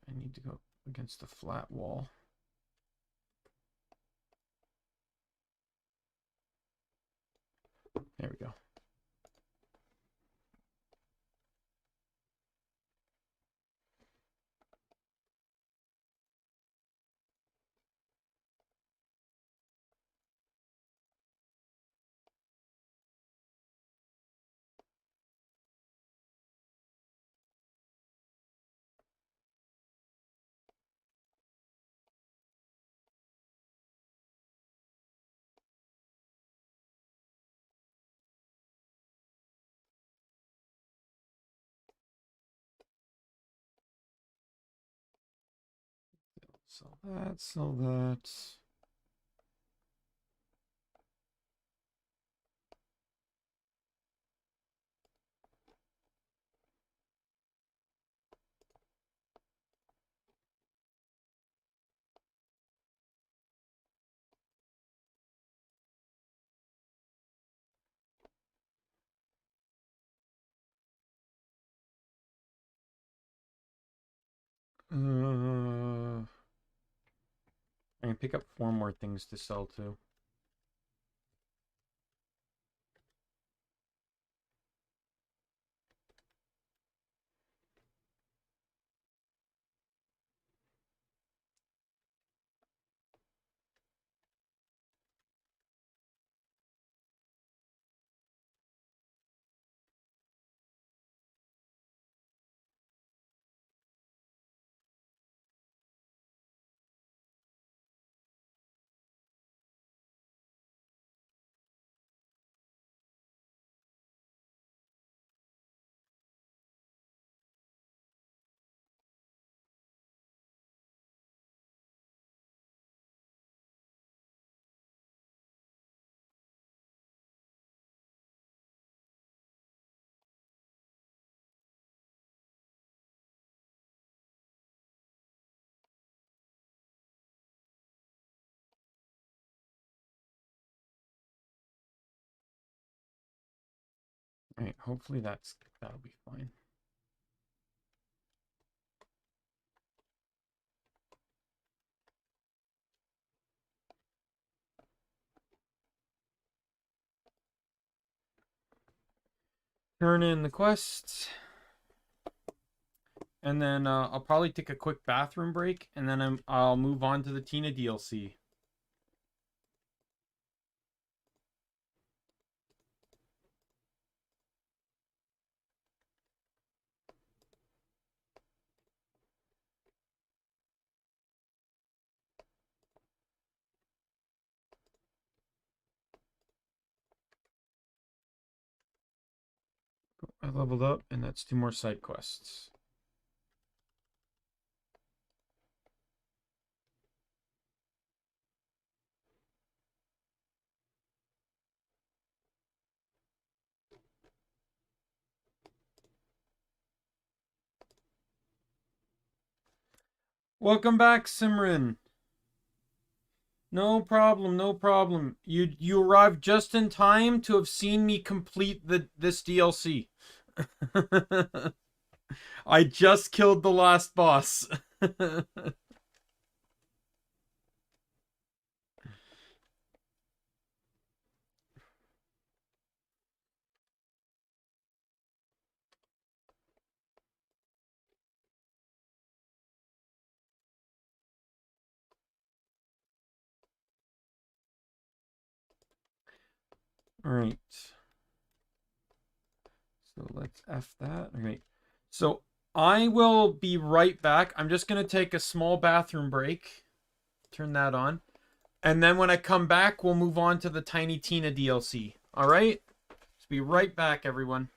I need to go against the flat wall. There we go. Sell that, sell that. I can pick up 4 more things to sell too. All right, hopefully that'll be fine. Turn in the quests. And then I'll probably take a quick bathroom break, and then I'll move on to the Tina DLC. I leveled up, and that's 2 more side quests. Welcome back, Simran. No problem, no problem. You arrived just in time to have seen me complete this DLC. I just killed the last boss. All right. So let's F that. Okay. So I will be right back. I'm just going to take a small bathroom break. Turn that on. And then when I come back, we'll move on to the Tiny Tina DLC. All right? Just be right back, everyone.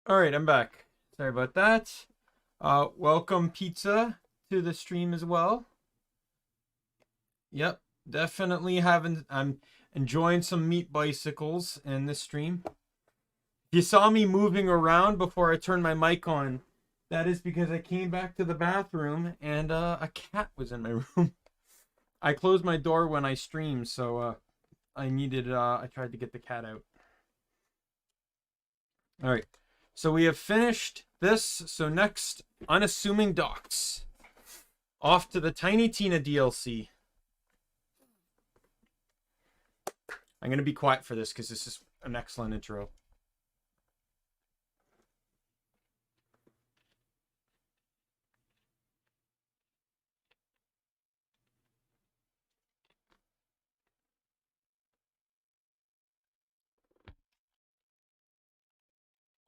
All right, I'm back. Sorry about that. Welcome Pizza to the stream as well. Yep, definitely I'm enjoying some meat bicycles in this stream. If you saw me moving around before I turned my mic on, that is because I came back to the bathroom and a cat was in my room. I closed my door when I streamed, so I tried to get the cat out. All right. So we have finished this. So next, Unassuming Docks. Off to the Tiny Tina DLC. I'm going to be quiet for this because this is an excellent intro.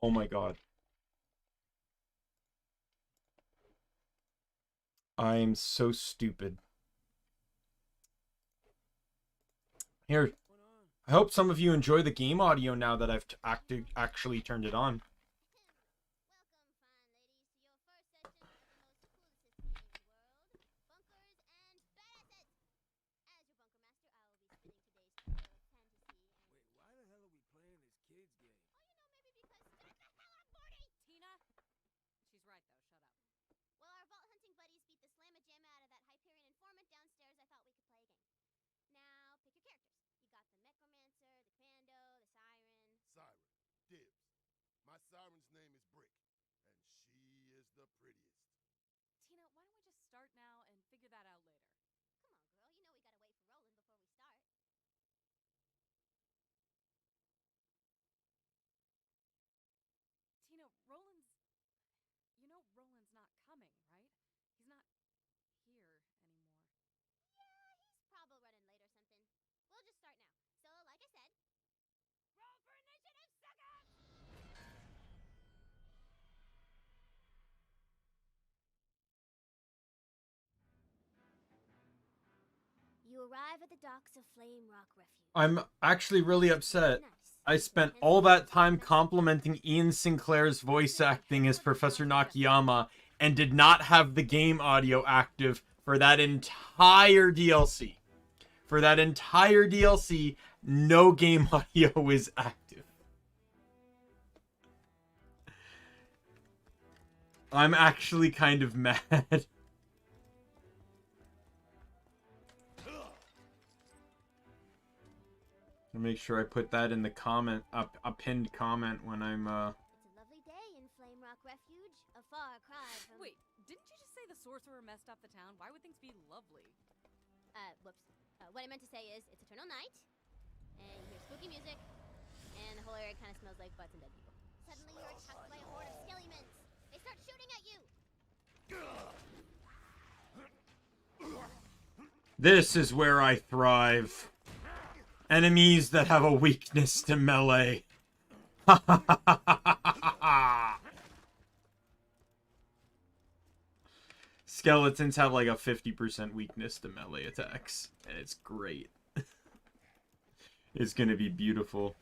Oh my god. I'm so stupid. Here, I hope some of you enjoy the game audio now that I've actually turned it on. Siren's name is Brick, and she is the prettiest. Tina, why don't we just start now and figure that out later? Come on, girl. You know we gotta wait for Roland before we start. Tina, Roland's not coming, right? He's not here anymore. Yeah, he's probably running late or something. We'll just start now. So, like I said, roll for initiative, suckers! You arrive at the docks of Flame Rock Refuge. I'm actually really upset. I spent all that time complimenting Ian Sinclair's voice acting as Professor Nakayama and did not have the game audio active for that entire DLC. For that entire DLC, no game audio is active. I'm actually kind of mad. Make sure I put that in the comment, a pinned comment when I'm It's a lovely day in Flame Rock Refuge, a far cry from... Wait, didn't you just say the sorcerer messed up the town? Why would things be lovely? Whoops. What I meant to say is, it's eternal night, and you hear spooky music, and the whole area kind of smells like butts and dead people. Suddenly you're attacked by a horde of skellymans. They start shooting at you. This is where I thrive. Enemies that have a weakness to melee. Skeletons have like a 50% weakness to melee attacks. And it's great. It's gonna be beautiful.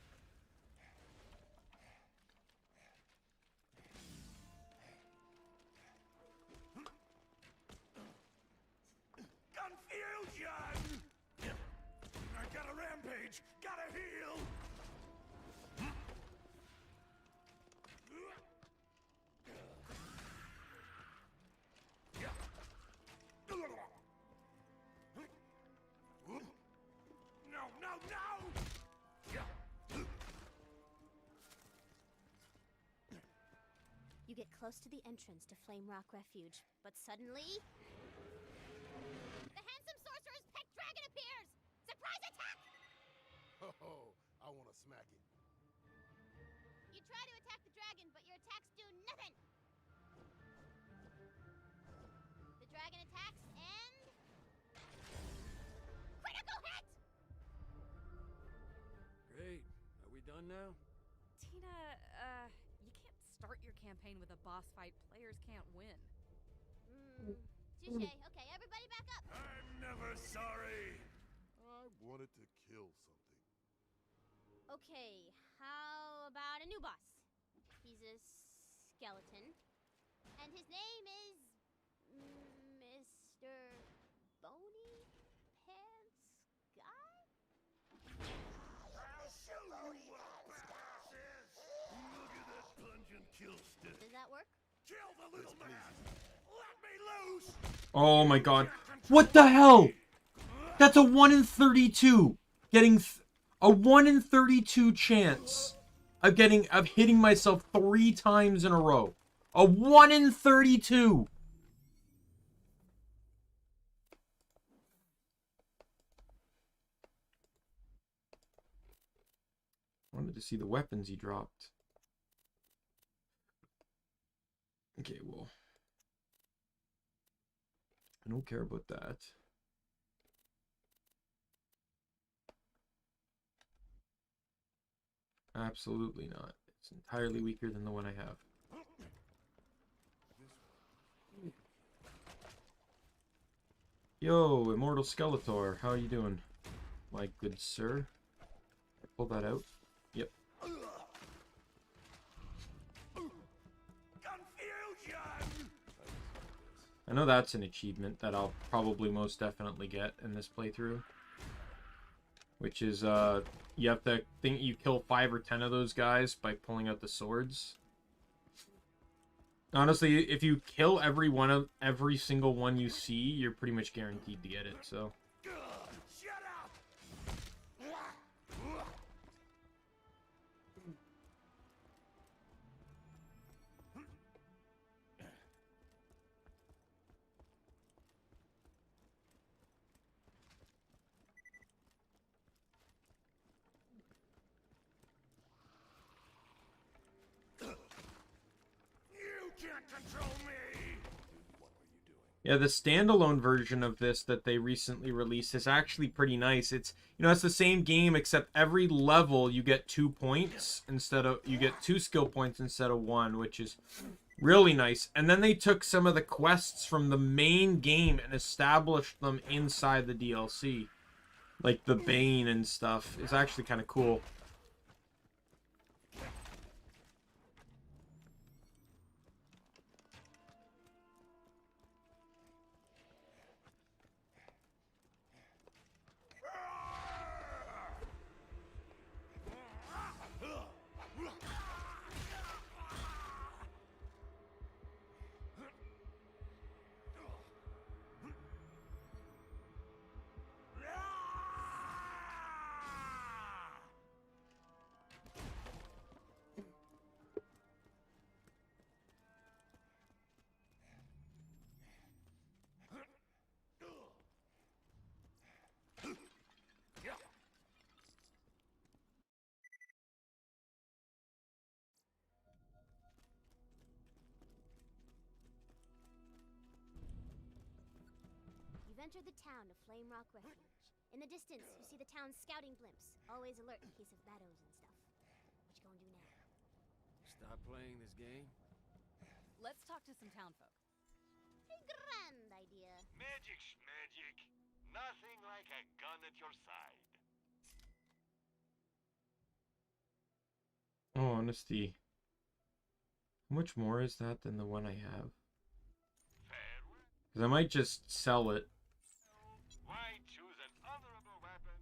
Confusion! I got a rampage! Gotta heal! No! You get close to the entrance to Flame Rock Refuge, but suddenly... the handsome sorcerer's pet dragon appears! Surprise attack! Oh, I wanna smack it. You try to attack the dragon, but your attacks do nothing! The dragon attacks and... critical hit! Great. Are we done now? Tina, you can't start your campaign with a boss fight players can't win. Touche. Okay, everybody back up! I'm never sorry! I wanted to kill something. Okay, how about a new boss? He's a skeleton, and his name is Mr. Bony Pants Guy? I'll show you what badass is! Look at that pungent kill stick. Does that work? Kill the little man! Let me loose! Oh my god. What the hell? That's a 1 in 32. Getting a 1 in 32 chance of hitting myself 3 times in a row. A 1 in 32. I wanted to see the weapons he dropped. Okay, well, I don't care about that. Absolutely not. It's entirely weaker than the one I have. Yo, Immortal Skeletor, how are you doing? My good sir. Pull that out. Yep. Confusion! I know that's an achievement that I'll probably most definitely get in this playthrough. Which is, you have to think you kill 5 or 10 of those guys by pulling out the swords. Honestly, if you kill every single one you see, you're pretty much guaranteed to get it, so. Shut up! You can't control me! Yeah, the standalone version of this that they recently released is actually pretty nice. It's, it's the same game except every level you get 2 points you get 2 skill points instead of 1, which is really nice. And then they took some of the quests from the main game and established them inside the DLC. Like the Bane and stuff. It's actually kind of cool. You've entered the town of Flame Rock Refuge. In the distance, you see the town's scouting blimps, always alert in case of battles and stuff. What you gonna do now? Stop playing this game? Let's talk to some townfolk. A grand idea. Magic's magic. Nothing like a gun at your side. Oh, honesty. How much more is that than the one I have? Farewell. Because I might just sell it. Why choose an honorable weapon?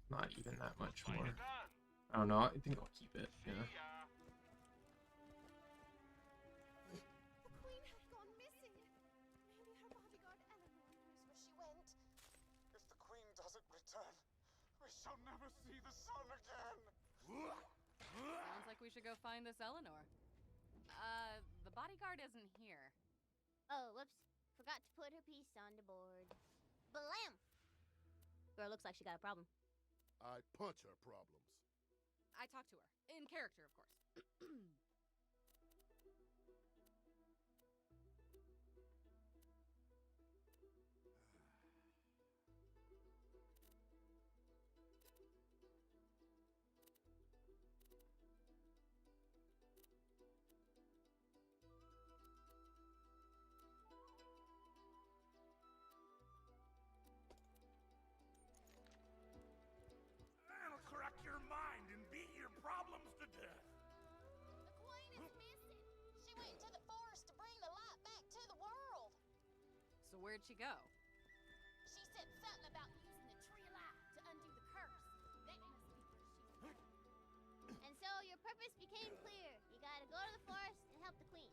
Not even that much Find more. a gun. I don't know. I think I'll keep it. See Yeah. ya. The queen has gone missing. Maybe her bodyguard Eleanor knows where she went. If the queen doesn't return, we shall never see the sun again. Sounds like we should go find this Eleanor. The bodyguard isn't here. Oh, whoops. Forgot to put her piece on the board. Blam! Girl looks like she got a problem. I punch her problems. I talked to her. In character, of course. I'll crack your mind and beat your So where'd she go? She said something about using the tree of life to undo the curse. That must be where she's going. And so your purpose became clear. You gotta go to the forest and help the queen.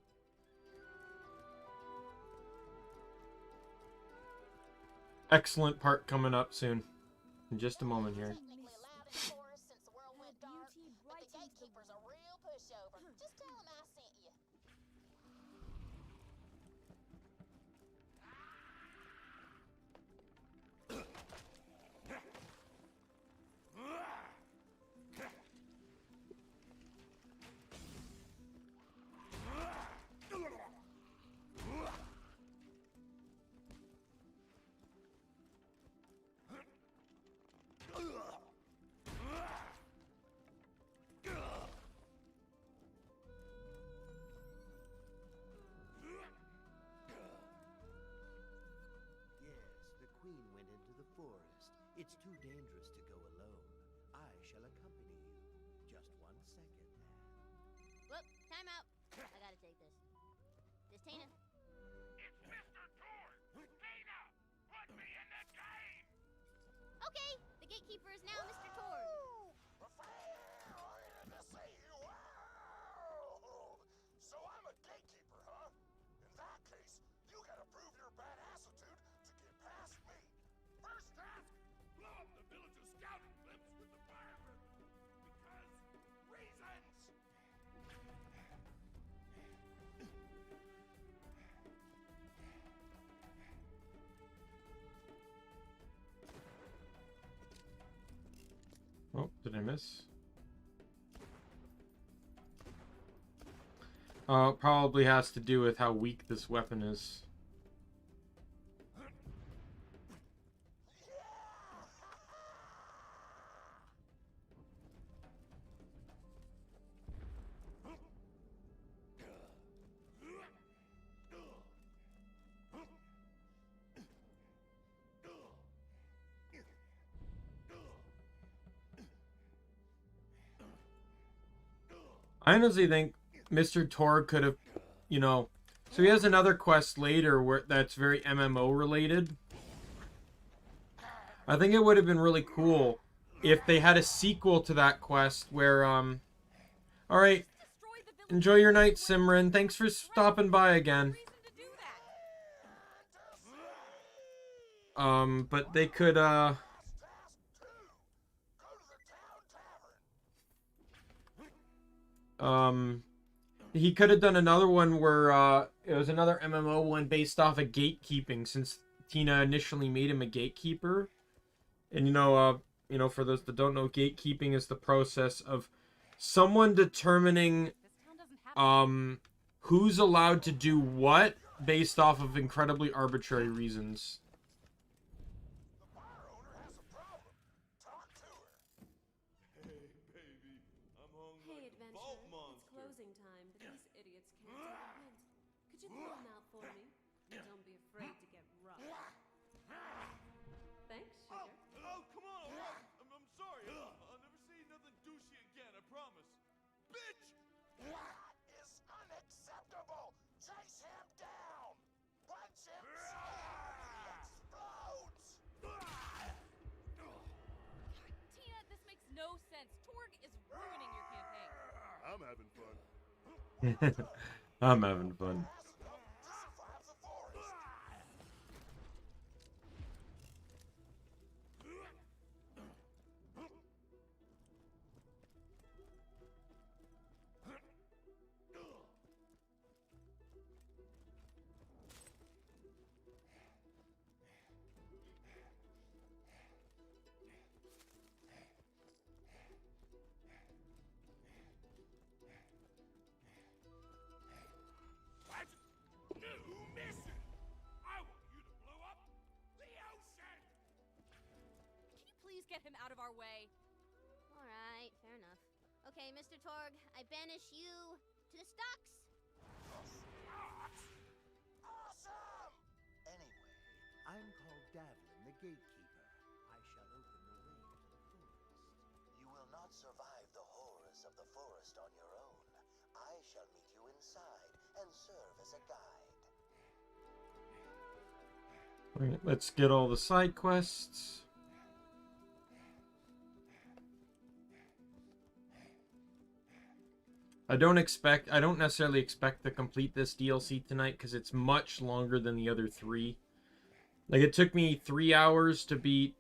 Excellent part coming up soon. In just a moment here. Technically allowed in the forest since the world went dark, but the gatekeeper's a real pushover. Just tell him I sent you. It's too dangerous to go alone. I shall accompany you. Just 1 second. Whoop, time out. I gotta take this. This Tina. It's Mr. Torg! Tina! Put me in the game! Okay, the gatekeeper is now Mr. Torg. So I'm a gatekeeper, huh? In that case, you gotta prove your bad attitude to get past me. First task, blow up the village's scouting clips with the fire ribbon. Because reasons! Oh, did I miss? Probably has to do with how weak this weapon is. I honestly think Mr. Torg could have, you know, so he has another quest later where that's very MMO related. I think it would have been really cool if they had a sequel to that quest where, all right, enjoy your night, Simran. Thanks for stopping by again. But they could, he could have done another one where it was another MMO one based off of gatekeeping, since Tina initially made him a gatekeeper. And you know, for those that don't know, gatekeeping is the process of someone determining who's allowed to do what based off of incredibly arbitrary reasons. The bar owner has a problem. Talk to her. Hey, baby. I'm hungry Hey, like a adventurer. vault It's monster. closing time, but these idiots can't take a hint. Could you throw them out for me? And don't be afraid to get rough. Thanks, sugar. Oh, come on. I'm sorry. I'll never say nothing douchey again, I promise. Bitch! That is unacceptable! Chase him down! Punch him so hard he explodes! Tina, this makes no sense. Torg is ruining your campaign. I'm having fun. I'm having fun. Has enough to survive the forest. What? New mission! I want you to blow up the ocean! Can you please get him out of our way? Alright, fair enough. Okay, Mr. Torg, I banish you to the stocks. Awesome! Anyway, I'm called Davlin, the gatekeeper. I shall open the way to the forest. You will not survive the horrors of the forest on your own. I shall meet you inside and serve as a guide. Alright, let's get all the side quests. I don't necessarily expect to complete this DLC tonight because it's much longer than the other 3. Like, it took me 3 hours to beat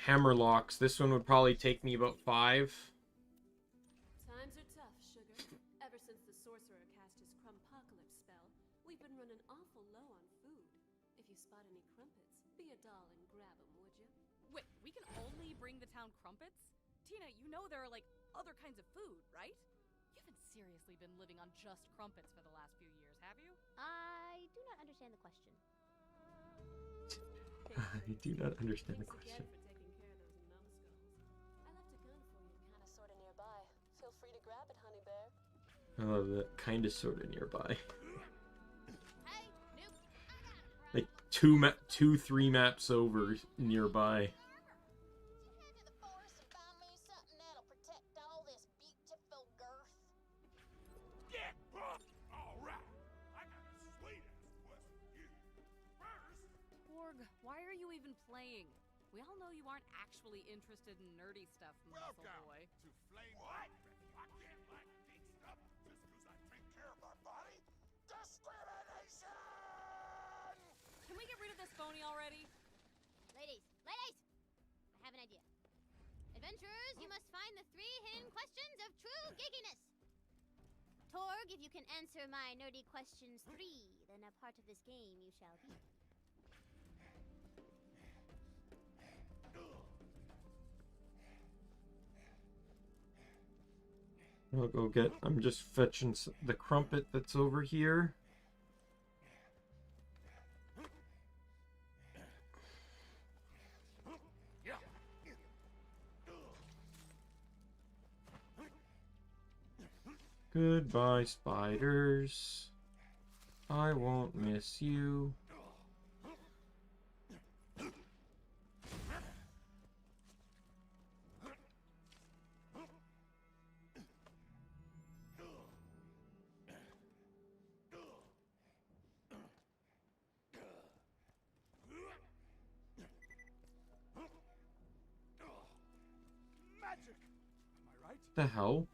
Hammerlocks. This one would probably take me about 5. Times are tough, sugar. Ever since the sorcerer cast his crumpocalypse spell, we've been running awful low on food. If you spot any crumpets, be a doll and grab 'em, would you? Wait, we can only bring the town crumpets? Tina, you know there are, like, other kinds of food, right? You haven't seriously been living on just crumpets for the last few years, have you? I do not understand the question. I do not understand the Thanks question. again for taking care of those numbskulls. I left a gun for you kinda sorta nearby. Feel free to grab it, honey bear. I love that. Kinda sorta nearby. Hey, nope. I got a problem. Like 3 maps over nearby. Head to the forest and find me something that'll protect all this beautiful girth. Get booked! Alright! I got a sweet ass quest for you. First, Borg, why are you even playing? We all know you aren't actually interested in nerdy stuff, muscle welcome boy. to Flame. What? I can't like geek stuff just 'cause I take care of my body? Discrimination! Can we get rid of this phony already? Ladies, I have an idea. Adventurers, you must find the 3 hidden questions of true geekiness. Torg, if you can answer my nerdy questions 3, then a part of this game you shall be. I'll go get. I'm just fetching the crumpet that's over here. Goodbye, spiders. I won't miss you. Magic! Am I right? The hell?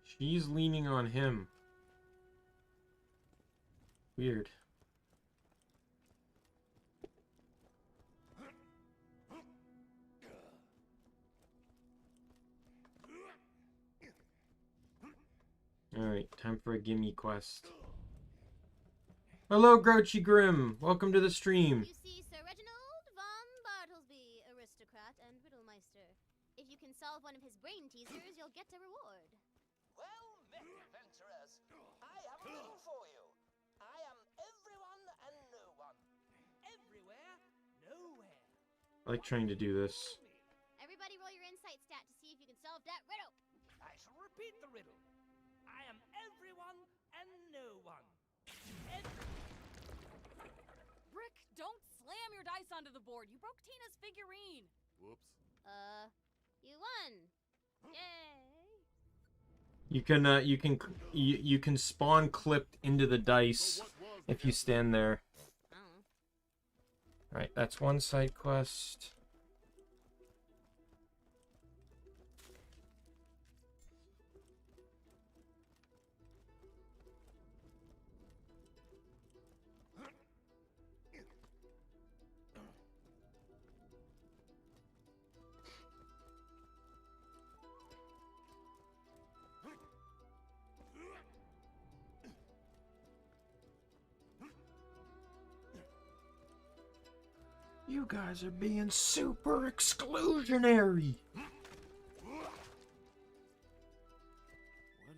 She's leaning on him. Weird. Alright, time for a gimme quest. Hello, Grouchy Grim! Welcome to the stream. You see Sir Reginald von Bartlesby, aristocrat and riddlemeister. If you can solve one of his brain teasers, you'll get a reward. Well met, adventurers. I have a riddle for you. I am everyone and no one. Everywhere, nowhere. I like trying to do this. Everybody roll your insight stat to see if you can solve that riddle. I shall repeat the riddle. I am everyone and no one. Brick, don't slam your dice onto the board. You broke Tina's figurine. Whoops. You won. Yay. You can spawn clipped into the dice if you stand there. Oh. Alright, that's one side quest. You guys are being super exclusionary. What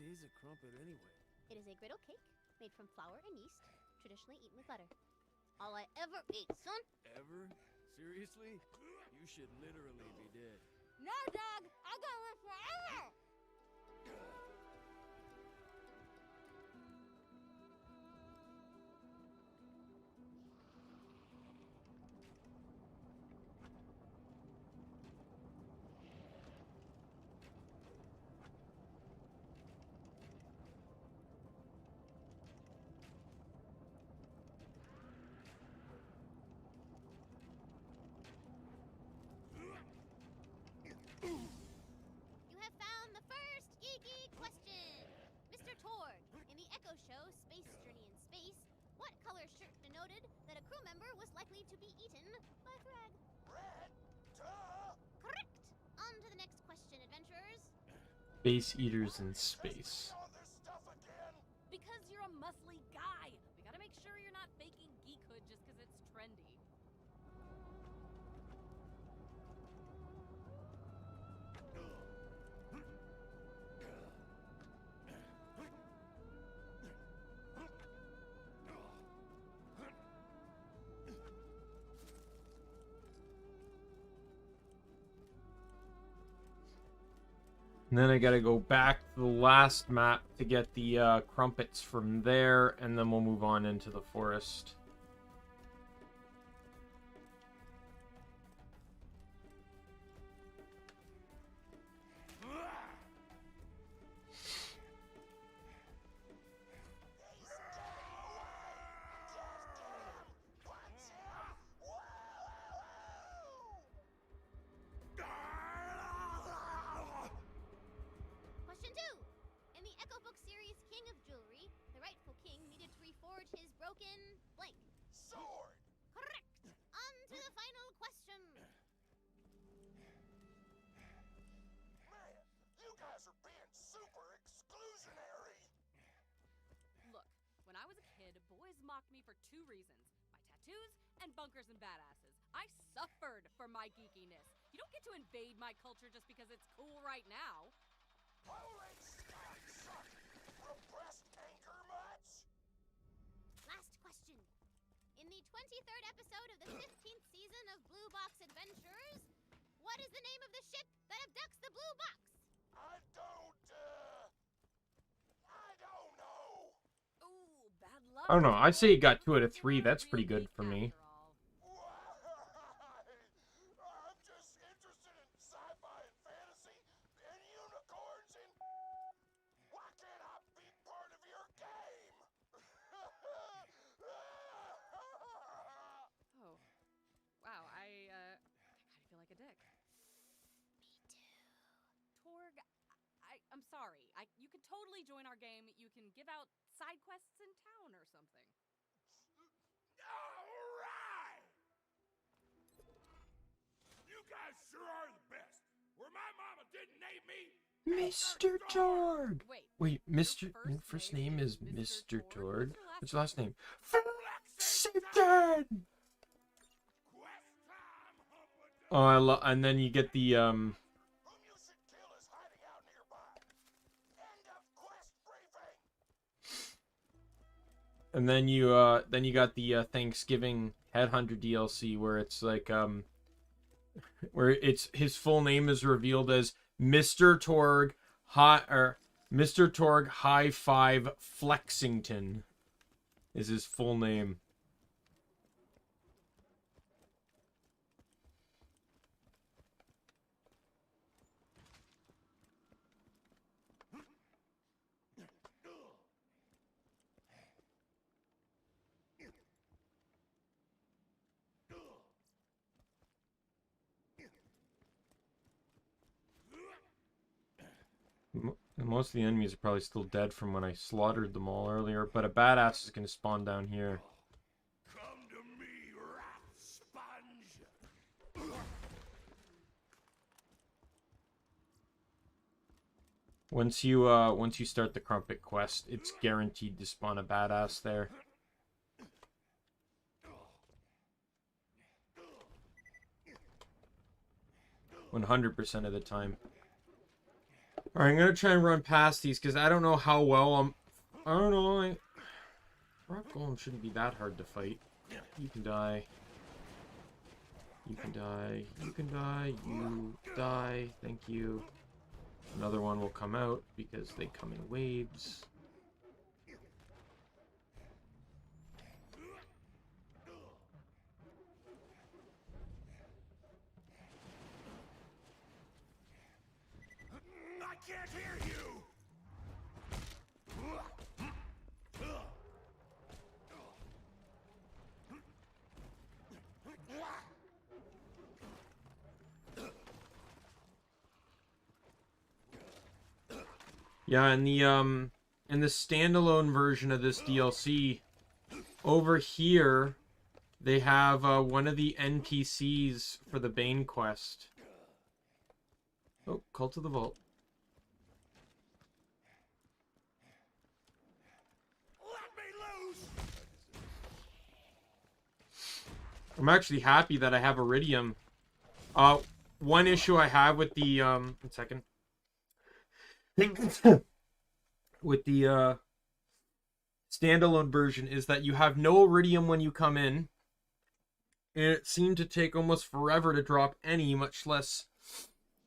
is a crumpet anyway? It is a griddle cake made from flour and yeast, traditionally eaten with butter. All I ever ate, son. Ever? Seriously? You should literally be dead. No, dog. I gotta live forever. ship denoted that a crew member was likely to be eaten by a thrag. Red? Duh! Correct! On to the next question, adventurers. Space eaters in space. All this stuff again? Because you're a muscly guy. We gotta make sure you're not faking geekhood just because it's trendy. And then I gotta go back to the last map to get the crumpets from there, and then we'll move on into the forest. Question 2. In the Echo Book series King of Jewelry, the rightful king needed to reforge his broken blank. Sword! Correct! On to the final question. Man, you guys are being super exclusionary! Look, when I was a kid, boys mocked me for two reasons. My tattoos and bunkers and badasses. I suffered for my geekiness. You don't get to invade my culture just because it's cool right now. Holy Scott, suck! Repressed anger much? Last question. In the 23rd episode of the 15th season of Blue Box Adventures, what is the name of the ship that abducts the Blue Box? I don't know. Ooh, bad luck. I don't know. I say you got 2 out of 3. That's pretty good for me. I'm just interested in sci-fi and fantasy and unicorns and... Why can't I be part of your game? Oh, wow. I kind of feel like a dick. Me too. Torg, I'm sorry. You can totally join our game. You can give out side quests in town or something. All right! You guys sure are the best. Where my mama didn't name me... Mr. Torg! Wait, Wait, Mr. Your first name is Mr. Torg? What's your last name? Flexington! Quest time, Humpa. Oh, and then you get the, Whom you should kill is hiding out nearby. End of quest briefing. and then you got the, Thanksgiving Headhunter DLC where it's like, where it's, his full name is revealed as Mr. Torg Mr. Torg High Five Flexington is his full name. Most of the enemies are probably still dead from when I slaughtered them all earlier, but a badass is going to spawn down here. Come to me, rat sponge. Once you start the Crumpet quest, it's guaranteed to spawn a badass there. 100% of the time. Alright, I'm gonna try and run past these because I don't know how well I don't know. Rock Golem shouldn't be that hard to fight. You can die. You can die. You can die. You die. Thank you. Another one will come out because they come in waves. I can't hear you. Yeah, in the standalone version of this DLC, over here, they have one of the NPCs for the Bane quest. Oh, Cult of the Vault. Let me loose! I'm actually happy that I have Iridium. One issue I have with the, one second. With the, standalone version is that you have no Iridium when you come in. And it seemed to take almost forever to drop any, much less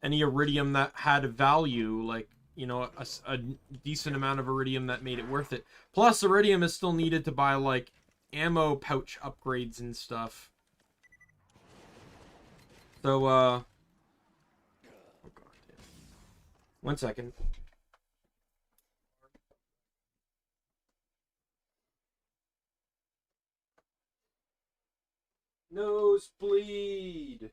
any Iridium that had a value, like, you know, a decent amount of Iridium that made it worth it. Plus, Iridium is still needed to buy, like, ammo pouch upgrades and stuff. So, oh God. One second. Nosebleed.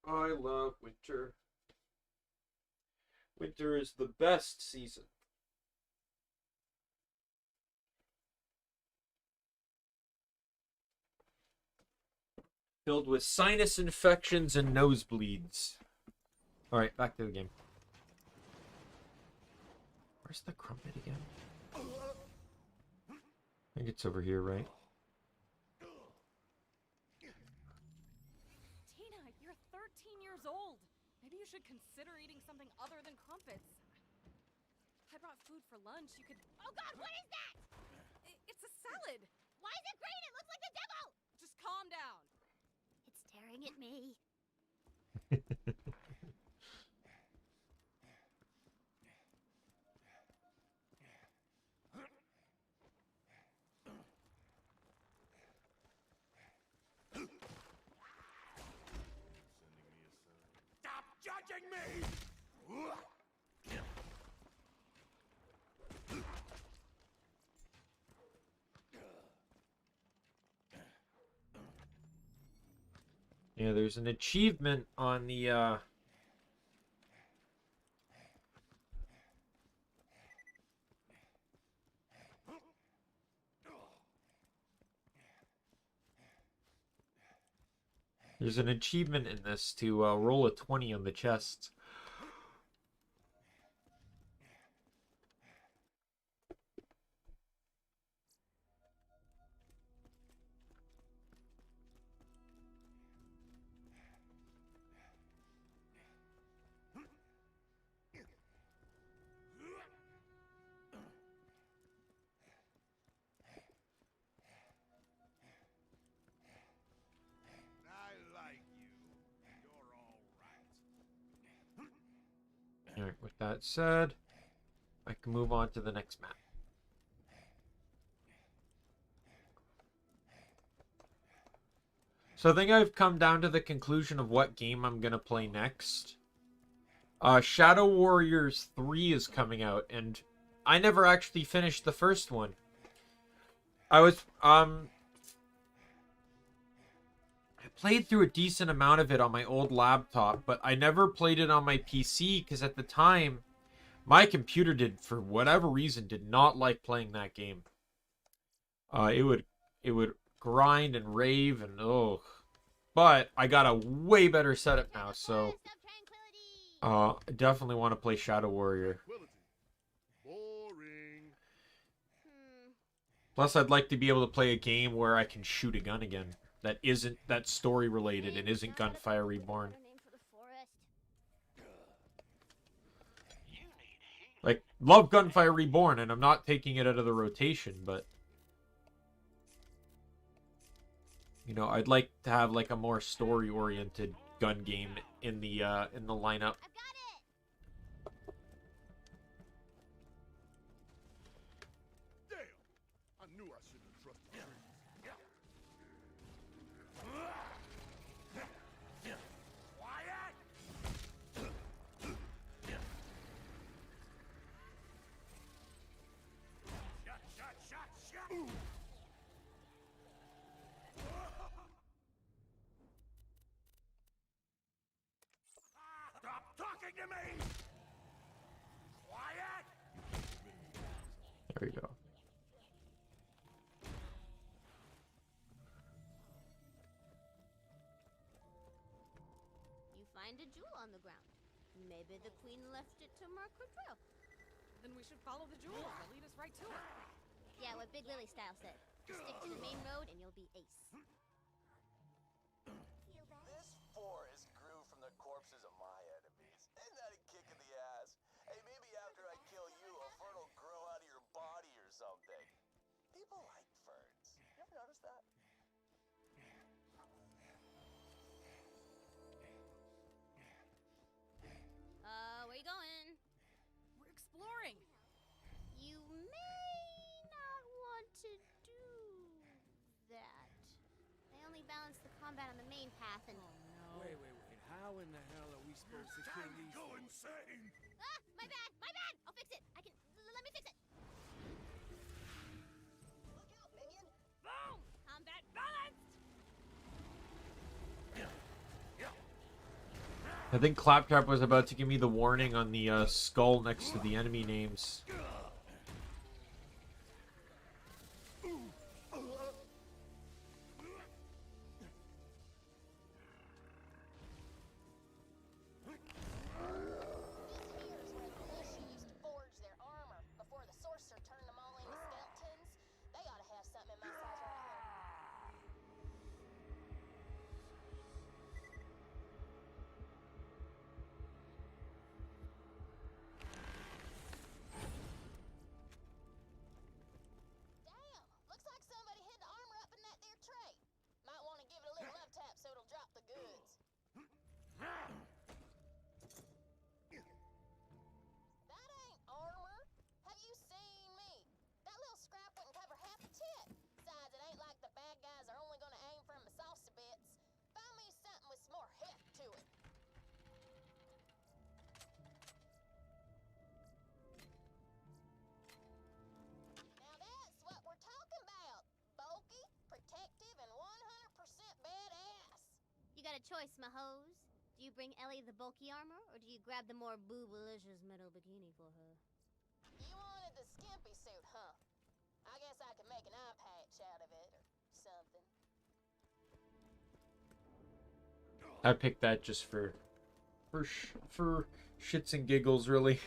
I love winter. Winter is the best season. Filled with sinus infections and nosebleeds. Alright, back to the game. Where's the crumpet again? I think it's over here, right? Tina, you're 13 years old. Maybe you should consider eating something other than crumpets. I brought food for lunch. You could... Oh God, what is that? It's a salad. Why is it green? It looks like the devil! Just calm down. It's staring at me. Stop judging me! Yeah, there's an achievement on the, There's an achievement in this to roll a 20 on the chest. I like you. You're all right. Alright, with that said, I can move on to the next map. So I think I've come down to the conclusion of what game I'm going to play next. Shadow Warriors 3 is coming out, and I never actually finished the first one. I played through a decent amount of it on my old laptop, but I never played it on my PC because at the time, my computer for whatever reason, did not like playing that game. It would grind and rave and oh. But I got a way better setup now, so I definitely want to play Shadow Warrior. Boring. Plus, I'd like to be able to play a game where I can shoot a gun again. That's story related and isn't Gunfire Reborn. Like, love Gunfire Reborn, and I'm not taking it out of the rotation, but you know, I'd like to have like a more story-oriented gun game in the lineup. Damn! I knew I shouldn't have trusted you. Quiet! Shut! There we go. You find a jewel on the ground. Maybe the queen left it to mark her trail. Then we should follow the jewels. They'll lead us right to it. Yeah, what Big Lily Style said. Just stick to the main road and you'll be ace. This forest grew from the corpses of my enemies. Isn't that a kick in the ass? Hey, maybe after I kill you, a fern will grow out of your body or something. People like ferns. You ever notice that? Where you going? We're exploring. You may not want to do that. They only balance the combat on the main path and... Oh no. Wait. How in the hell are we supposed to kill these Go things? insane! Ah! My bad! My bad! I'll fix it! I can... Let me fix it! Look out, minion! Boom! Combat balanced! I think Claptrap was about to give me the warning on the skull next to the enemy names. Here's where the Lush used to forge their armor before the sorcerer turned them all into skeletons. They ought to have something in my size right here. Damn! Looks like somebody hid the armor up in that there tray. Might want to give it a little love tap so it'll drop the goods. That ain't armor. Have you seen me? That little scrap wouldn't cover half a tit. Besides, it ain't like the bad guys are only gonna aim from the saucy bits. Find me something with some more heft to it. Now that's what we're talking about. Bulky, protective, and 100% badass. You got a choice, my hose. Do you bring Ellie the bulky armor, or do you grab the more boobalicious metal bikini for her? You wanted the skimpy suit, huh? I guess I could make an eye patch out of it, or something. I picked that just for shits and giggles, really.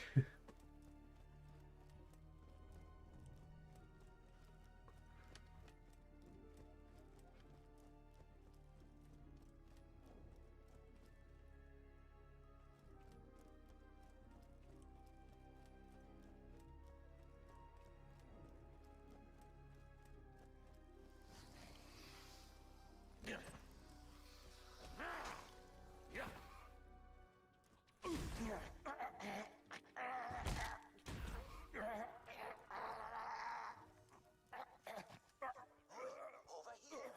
Over here.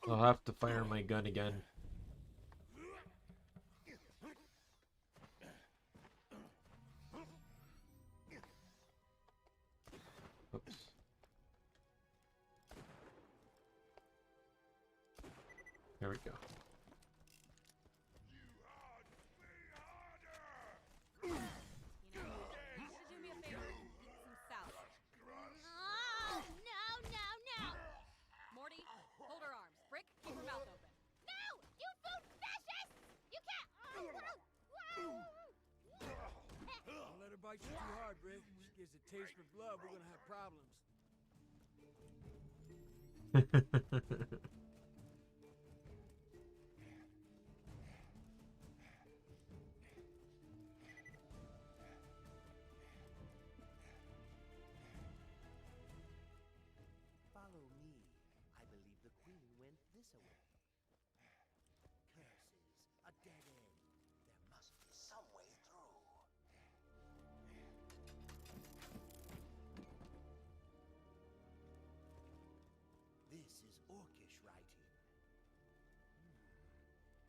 I'll have to fire my gun again. Oops. There we go. You know, you should do me a favor. Eat some salad. No! Morty, hold her arms. Brick, keep her mouth open. No! You food fascists! You can't... Don't let her bite you too hard, Brick. She gets a taste for blood, we're gonna have problems. Follow me. I believe the queen went this way. Curses. A dead end. There must be some way through. This is orcish writing.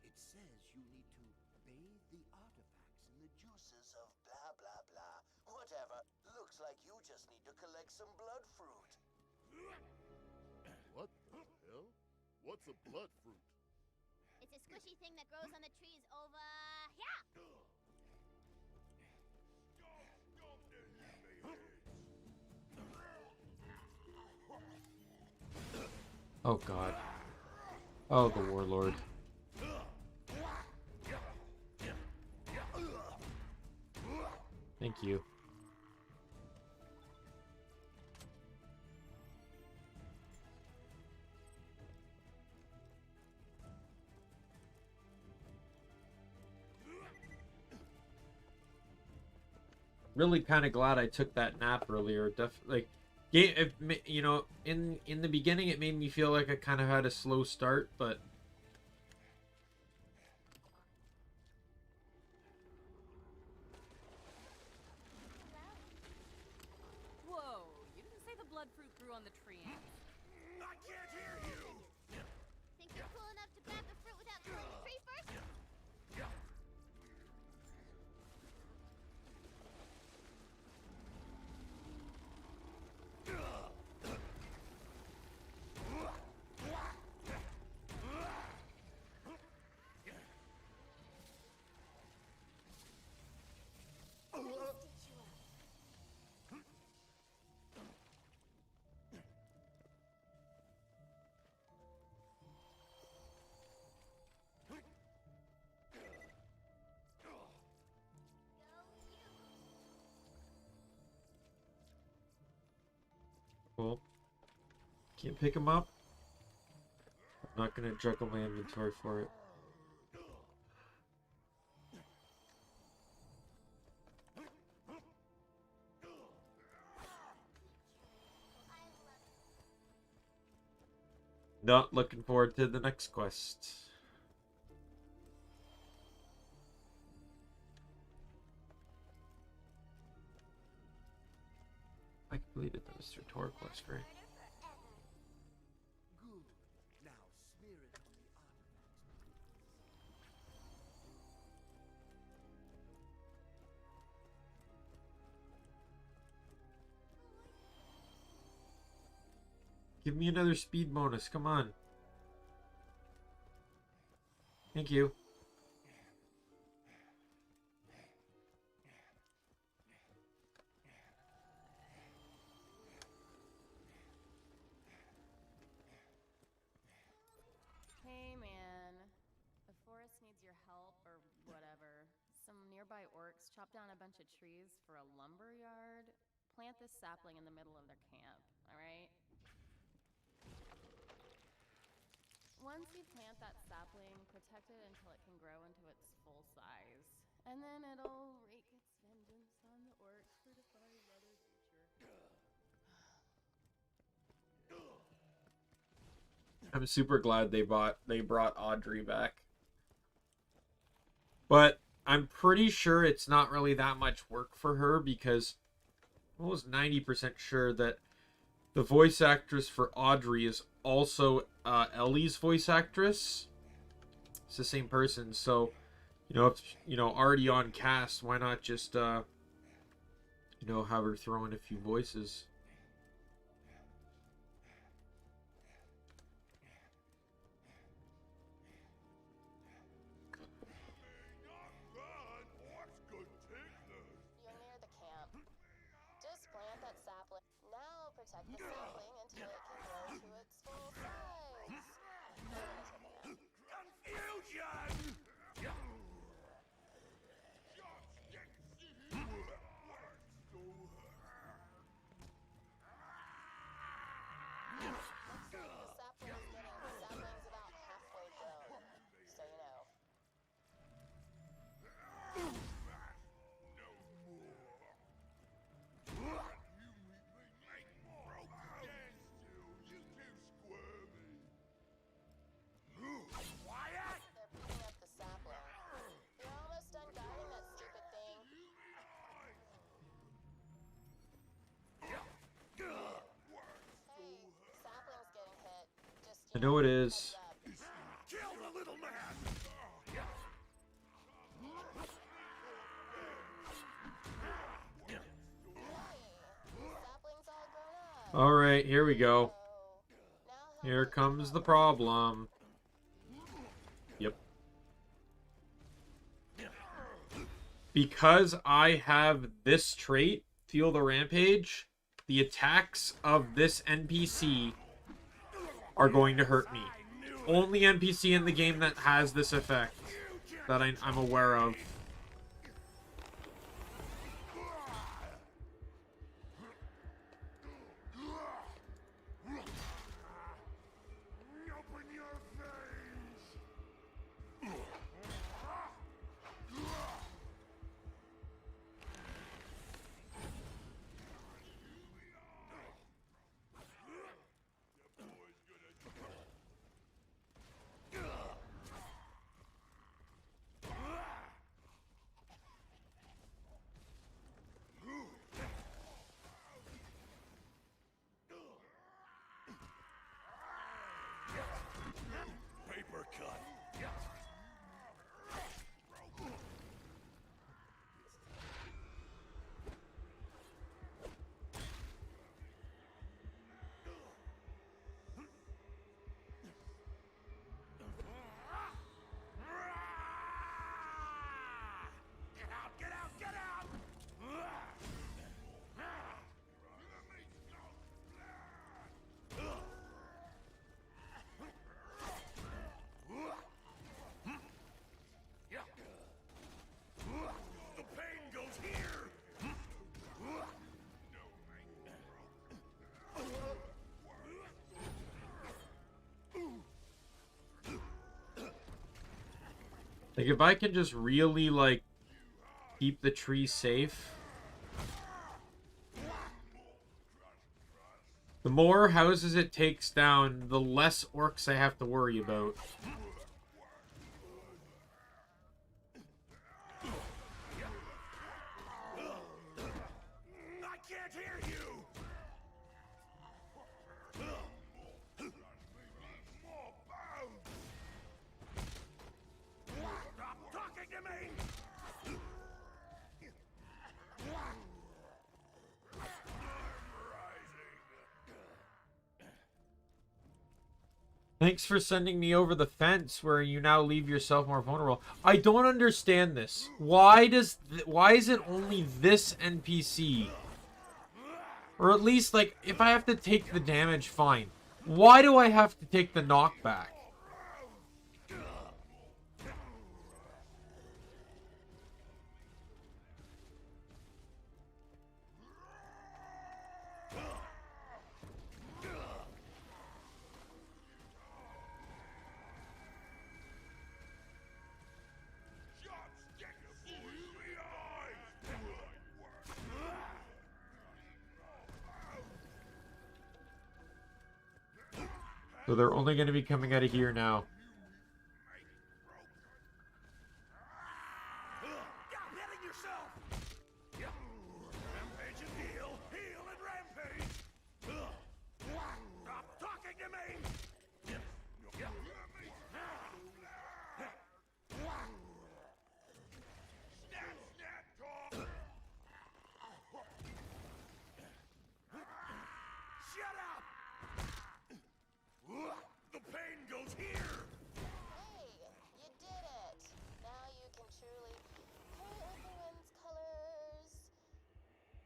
It says you need to bathe the artifacts in the Juices of blah blah blah. Whatever. Looks like you just need to collect some blood fruit. What the hell? What's a blood fruit? It's a squishy thing that grows on the trees over here. Oh god. Oh, the warlord. Thank you. Really kind of glad I took that nap earlier. Definitely, you know, in the beginning it made me feel like I kind of had a slow start, but Whoa, you didn't say the blood fruit grew on the tree ants. I can't hear you! Think you're cool enough to grab the fruit without killing the tree first? cool. Can't pick him up. I'm not gonna juggle my inventory for it. Not looking forward to the next quest. I completed those tutorial quest, right? Good. Now smear it on the artifacts. Give me another speed bonus, come on. Thank you. Hey man, the forest needs your help or whatever. Some nearby orcs chopped down a bunch of trees for a lumber yard. Plant this sapling in the middle of their camp, alright? Once you plant that sapling, protect it until it can grow into its full size. And then it'll wreak its vengeance on the orcs for defying Mother Nature. I'm super glad they brought Audrey back. But I'm pretty sure it's not really that much work for her because I'm almost 90% sure that the voice actress for Audrey is also Ellie's voice actress. It's the same person, so if already on cast, why not just have her throw in a few voices? You're near the camp. Just plant that sapling. Now protect the sapling until it can grow to its full size. Confusion! Sapling's about halfway grown, so you know. They're picking up the sapling. You're almost done guarding that stupid thing. Hey, sapling's getting hit. Just, I know it is. heads up. Kill the little man! Sapling's all grown up. Alright, here we go. Here comes the problem. Yep. Because I have this trait, Feel the Rampage, the attacks of this NPC are going to hurt me. Only NPC in the game that has this effect that I'm aware of. Paper cut. Get out, get out, get out! The pain goes here! Like, if I can just really, like, keep the tree safe. The more houses it takes down, the less orcs I have to worry about. I can't hear you! Stop talking to me! Thanks for sending me over the fence where you now leave yourself more vulnerable. I don't understand this. Why is it only this NPC? Or at least, like, if I have to take the damage, fine. Why do I have to take the knockback? So they're only going to be coming out of here now. Stop hitting yourself! Rampage and heal! Heal and rampage! Stop talking to me! Snap, snap, talk! Shut up! The pain goes here! Hey, you did it! Now you can truly paint with the wind's colors.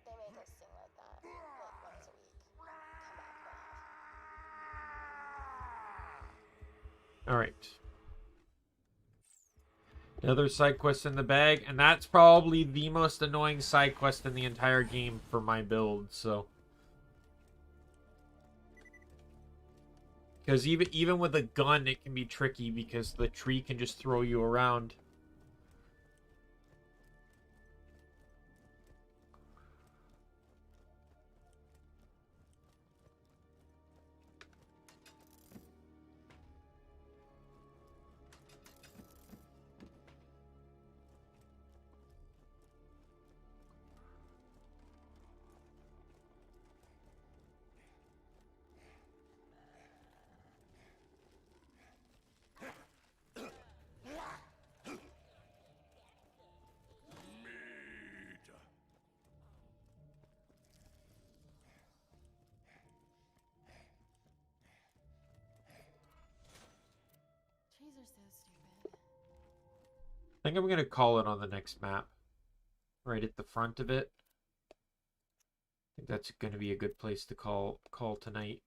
They make us sing like that, like once a week. Come back now. Alright. Another side quest in the bag, and that's probably the most annoying side quest in the entire game for my build, so. Because even with a gun, it can be tricky because the tree can just throw you around. I think I'm going to call it on the next map. Right at the front of it. I think that's going to be a good place to call tonight.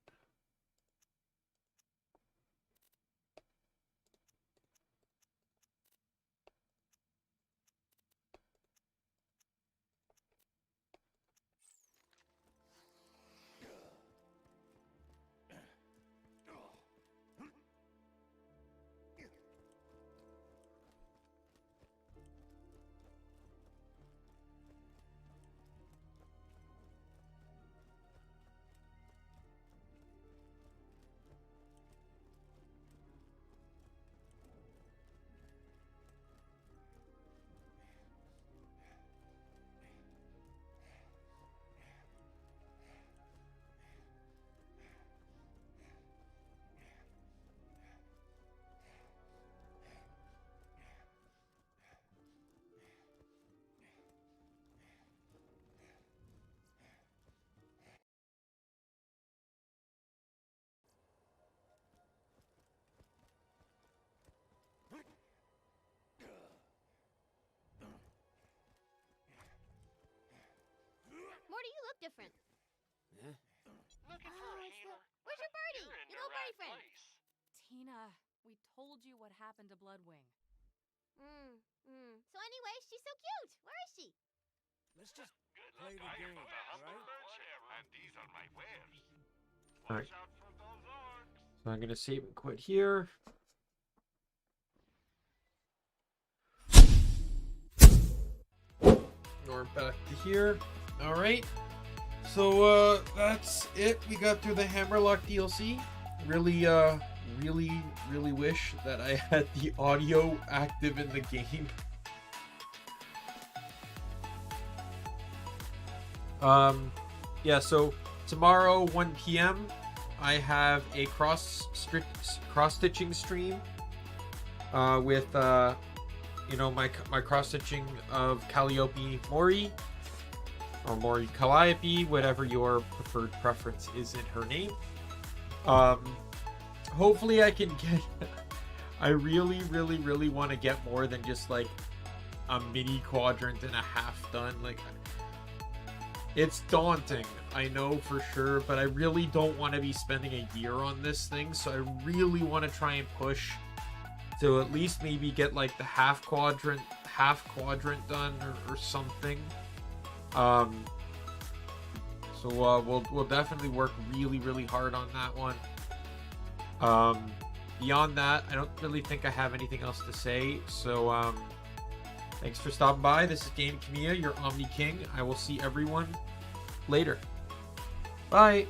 Morty, you look different. Huh? Looking for a healer? Where's your birdie? Your little birdie friend. Tina, we told you what happened to Bloodwing. So anyway, she's so cute. Where is she? Let's just play the game, right? And these are my wares. Alright. Watch out for those orcs. So I'm going to save and quit here. We're back to here. Alright. So that's it. We got through the Hammerlock DLC. Really wish that I had the audio active in the game. Yeah, so tomorrow 1 p.m. I have a cross-stitching stream with you know, my cross-stitching of Calliope Mori, or Mori Calliope, whatever your preferred preference is in her name. Hopefully I can get I really want to get more than just like a mini quadrant and a half done. Like, it's daunting, I know for sure, but I really don't want to be spending a year on this thing, so I really want to try and push to at least maybe get like the half quadrant done or something. So we'll definitely work really hard on that one. Beyond that, I don't really think I have anything else to say. So thanks for stopping by. This is Daimien Kamiya, your Omni King. I will see everyone later. Bye.